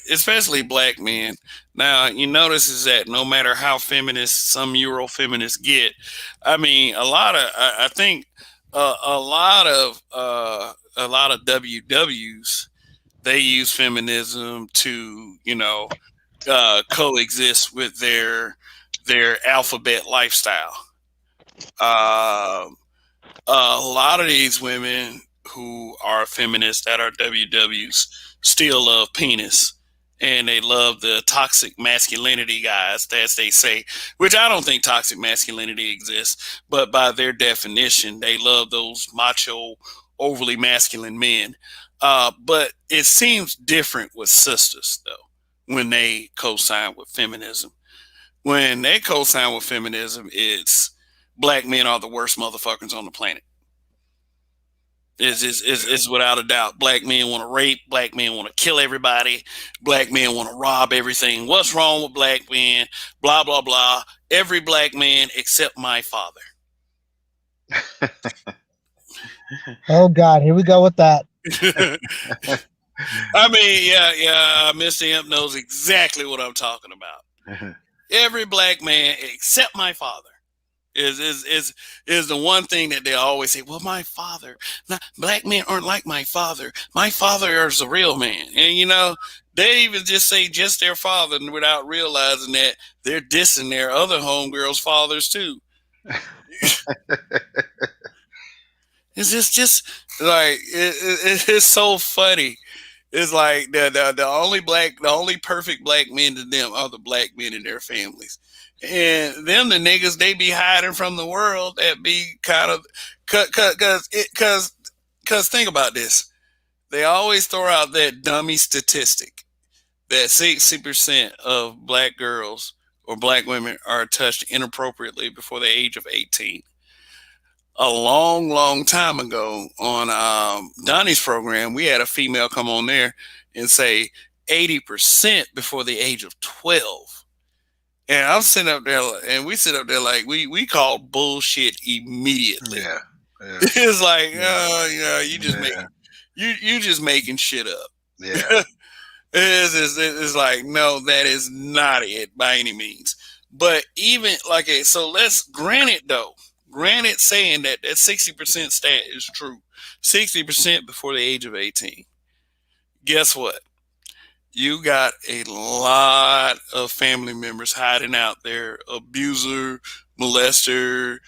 Especially black men. Now, you notice is that no matter how feminist some Euro feminists get, I mean, I think a lot of WWs, they use feminism to, coexist with their alphabet lifestyle. A lot of these women who are feminists that are WWs still love penis, and they love the toxic masculinity guys, as they say, which I don't think toxic masculinity exists, but by their definition, they love those macho, overly masculine men. But it seems different with sisters, though, when they co-sign with feminism. When they co-sign with feminism, it's black men are the worst motherfuckers on the planet. Is without a doubt. Black men want to rape. Black men want to kill everybody. Black men want to rob everything. What's wrong with black men? Blah, blah, blah. Every black man except my father. Oh, God. Here we go with that. I mean, yeah. Mr. Imp knows exactly what I'm talking about. Every black man except my father is the one thing that they always say. Well, my father, black men aren't like my father. My father is a real man, and they even just say just their father without realizing that they're dissing their other homegirls' fathers too. It's just like it's so funny. It's like the only perfect black men to them are the black men in their families. And them, the niggas, they be hiding from the world. That be kind of, cause think about this. They always throw out that dummy statistic that 60% of black girls or black women are touched inappropriately before the age of 18. A long, long time ago on Donnie's program, we had a female come on there and say 80% before the age of 12. And I'm sitting up there, and we sit up there like we call bullshit immediately. Yeah. It's like, you just you just making shit up. Yeah. It's like, no, that is not it by any means. But even like, so let's grant it though. Granted, saying that 60% stat is true, 60% before the age of 18. Guess what? You got a lot of family members hiding out there, abuser, molester,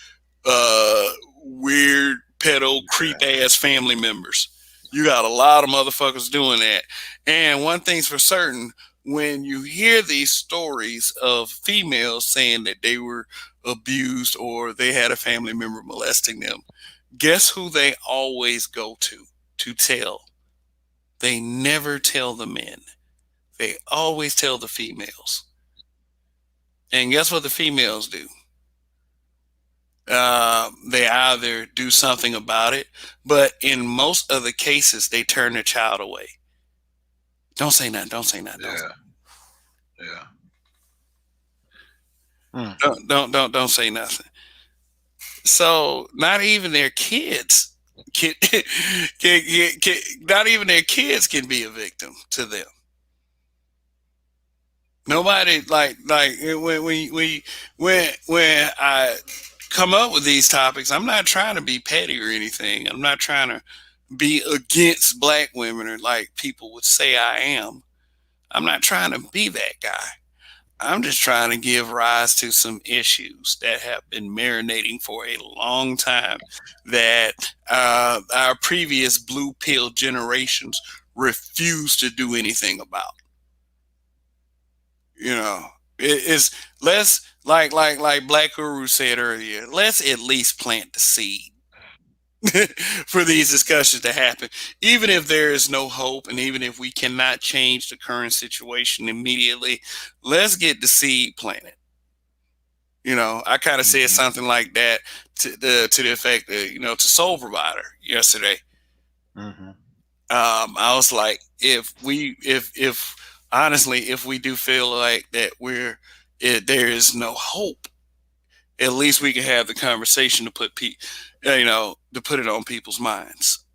weird pedo creep ass family members. You got a lot of motherfuckers doing that. And one thing's for certain, when you hear these stories of females saying that they were abused or they had a family member molesting them, guess who they always go to tell? They never tell the men. They always tell the females. And guess what the females do? They either do something about it, but in most of the cases, they turn their child away. Don't say nothing. Don't say nothing. Yeah. Don't say nothing. So not even their kids not even their kids can be a victim to them. Nobody like when I come up with these topics, I'm not trying to be petty or anything. I'm not trying to be against black women or like people would say I am. I'm not trying to be that guy. I'm just trying to give rise to some issues that have been marinating for a long time that our previous blue pill generations refuse to do anything about. You know, it's let's like Black Guru said earlier, let's at least plant the seed for these discussions to happen, even if there is no hope and even if we cannot change the current situation immediately. Let's get the seed planted. You know, I kind of said something like that to the effect that, you know, to Soul Provider yesterday. I was like, if honestly, if we do feel like that there is no hope, at least we can have the conversation to put to put it on people's minds,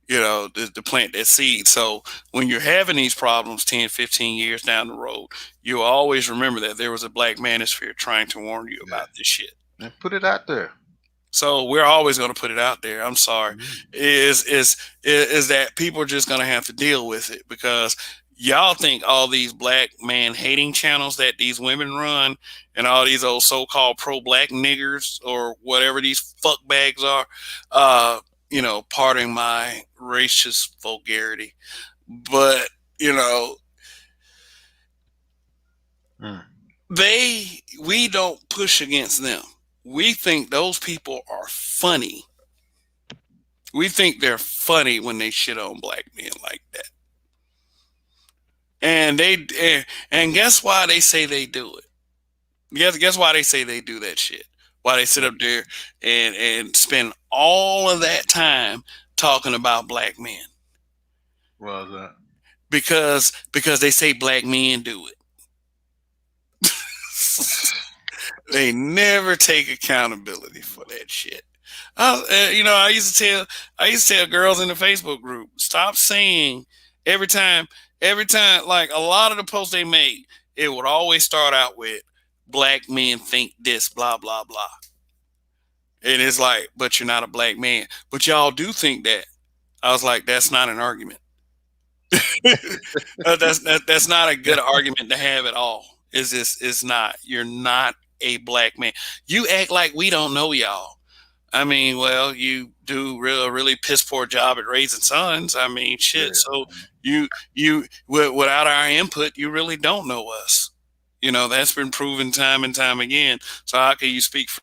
you know, to plant that seed. So when you're having these problems 10, 15 years down the road, you always remember that there was a black manosphere trying to warn you about this shit. And put it out there. So we're always going to put it out there. I'm sorry. Is that people are just going to have to deal with it, because y'all think all these black man hating channels that these women run and all these old so-called pro-black niggers or whatever these fuck bags are, you know, pardon my racist vulgarity, but, you know, we don't push against them. We think those people are funny. We think they're funny when they shit on black men like that. And and guess why they say they do it? Guess why they say they do that shit? Why they sit up there and spend all of that time talking about black men? Well, that because they say black men do it. They never take accountability for that shit. You know, I used to tell girls in the Facebook group, stop saying every time, like a lot of the posts they make, it would always start out with black men think this, blah, blah, blah. And it's like, but you're not a black man. But y'all do think that. I was like, that's not an argument. That's not a good argument to have at all. It's not. You're not a black man. You act like we don't know y'all. I mean, well, you do a really piss poor job at raising sons. I mean, shit. Yeah. So you without our input, you really don't know us. You know, that's been proven time and time again. So how can you speak for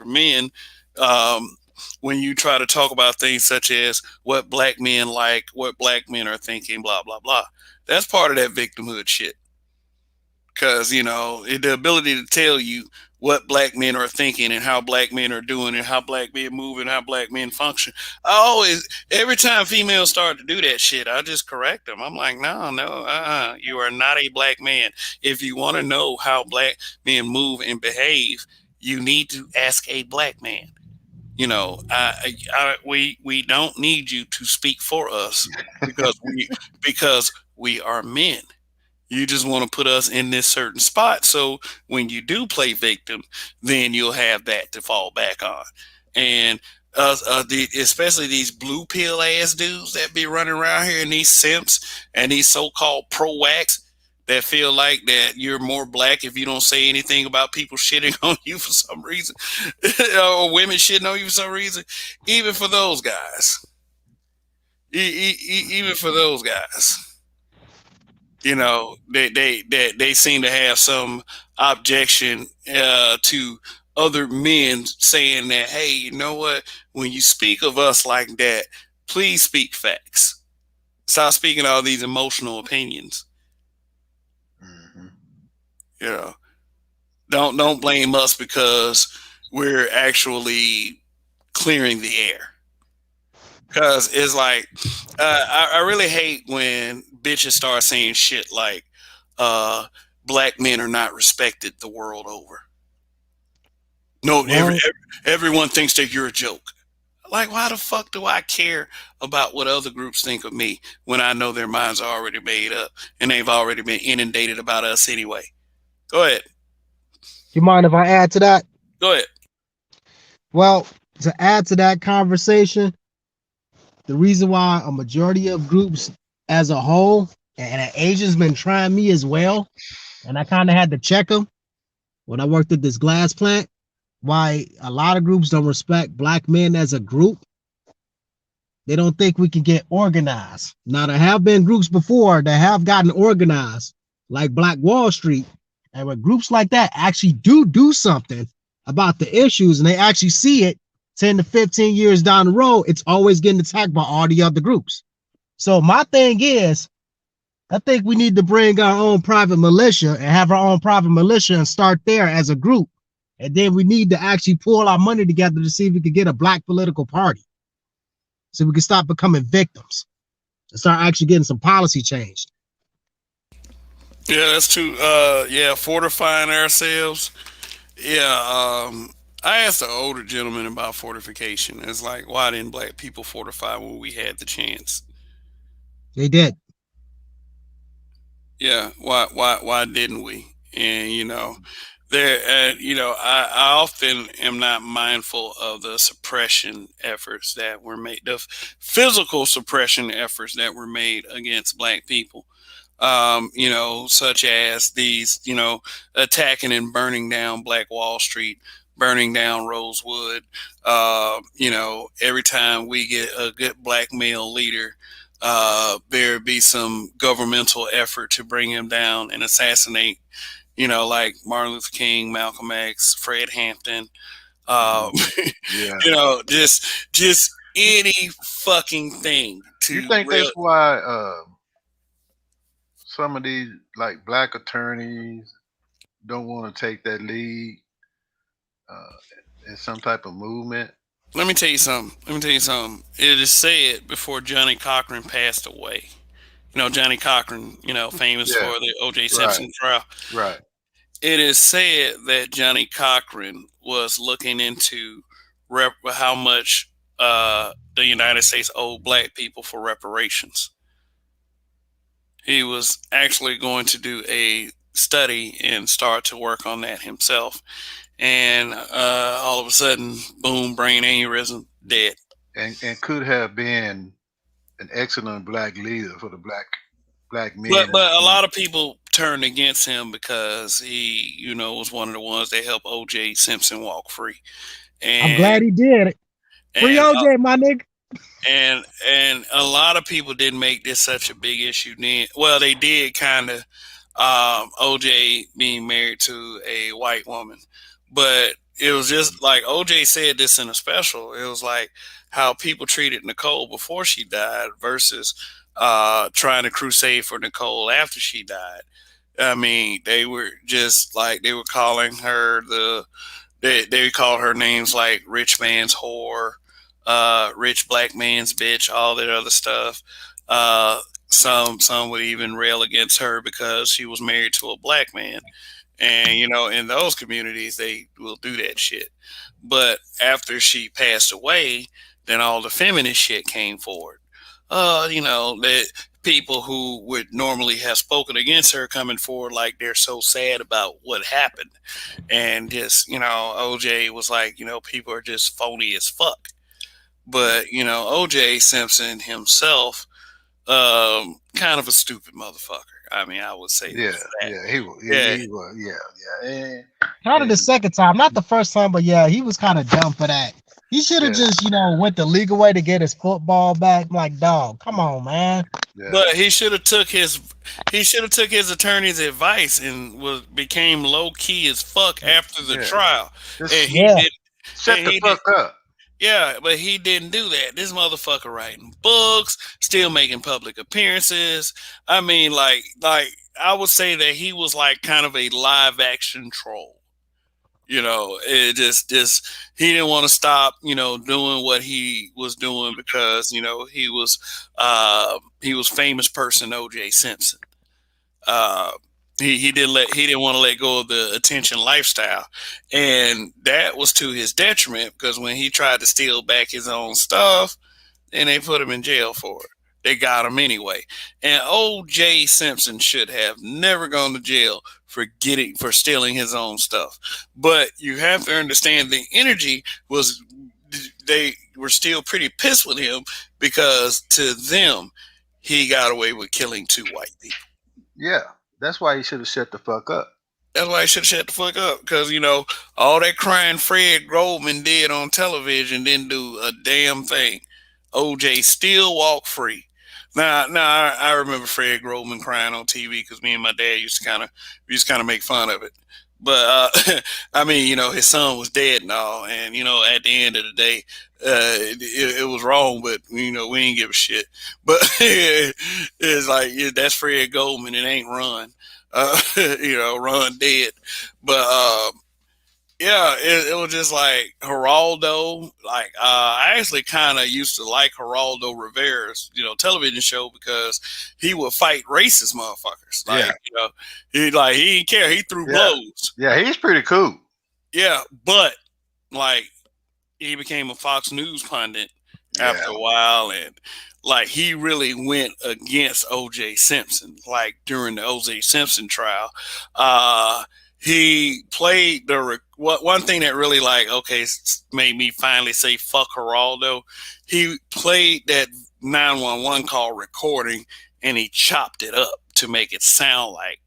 men when you try to talk about things such as what black men like, what black men are thinking, blah, blah, blah? That's part of that victimhood shit. Because, you know, the ability to tell you what black men are thinking and how black men are doing and how black men move and how black men function. Every time females start to do that shit, I just correct them. I'm like, no, you are not a black man. If you want to know how black men move and behave, you need to ask a black man. You know, we don't need you to speak for us because we are men. You just want to put us in this certain spot. So when you do play victim, then you'll have that to fall back on. And especially these blue pill ass dudes that be running around here, and these simps and these so-called pro-wacks that feel like that you're more black if you don't say anything about people shitting on you for some reason, or women shitting on you for some reason. Even for those guys, even for those guys, you know, they seem to have some objection to other men saying that, hey, you know what? When you speak of us like that, please speak facts. Stop speaking all these emotional opinions. Mhm. You know, don't blame us because we're actually clearing the air. Because it's like, I really hate when bitches start saying shit like, black men are not respected the world over. No, Well, everyone thinks that you're a joke. Like, why the fuck do I care about what other groups think of me when I know their minds are already made up and they've already been inundated about us anyway? Go ahead. you mind if I add to that? Go ahead. Well, to add to that conversation, the reason why a majority of groups as a whole, and an agent's been trying me as well, and I kind of had to check them when I worked at this glass plant, why a lot of groups don't respect black men as a group. They don't think we can get organized. Now, there have been groups before that have gotten organized, like Black Wall Street, and when groups like that actually do something about the issues and they actually see it 10 to 15 years down the road, it's always getting attacked by all the other groups. So my thing is, I think we need to bring our own private militia and have our own private militia and start there as a group. And then we need to actually pull our money together to see if we can get a black political party so we can stop becoming victims and start actually getting some policy changed. Yeah, that's true. Yeah, fortifying ourselves. Yeah, I asked the older gentleman about fortification. It's like, why didn't black people fortify when we had the chance? They did. Yeah, why didn't we? And I often am not mindful of the suppression efforts that were made, the physical suppression efforts that were made against black people. Such as these, attacking and burning down Black Wall Street, burning down Rosewood. Every time we get a good black male leader, there be some governmental effort to bring him down and assassinate, like Martin Luther King, Malcolm X, Fred Hampton, um, Yeah. just any fucking thing You to think real. that's why some of these like black attorneys don't want to take that lead in some type of movement? Let me tell you something. It is said before Johnny Cochran passed away. Johnny Cochran, famous Yeah. for the O.J. Right. Simpson trial. Right. It is said that Johnny Cochran was looking into how much the United States owed black people for reparations. He was actually going to do a study and start to work on that himself. And all of a sudden, boom, brain aneurysm, dead. And could have been an excellent black leader for the black men. But a lot of people turned against him because he, was one of the ones that helped O.J. Simpson walk free. And I'm glad he did it. Free OJ, my nigga. And a lot of people didn't make this such a big issue then. Well, they did kind of. OJ being married to a white woman, but it was just like OJ said this in a special. It was like how people treated Nicole before she died versus trying to crusade for Nicole after she died. I mean, they were just like they were calling her they called her names like rich man's whore, rich black man's bitch, all that other stuff. Some would even rail against her because she was married to a black man. And in those communities they will do that shit. But after she passed away, then all the feminist shit came forward. That people who would normally have spoken against her coming forward like they're so sad about what happened. And just, OJ was like, people are just phony as fuck. But, OJ Simpson himself, kind of a stupid motherfucker. I mean, I would say Yeah, that. yeah, he was. Yeah. He was. Yeah. And, Kind of the second time, not the first time, but yeah, he was kind of dumb for that. He should have just, went the legal way to get his football back. I'm like, dog, come on, man. yeah. But he should have took his attorney's advice and became low key as fuck after the trial. Just And he Yeah. did. shut and the he fuck up. Yeah, but he didn't do that. This motherfucker writing books, still making public appearances. I mean, like I would say that he was like kind of a live action troll. It just he didn't want to stop, doing what he was doing because he was famous person OJ Simpson. He didn't want to let go of the attention lifestyle, and that was to his detriment because when he tried to steal back his own stuff, then they put him in jail for it. They got him anyway. And O.J. Simpson should have never gone to jail for stealing his own stuff. But you have to understand the energy was they were still pretty pissed with him because to them he got away with killing 2 white people. Yeah, that's why he should have shut the fuck up. That's why he should have shut the fuck up because all that crying Fred Goldman did on television didn't do a damn thing. OJ still walked free. Now I remember Fred Goldman crying on TV because me and my dad used to kind of make fun of it. But I mean, his son was dead and all, and at the end of the day, it was wrong. But we ain't give a shit. But it's like that's Fred Goldman. It ain't Run. Run dead. But yeah, it was just like Geraldo. Like I actually kind of used to like Geraldo Rivera's, television show because he would fight racist motherfuckers. Like, he didn't care. He threw blows. Yeah, he's pretty cool. Yeah, but like he became a Fox News pundit after a while, and like he really went against O.J. Simpson. Like during the O.J. Simpson trial, he played one thing that really made me finally say fuck Geraldo. He played that 911 call recording and he chopped it up to make it sound like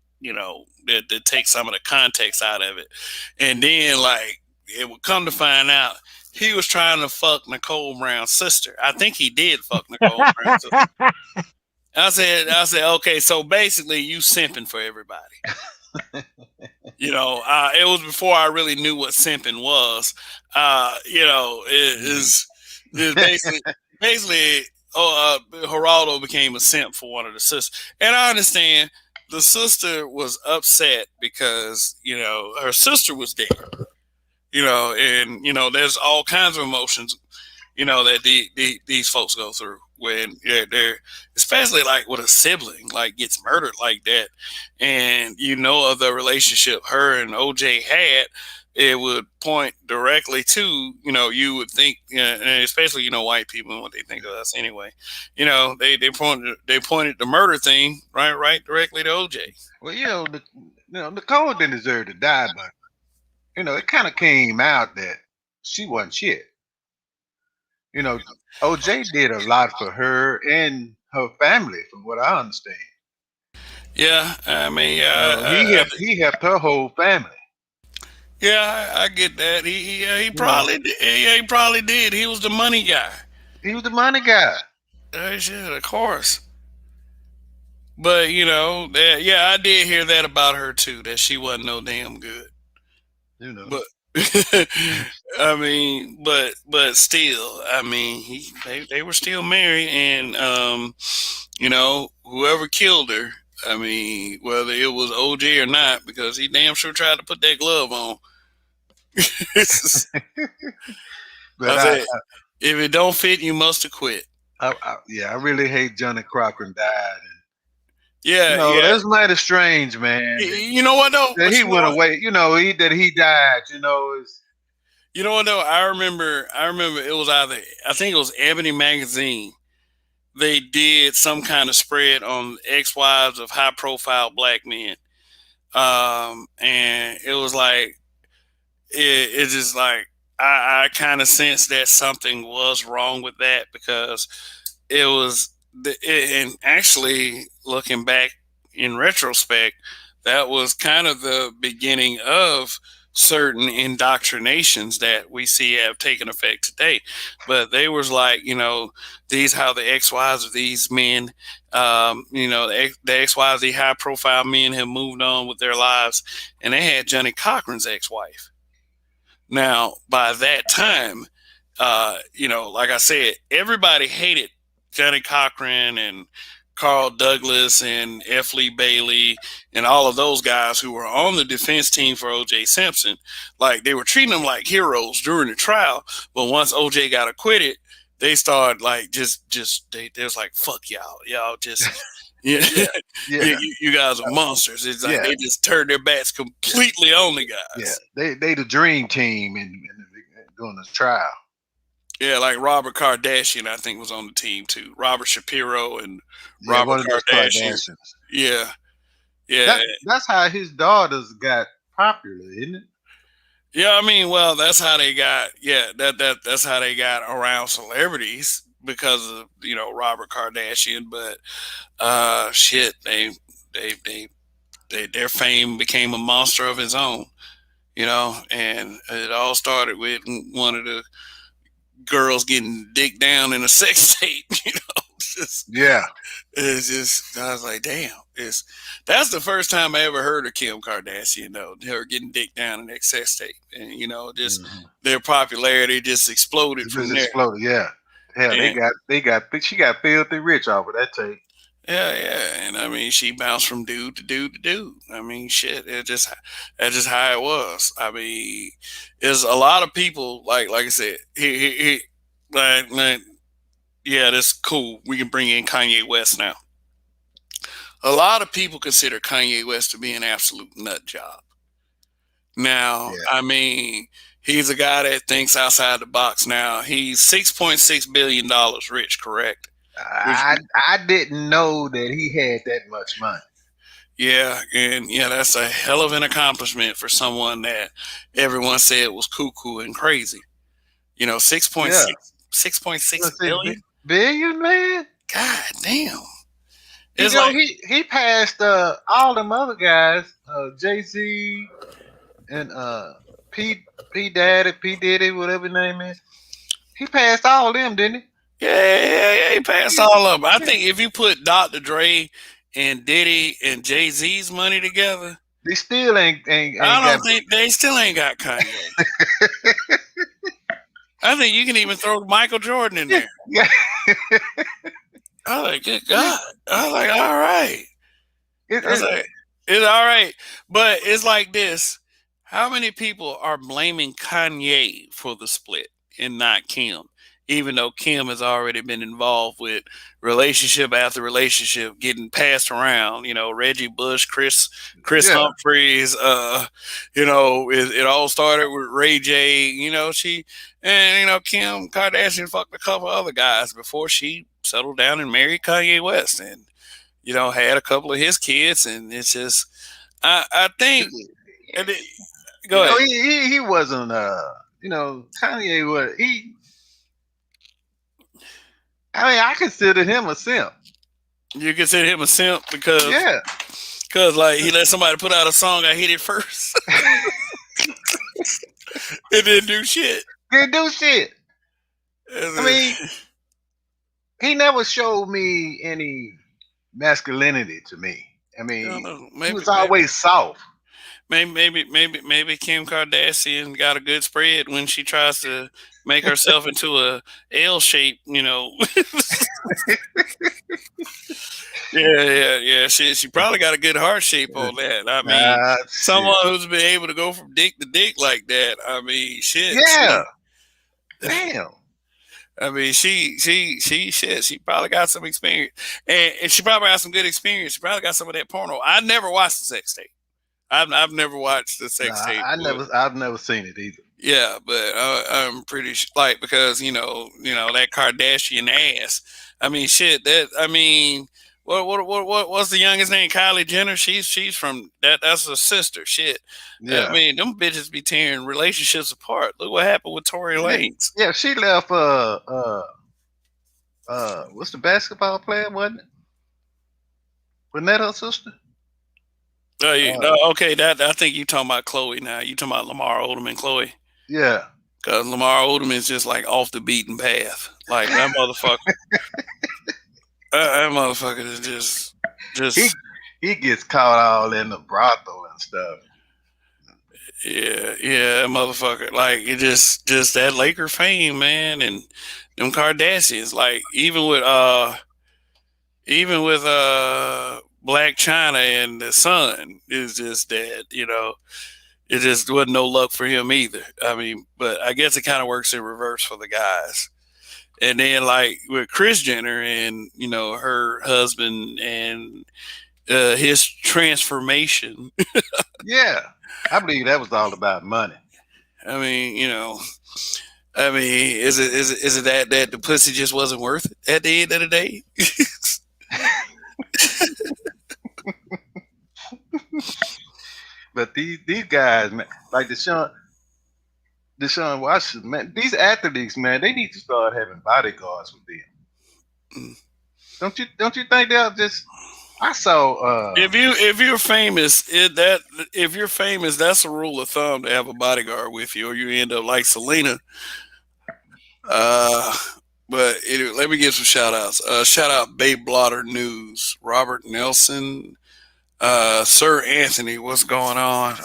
to take some of the context out of it, and then it would come to find out he was trying to fuck Nicole Brown's sister. I think he did fuck Nicole Brown's sister. I said, okay, so basically you simping for everybody. It was before I really knew what simping was. Basically Geraldo became a simp for one of the sisters. And I understand the sister was upset because, her sister was dead. And there's all kinds of emotions, that these folks go through when they're especially like with a sibling gets murdered like that, and of the relationship her and OJ had, it would point directly to you would think, and especially white people and what they think of us anyway. They pointed the murder thing right directly to OJ. Well, Nicole didn't deserve to die, but it kind of came out that she wasn't shit. OJ did a lot for her and her family, from what I understand. Yeah, I mean, he helped her whole family. Yeah, I get that. He probably did. He probably did. He was the money guy. He was the money guy. Shit, of course. But I did hear that about her too. That she wasn't no damn good. But I mean, but still, I mean, they were still married, and whoever killed her, I mean, whether it was OJ or not, because he damn sure tried to put that glove on. But if it don't fit, you must have quit. I really hate Johnny Cochran died. Yeah, that's mighty strange, man. You know what though? That he went away. That he died. You know what though? I remember it was I think it was Ebony magazine they did some kind of spread on ex-wives of high-profile black men, and it was like it's just like I kind of sensed that something was wrong with that because it was and actually looking back in retrospect, that was kind of the beginning of certain indoctrinations that we see have taken effect today. But they was like, these how the ex-wives of these men, the ex-wives of the high-profile men have moved on with their lives, and they had Johnny Cochran's ex-wife. Now, by that time, like I said, everybody hated Johnny Cochran and Carl Douglas and F. Lee Bailey and all of those guys who were on the defense team for O.J. Simpson. Like, they were treating them like heroes during the trial, but once O.J. got acquitted, they started like they was like, fuck y'all just yeah, Yeah. you guys are monsters. It's like they just turned their backs completely on the guys. Yeah, they the dream team in doing this trial. Yeah, like Robert Kardashian, I think, was on the team too. Robert Shapiro and Robert one of those Kardashian. Kardashians. Yeah. That's how his daughters got popular, isn't it? Yeah, I mean, well, that's how they got. Yeah, that's how they got around celebrities because of Robert Kardashian. But shit, their fame became a monster of its own. And it all started with one of the girls getting dick down in a sex tape. It's just I was like, damn, that's the first time I ever heard of Kim Kardashian though. Her getting dick down in that sex tape, and their popularity just exploded from there. Yeah. Hell, she got filthy rich off of that tape. Yeah, and I mean, she bounced from dude to dude to dude. I mean, shit, that's just how it was. I mean, there's a lot of people like I said, that's cool. We can bring in Kanye West now. A lot of people consider Kanye West to be an absolute nut job. Now, I mean, he's a guy that thinks outside the box. Now, he's $6.6 billion rich, correct? I didn't know that he had that much money. Yeah, and that's a hell of an accomplishment for someone that everyone said was cuckoo and crazy. 6.6 billion, man. God damn. He passed all them other guys, Jay-Z and P Diddy, whatever his name is. He passed all of them, didn't he? Yeah, he passed all of them. I think if you put Dr. Dre and Diddy and Jay-Z's money together, they still ain't I don't think they still ain't got Kanye. I think you can even throw Michael Jordan in there. Yeah. I was like, good God. I was like, all right. It's all right. But it's like this. How many people are blaming Kanye for the split and not Kim? Even though Kim has already been involved with relationship after relationship getting passed around, Reggie Bush, Chris Humphries, it all started with Ray J, Kim Kardashian fucked a couple other guys before she settled down and married Kanye West and, had a couple of his kids. And it's just, I think, go ahead. He wasn't, Kanye was, I consider him a simp. You consider him a simp because like he let somebody put out a song, I hit it first. It didn't do shit. I mean, he never showed me any masculinity to me. I mean, he was always soft. Maybe Kim Kardashian got a good spread when she tries to make herself into a L shape, Yeah. She probably got a good heart shape on that. I mean, someone who's been able to go from dick to dick like that. I mean, shit. Yeah. Damn. I mean, she probably got some experience, and she probably got some good experience. She probably got some of that porno. I never watched the sex tape. I've never watched the No, sex tape. I've never seen it either. Yeah, but I'm pretty like because that Kardashian ass. I mean, shit. What's the youngest name? Kylie Jenner. She's from that. That's her sister. Shit. I Yeah. mean, them bitches be tearing relationships apart. Look what happened with Tory Lanez. Yeah, she left what's the basketball player, wasn't it? Wasn't that her sister? Okay, that I think you talking about Chloe now. You talking about Lamar Odom and Chloe. Yeah. Because Lamar Odom is just like off the beaten path. Like that motherfucker. That motherfucker is just he gets caught all in the brothel and stuff. yeah, that motherfucker. Like it just that Laker fame, man, and them Kardashians. Like even with Black China and the son is just that, it just wasn't no luck for him either. I mean, but I guess it kind of works in reverse for the guys. And then like with Kris Jenner and her husband and his transformation. Yeah, I believe that was all about money. I mean, is it that the pussy just wasn't worth it at the end of the day? But these guys, man, like Deshaun Watson, man, these athletes, man, they need to start having bodyguards with them. Don't you think they'll just? I saw. If you're famous, if you're famous, that's a rule of thumb to have a bodyguard with you, or you end up like Selena. But anyway, let me give some shout outs. Shout out Babe Blotter News, Robert Nelson, Sir Anthony, what's going on?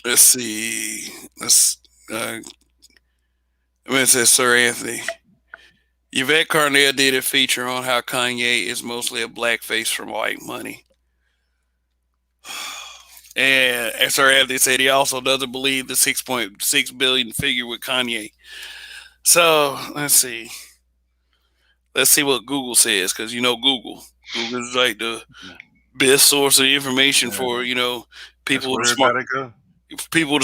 Let's see. Let me say Sir Anthony. Yvette Carnell did a feature on how Kanye is mostly a blackface from White Money. And Sir Anthony said he also doesn't believe the 6.6 billion figure with Kanye. So let's see. Let's see what Google says, because Google is like the best source of information for people with a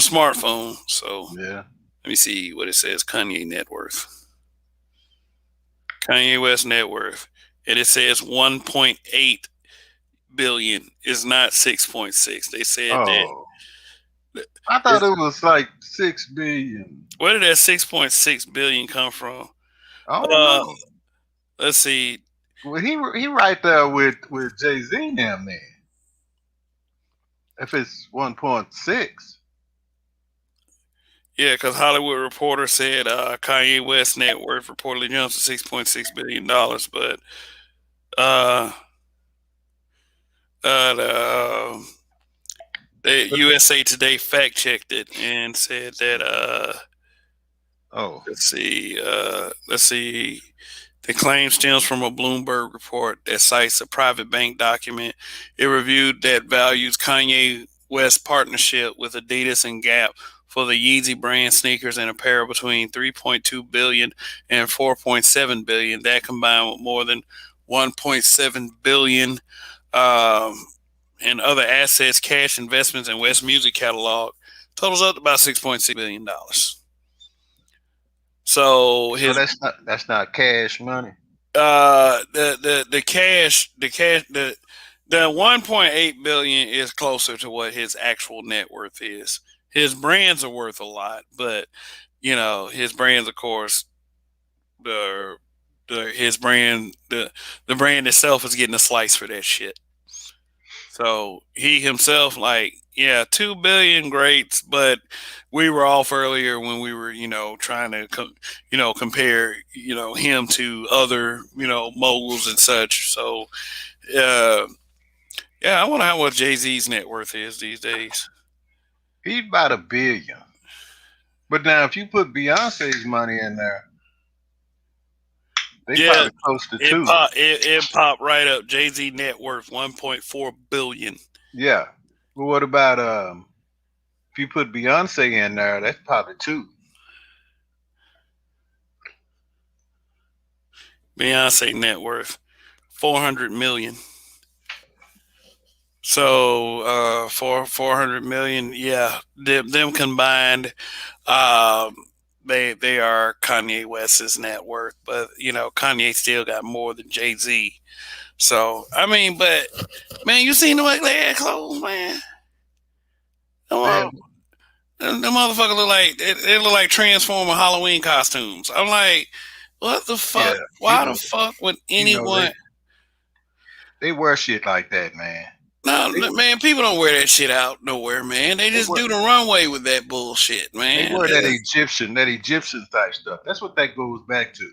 smartphone. So yeah, let me see what it says. Kanye net worth. Kanye West net worth, and it says 1.8 billion is not 6.6. They said that. I thought it was like 6 billion. Where did that 6.6 billion come from? I don't know. Let's see. Well, he right there with Jay-Z now, man. If it's 1.6. Yeah, because Hollywood Reporter said Kanye West net worth reportedly jumps to $6.6 billion, but the USA Today fact checked it and said that let's see. The claim stems from a Bloomberg report that cites a private bank document. It reviewed that values Kanye West's partnership with Adidas and Gap for the Yeezy brand sneakers and apparel between 3.2 billion and 4.7 billion. That combined with more than 1.7 billion and other assets, cash investments, and West music catalog totals up to about $6.6 billion. So that's not cash money. The 1.8 billion is closer to what his actual net worth is. His brands are worth a lot, but his brands, of course, the brand itself is getting a slice for that shit. So he himself, 2 billion, great, but we were off earlier when we were, trying to, compare, him to other, moguls and such. So, I wonder how much Jay-Z's net worth is these days. He's about $1 billion. But now, if you put Beyonce's money in there, they probably close to 2. It popped right up. Jay-Z net worth 1.4 billion. Yeah. But what about if you put Beyonce in there, that's probably 2. Beyonce net worth 400 million. So for 400 million, yeah, them combined, um, they are Kanye West's net worth. But you know, Kanye still got more than Jay Z. So I mean, but man, you seen the way they had clothes, man. Man, The motherfucker look like they look like Transformer Halloween costumes. I'm like, what the yeah, fuck? you Why the know, fuck would you know anyone? they wear shit like that, man. No, They man, people don't wear that shit out nowhere, man. They they just wear do the runway with that bullshit, they man. wear that Egyptian type stuff. That's what that goes back to.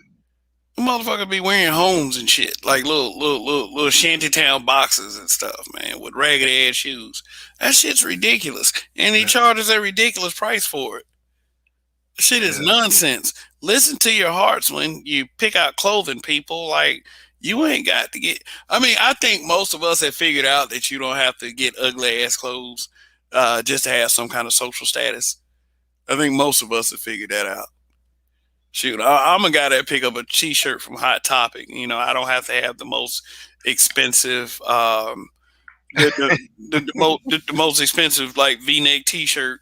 Motherfucker be wearing homes and shit, like little shantytown boxes and stuff, man, with ragged ass shoes. That shit's ridiculous, and he Yeah, charges a ridiculous price for it. Shit is yeah. nonsense. Listen to your hearts when you pick out clothing, people. Like, you ain't got to get. I mean, I think most of us have figured out that you don't have to get ugly ass clothes just to have some kind of social status. I think most of us have figured that out. Shoot, I'm a guy that pick up a T-shirt from Hot Topic. You know, I don't have to have the most expensive, the the most expensive like V-neck T-shirt.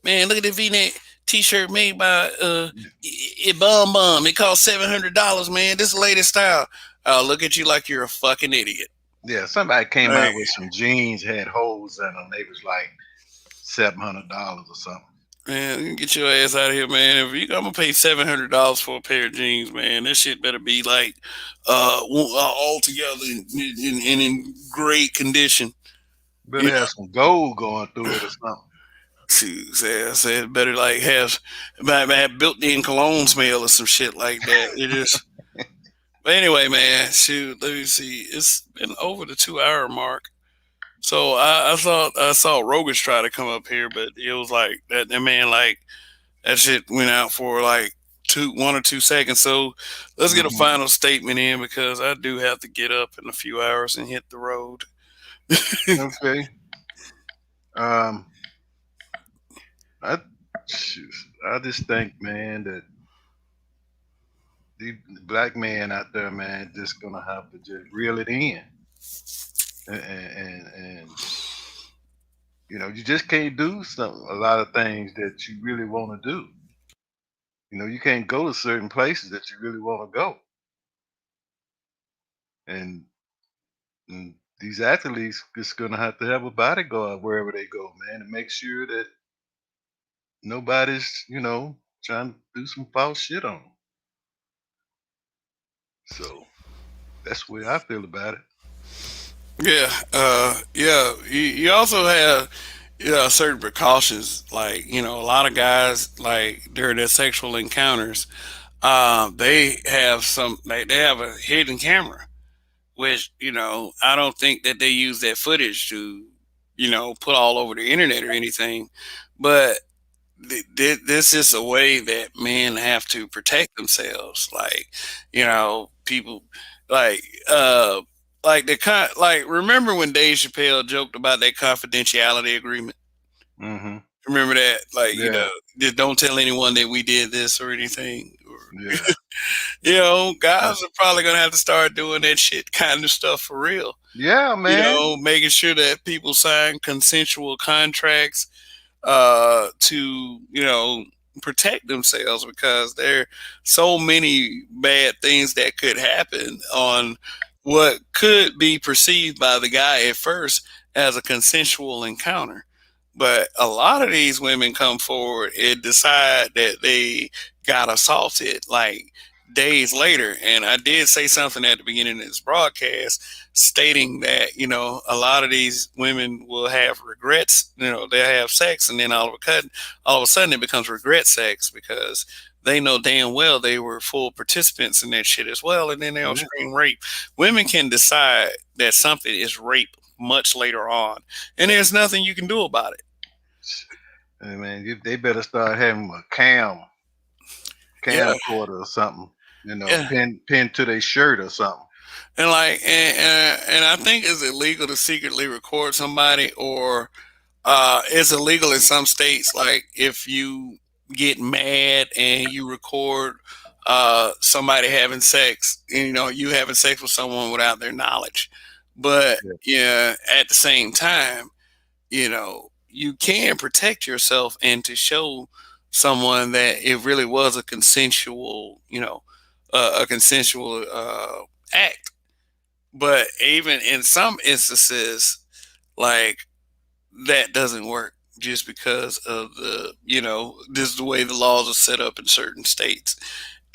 Man, look at the V-neck T-shirt made by it Bum Bum. It cost $700. Man, this latest style. Look at you like you're a fucking idiot. Yeah, somebody came Like, out with some jeans had holes in them. They was like $700 or something. man, you can get your ass out of here, man. If you, I'm gonna pay $700 for a pair of jeans, man. This shit better be like all together and in great condition. You Better have some gold going through it or something. I said better like might have built-in cologne smell or some shit like that. It just. But anyway, man, shoot. Let me see. It's been over the 2 hour mark. So I thought I saw Rogish try to come up here, but it was like that man like that shit went out for like 1 or 2 seconds. So let's get a Hmm. final statement in because I do have to get up in a few hours and hit the road. Okay. Um, I, shoot, I just think, man, that the black man out there, man, just gonna have to just reel it in, and you just can't do a lot of things that you really want to do. You can't go to certain places that you really want to go, and, and these athletes just gonna have to have a bodyguard wherever they go, man, to make sure that nobody's, trying to do some false shit on them. So that's the way I feel about it. Yeah, yeah. You also have certain precautions, like a lot of guys like during their sexual encounters, they have they have a hidden camera, which I don't think that they use that footage to put all over the internet or anything, but this is a way that men have to protect themselves. Like, people like remember when Dave Chappelle joked about that confidentiality agreement? Hmm. Remember that? Like, Yeah, just don't tell anyone that we did this or anything. Or, yeah, uh, guys are probably gonna have to start doing that shit kind of stuff for real. yeah, man. Making sure that people sign consensual contracts to protect themselves because there are so many bad things that could happen on what could be perceived by the guy at first as a consensual encounter. But a lot of these women come forward and decide that they got assaulted like days later. And I did say something at the beginning of this broadcast stating that, a lot of these women will have regrets, they'll have sex and then all of a sudden it becomes regret sex because they know damn well they were full participants in that shit as well. And then they'll Yeah. scream rape. Women can decide that something is rape much later on, and there's nothing you can do about it. Hey, man, they better start having a Yeah, camcorder or something, yeah. pinned to their shirt or something. And like, and I think it's illegal to secretly record somebody, or it's illegal in some states. Like if you get mad and you record somebody having sex, you having sex with someone without their knowledge. But Yeah. yeah, at the same time, you can protect yourself and to show someone that it really was a consensual, a consensual act. But even in some instances, like that doesn't work just because of this is the way the laws are set up in certain states.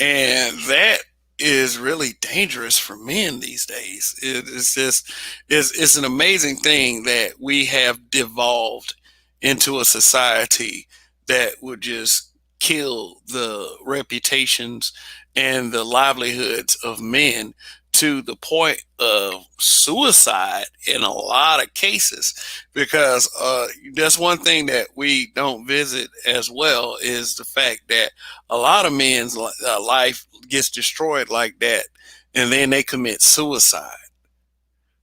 And that is really dangerous for men these days. It's just it's an amazing thing that we have devolved into a society that would just kill the reputations and the livelihoods of men to the point of suicide in a lot of cases, because that's one thing that we don't visit as well is the fact that a lot of men's life gets destroyed like that, and then they commit suicide.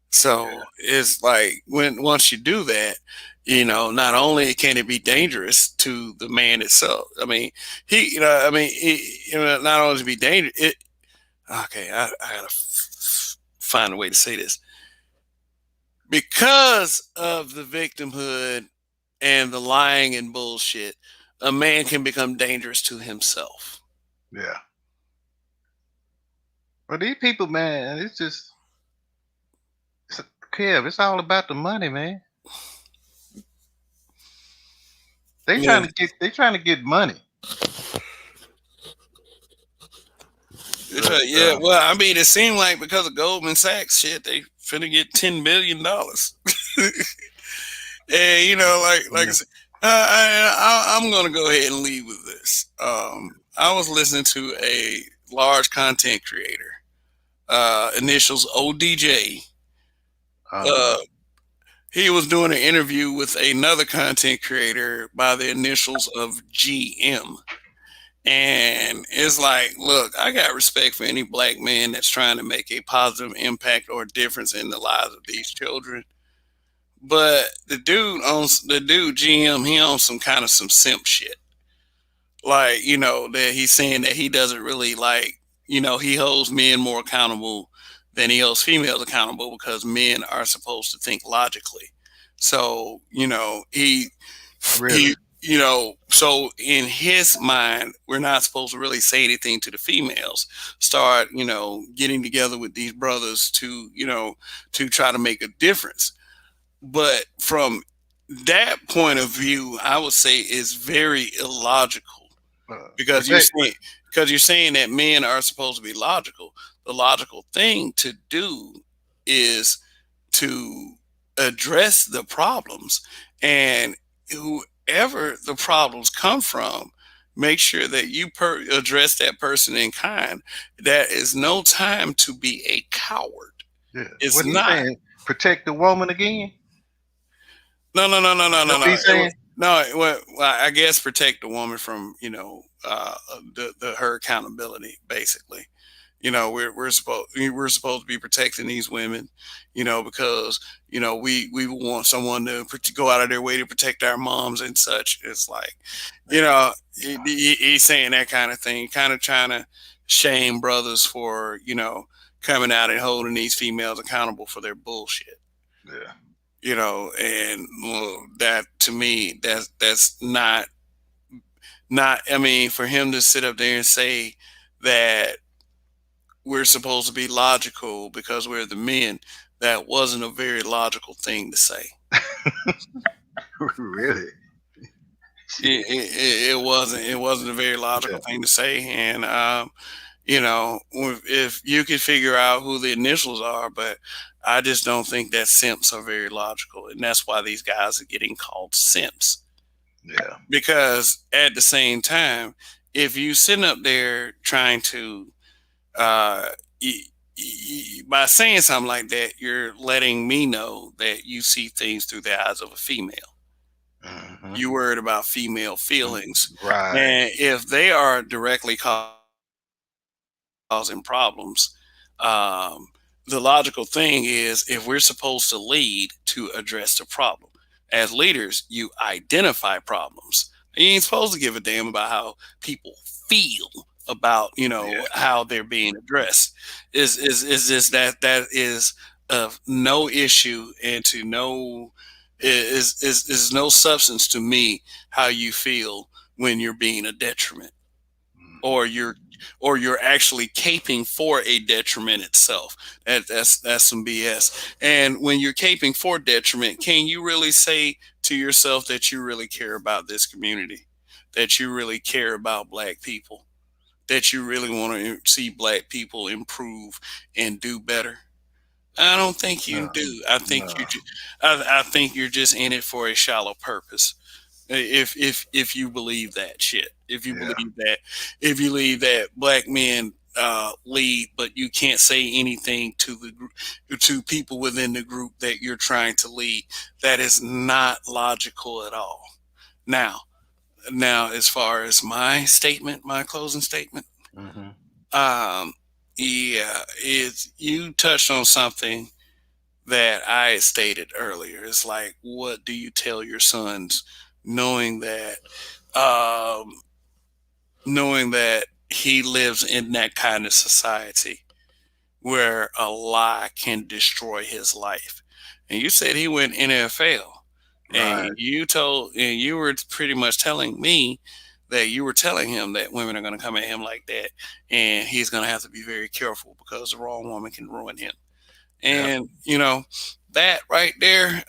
So it's like when once you do that, not only can it be dangerous to the man itself. I mean, not only to be dangerous. Okay, I gotta find a way to say this. Because of the victimhood and the lying and bullshit, a man can become dangerous to himself. Yeah. Well, these people, man, Kev, it's all about the money, man. They Yeah. trying to get money. But, Yeah, well, I mean, it seemed like because of Goldman Sachs shit, they finna get $10 billion. And like I Yeah. said, I'm gonna go ahead and leave with this. I was listening to a large content creator, initials ODJ. Uh, He was doing an interview with another content creator by the initials of GM. And it's like, look, I got respect for any black man that's trying to make a positive impact or difference in the lives of these children. But the dude GM, he owns some simp shit. Like, that he's saying that he doesn't really like, he holds men more accountable than he holds females accountable because men are supposed to think logically. So, really? so in his mind, we're not supposed to really say anything to the females. Start, getting together with these brothers to try to make a difference. But from that point of view, I would say is very illogical because you're saying that men are supposed to be logical. The logical thing to do is to address the problems, and whoever the problems come from, make sure that you address that person in kind. That is no time to be a coward. Yeah. It's What he not. saying? Protect the woman again? No. What he saying? Well, I guess protect the woman from her accountability. Basically, we're supposed to be protecting these women, because we want someone to go out of their way to protect our moms and such. It's like, he's saying that kind of thing, kind of trying to shame brothers for coming out and holding these females accountable for their bullshit. Yeah. And well, that to me, that's not. I mean, for him to sit up there and say that we're supposed to be logical because we're the men, that wasn't a very logical thing to say. Really? It wasn't a very logical thing to say. And if you could figure out who the initials are, but I just don't think that simps are very logical, and that's why these guys are getting called simps. Yeah. Because at the same time, if you sitting up there trying to, by saying something like that, you're letting me know that you see things through the eyes of a female. Mm-hmm. You worried about female feelings, right? And if they are directly causing problems, the logical thing is, if we're supposed to lead, to address the problem. As leaders, you identify problems. You ain't supposed to give a damn about how people feel about how they're being addressed. Is this that is of no issue and to no is no substance to me how you feel when you're being a detriment or you're actually caping for a detriment itself. That's some BS. And when you're caping for detriment, can you really say to yourself that you really care about this community, that you really care about black people, that you really want to see black people improve and do better? I don't think you No, do. I think no. I think you're just in it for a shallow purpose. If you believe that shit, Yeah. if you believe that black men lead, but you can't say anything to to people within the group that you're trying to lead, that is not logical at all. Now, as far as my statement, my closing statement, Hmm. um, yeah, it's you touched on something that I had stated earlier. It's like, what do you tell your sons, knowing that, um, knowing that he lives in that kind of society where a lie can destroy his life? And you said he went NFL, and Right. you were pretty much telling me that you were telling him that women are going to come at him like that, and he's going to have to be very careful because the wrong woman can ruin him. Yeah. And that right there,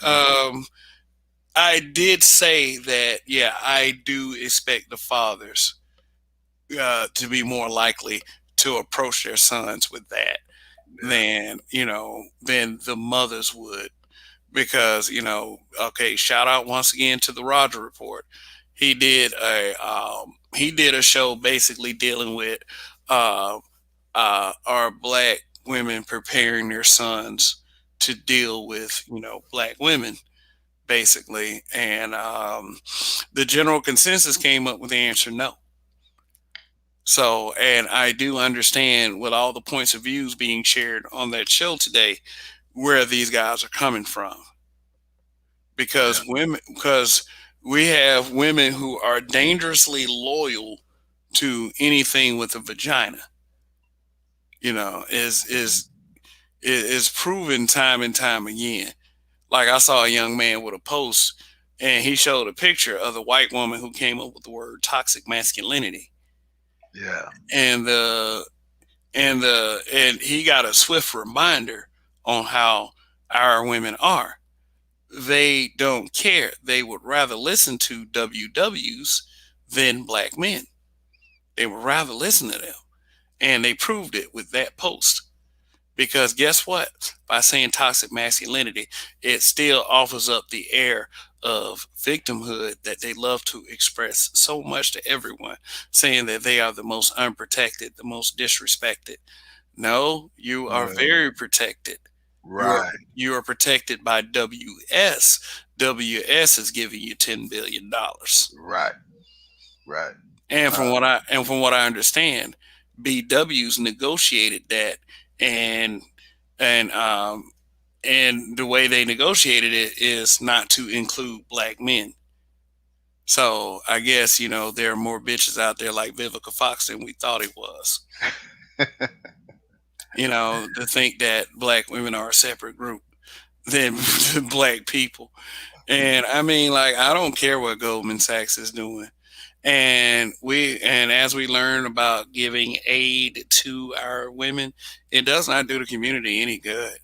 I did say that, yeah, I do expect the fathers to be more likely to approach their sons with that Yeah. than the mothers would, because okay, shout out once again to the Roger Report. He did a show basically dealing with uh, are black women preparing their sons to deal with black women, basically. And the general consensus came up with the answer no. So, and I do understand with all the points of views being shared on that show today where these guys are coming from, Yeah. because we have women who are dangerously loyal to anything with a vagina. You know, is proven time and time again. Like, I saw a young man with a post, and he showed a picture of the white woman who came up with the word toxic masculinity, Yeah. and and he got a swift reminder on how our women are. They don't care. They would rather listen to WWs than black men. They would rather listen to them, and they proved it with that post. Because guess what? By saying toxic masculinity, it still offers up the air of victimhood that they love to express so much to everyone, saying that they are the most unprotected, the most disrespected. No, you are Well, very protected. You are right. you are protected by WS. WS is giving you $10 billion. Right. Right. And Uh, from what I understand, BW's negotiated that, and and um and the way they negotiated it is not to include black men. So I guess there are more bitches out there like Vivica Fox than we thought it was. To think that black women are a separate group than black people. And I mean, like, I don't care what Goldman Sachs is doing. And as we learn about giving aid to our women, it does not do the community any good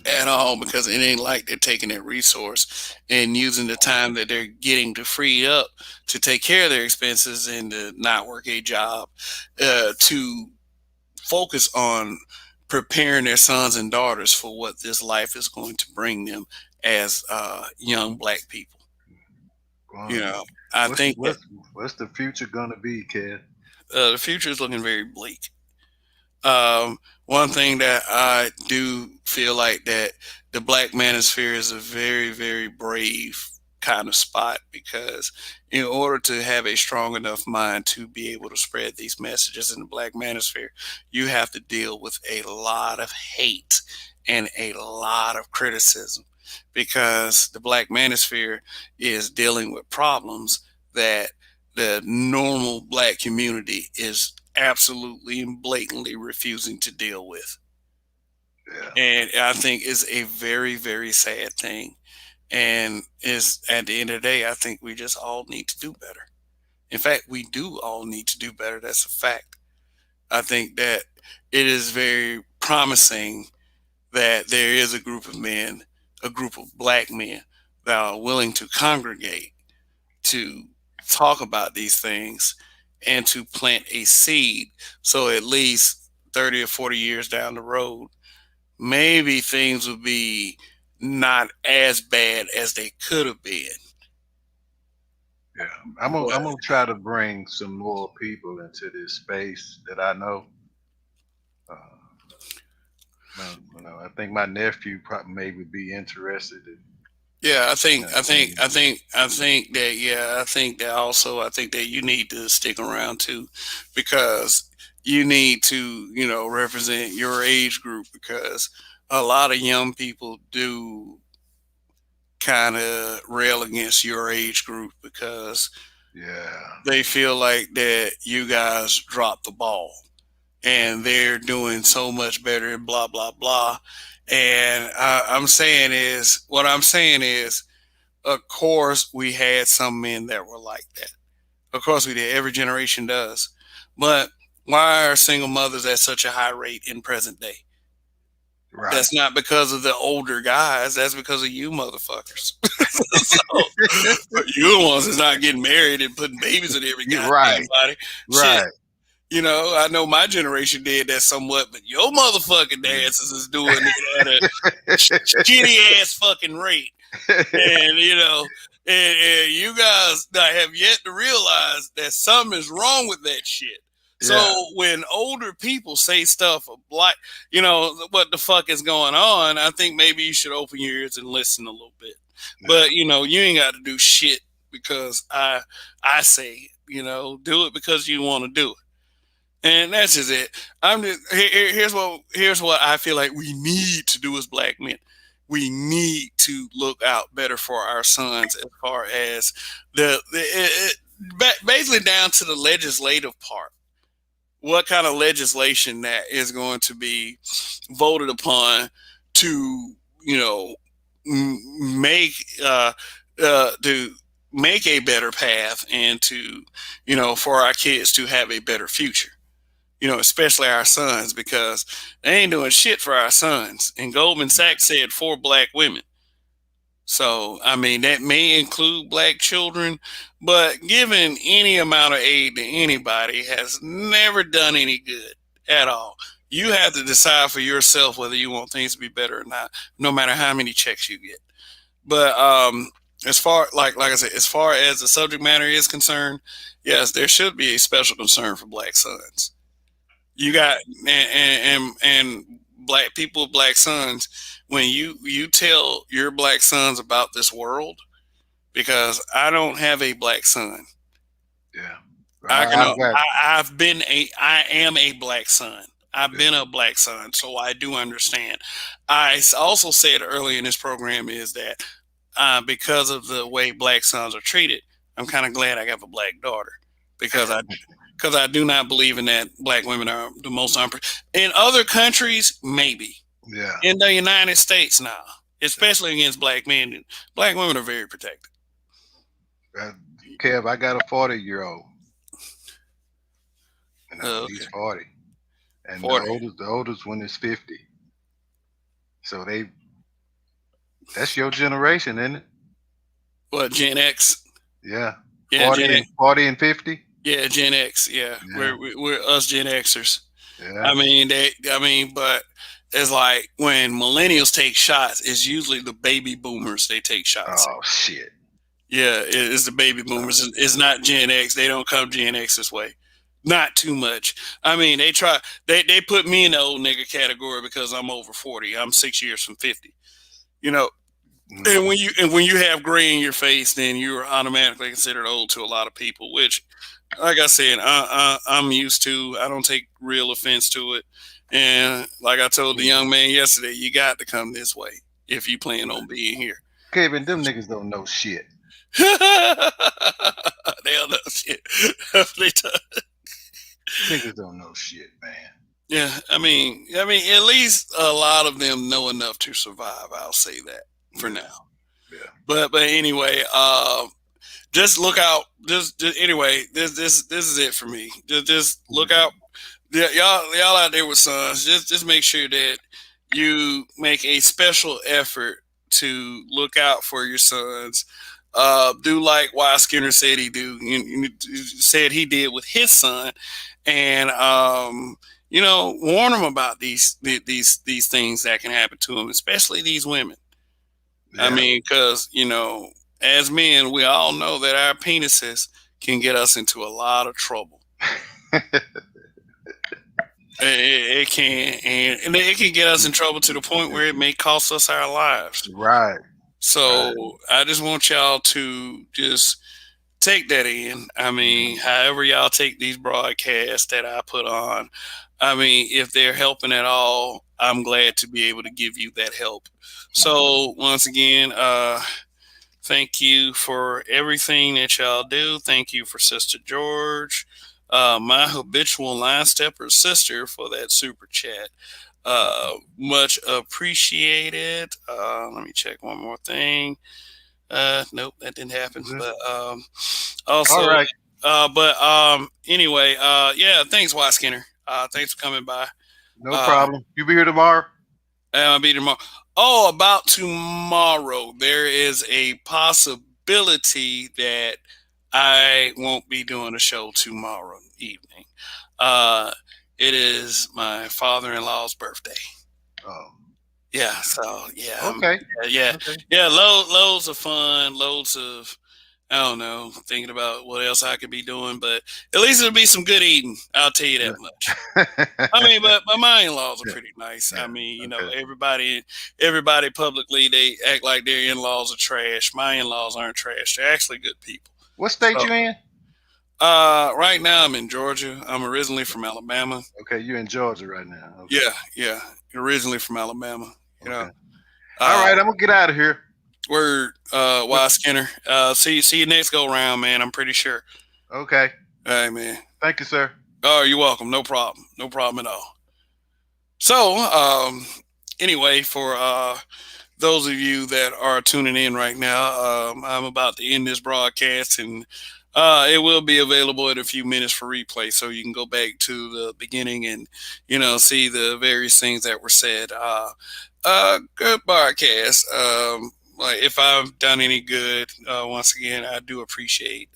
at all, because it ain't like they're taking that resource and using the time that they're getting to free up to take care of their expenses and to not work a job, to focus on preparing their sons and daughters for what this life is going to bring them as young black people. you well, know I what's think that what's the future gonna be, kid? the future is looking very bleak. One thing that I do feel like that the Black Manosphere is a very, very brave kind of spot, because in order to have a strong enough mind to be able to spread these messages in the Black Manosphere, you have to deal with a lot of hate and a lot of criticism, because the Black Manosphere is dealing with problems that the normal black community is absolutely and blatantly refusing to deal with. Yeah. And I think is a very, very sad thing. And is at the end of the day, I think we just all need to do better. In fact, we do all need to do better. That's a fact. I think that it is very promising that there is a group of men, a group of black men that are willing to congregate to talk about these things and to plant a seed. So at least 30 or 40 years down the road, maybe things would be not as bad as they could have been. Yeah, I'm gonna try to bring some more people into this space that I know. I think my nephew probably maybe be interested in. Yeah, I think that also, I think that you need to stick around too, because you need to, represent your age group, because a lot of young people do kind of rail against your age group because Yeah, they feel like that you guys dropped the ball and they're doing so much better and blah blah blah. And what I'm saying is, of course, we had some men that were like that. Of course, we did. Every generation does. But why are single mothers at such a high rate in present day? right. That's not because of the older guys. That's because of you motherfuckers. So, you're the ones that's not getting married and putting babies in every You're goddamn right, body. right. Shit. I know my generation did that somewhat, but your motherfucking dances is doing it at a shitty ass fucking rate. And and you guys have yet to realize that something is wrong with that shit. So Yeah. when older people say stuff like, what the fuck is going on, I think maybe you should open your ears and listen a little bit. But you ain't got to do shit because I say, do it because you want to do it. And that's just it. Here's what I feel like we need to do as black men. We need to look out better for our sons as far as basically down to the legislative part. What kind of legislation that is going to be voted upon to, make to make a better path and to, for our kids to have a better future. Especially our sons, because they ain't doing shit for our sons. And Goldman Sachs said 4 black women. So, I mean, that may include black children, but giving any amount of aid to anybody has never done any good at all. You have to decide for yourself whether you want things to be better or not, no matter how many checks you get. But as far like I said, as far as the subject matter is concerned, yes, there should be a special concern for black sons. You got and black people, black sons. When you tell your black sons about this world, because I don't have a black son. Yeah. I am a black son. I've been a black son, so I do understand. I also said earlier in this program is that because of the way black sons are treated, I'm kind of glad I have a black daughter, because I do not believe in that black women are the most in other countries, maybe. Yeah. In the United States now, especially against black men, black women are very protected. Kev, I got a 40-year-old. Okay. He's 40. And 40. the oldest one is 50. So that's your generation, isn't it? What, Gen X? Yeah. Yeah, 40 and 50? Yeah, Gen X. Yeah. We're us Gen Xers. Yeah. But it's like when millennials take shots, it's usually the baby boomers they take shots. Oh shit. Yeah, it's the baby boomers. It's not Gen X. They don't come Gen X this way. Not too much. I mean, they put me in the old nigga category because I'm over 40. I'm 6 years from 50. And when you have gray in your face, then you're automatically considered old to a lot of people, which, like I said, I'm used to. I don't take real offense to it. And like I told the young man yesterday, you got to come this way if you plan on being here. Kevin, them niggas don't know shit. They don't know shit. Niggas don't know shit, man. Yeah, I mean, at least a lot of them know enough to survive. I'll say that for Yeah. now. Yeah. But anyway, just look out. Just anyway, this is it for me. Just look out. Yeah, y'all out there with sons. Just make sure that you make a special effort to look out for your sons. Do like Y Skinner said said he did with his son, and warn them about these things that can happen to them, especially these women. I Yeah. mean, because as men, we all know that our penises can get us into a lot of trouble. It can, and it can get us in trouble to the point where it may cost us our lives. Right. So I just want y'all to just take that in. I mean, however y'all take these broadcasts that I put on, I mean, if they're helping at all, I'm glad to be able to give you that help. So once again, thank you for everything that y'all do. Thank you for Sister George, my habitual line stepper sister, for that super chat. Much appreciated. Let me check one more thing. Nope, that didn't happen. But also, All right. anyway, yeah, thanks, Y Skinner. Thanks for coming by. No problem. You be here tomorrow? I'll be tomorrow. Oh, about tomorrow, there is a possibility that I won't be doing a show tomorrow evening. It is my father-in-law's birthday. Oh. Yeah, so yeah, Okay. yeah, Okay. yeah. Loads of fun, loads of I don't know, thinking about what else I could be doing, but at least it'll be some good eating. I'll tell you that much. I mean, but my in-laws are pretty nice. Yeah, I mean, okay. everybody publicly, they act like their in-laws are trash. My in-laws aren't trash. They're actually good people. What state So, you in? right now I'm in Georgia. I'm originally from Alabama. Okay, you're in Georgia right now. Okay. Yeah. Originally from Alabama. You know. Okay. All right, I'm gonna get out of here. Word, Y Skinner. See you next go round, man. I'm pretty sure. Okay. All right, man. Thank you, sir. Oh, you're welcome. No problem. No problem at all. So, anyway, for those of you that are tuning in right now, I'm about to end this broadcast, and it will be available in a few minutes for replay, so you can go back to the beginning and see the various things that were said. Good broadcast. Like if I've done any good, once again, I do appreciate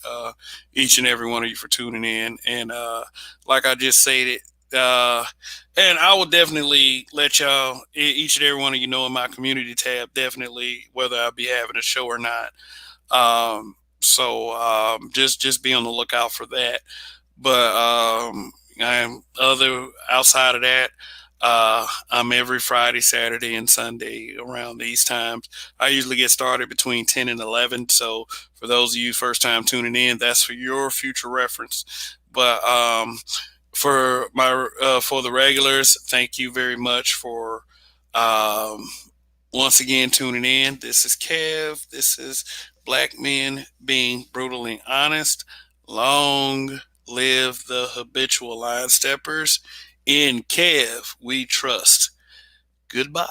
each and every one of you for tuning in, and like I just stated. And I will definitely let y'all, each and every one of you know in my community tab, definitely whether I'll be having a show or not. So just be on the lookout for that. But I'm outside of that. I'm every Friday, Saturday, and Sunday around these times. I usually get started between 10 and 11. So for those of you first time tuning in, that's for your future reference. But for the regulars, thank you very much for once again tuning in. This is Kev. This is Black Men Being Brutally Honest. Long live the habitual line steppers. In Kev we trust. Goodbye.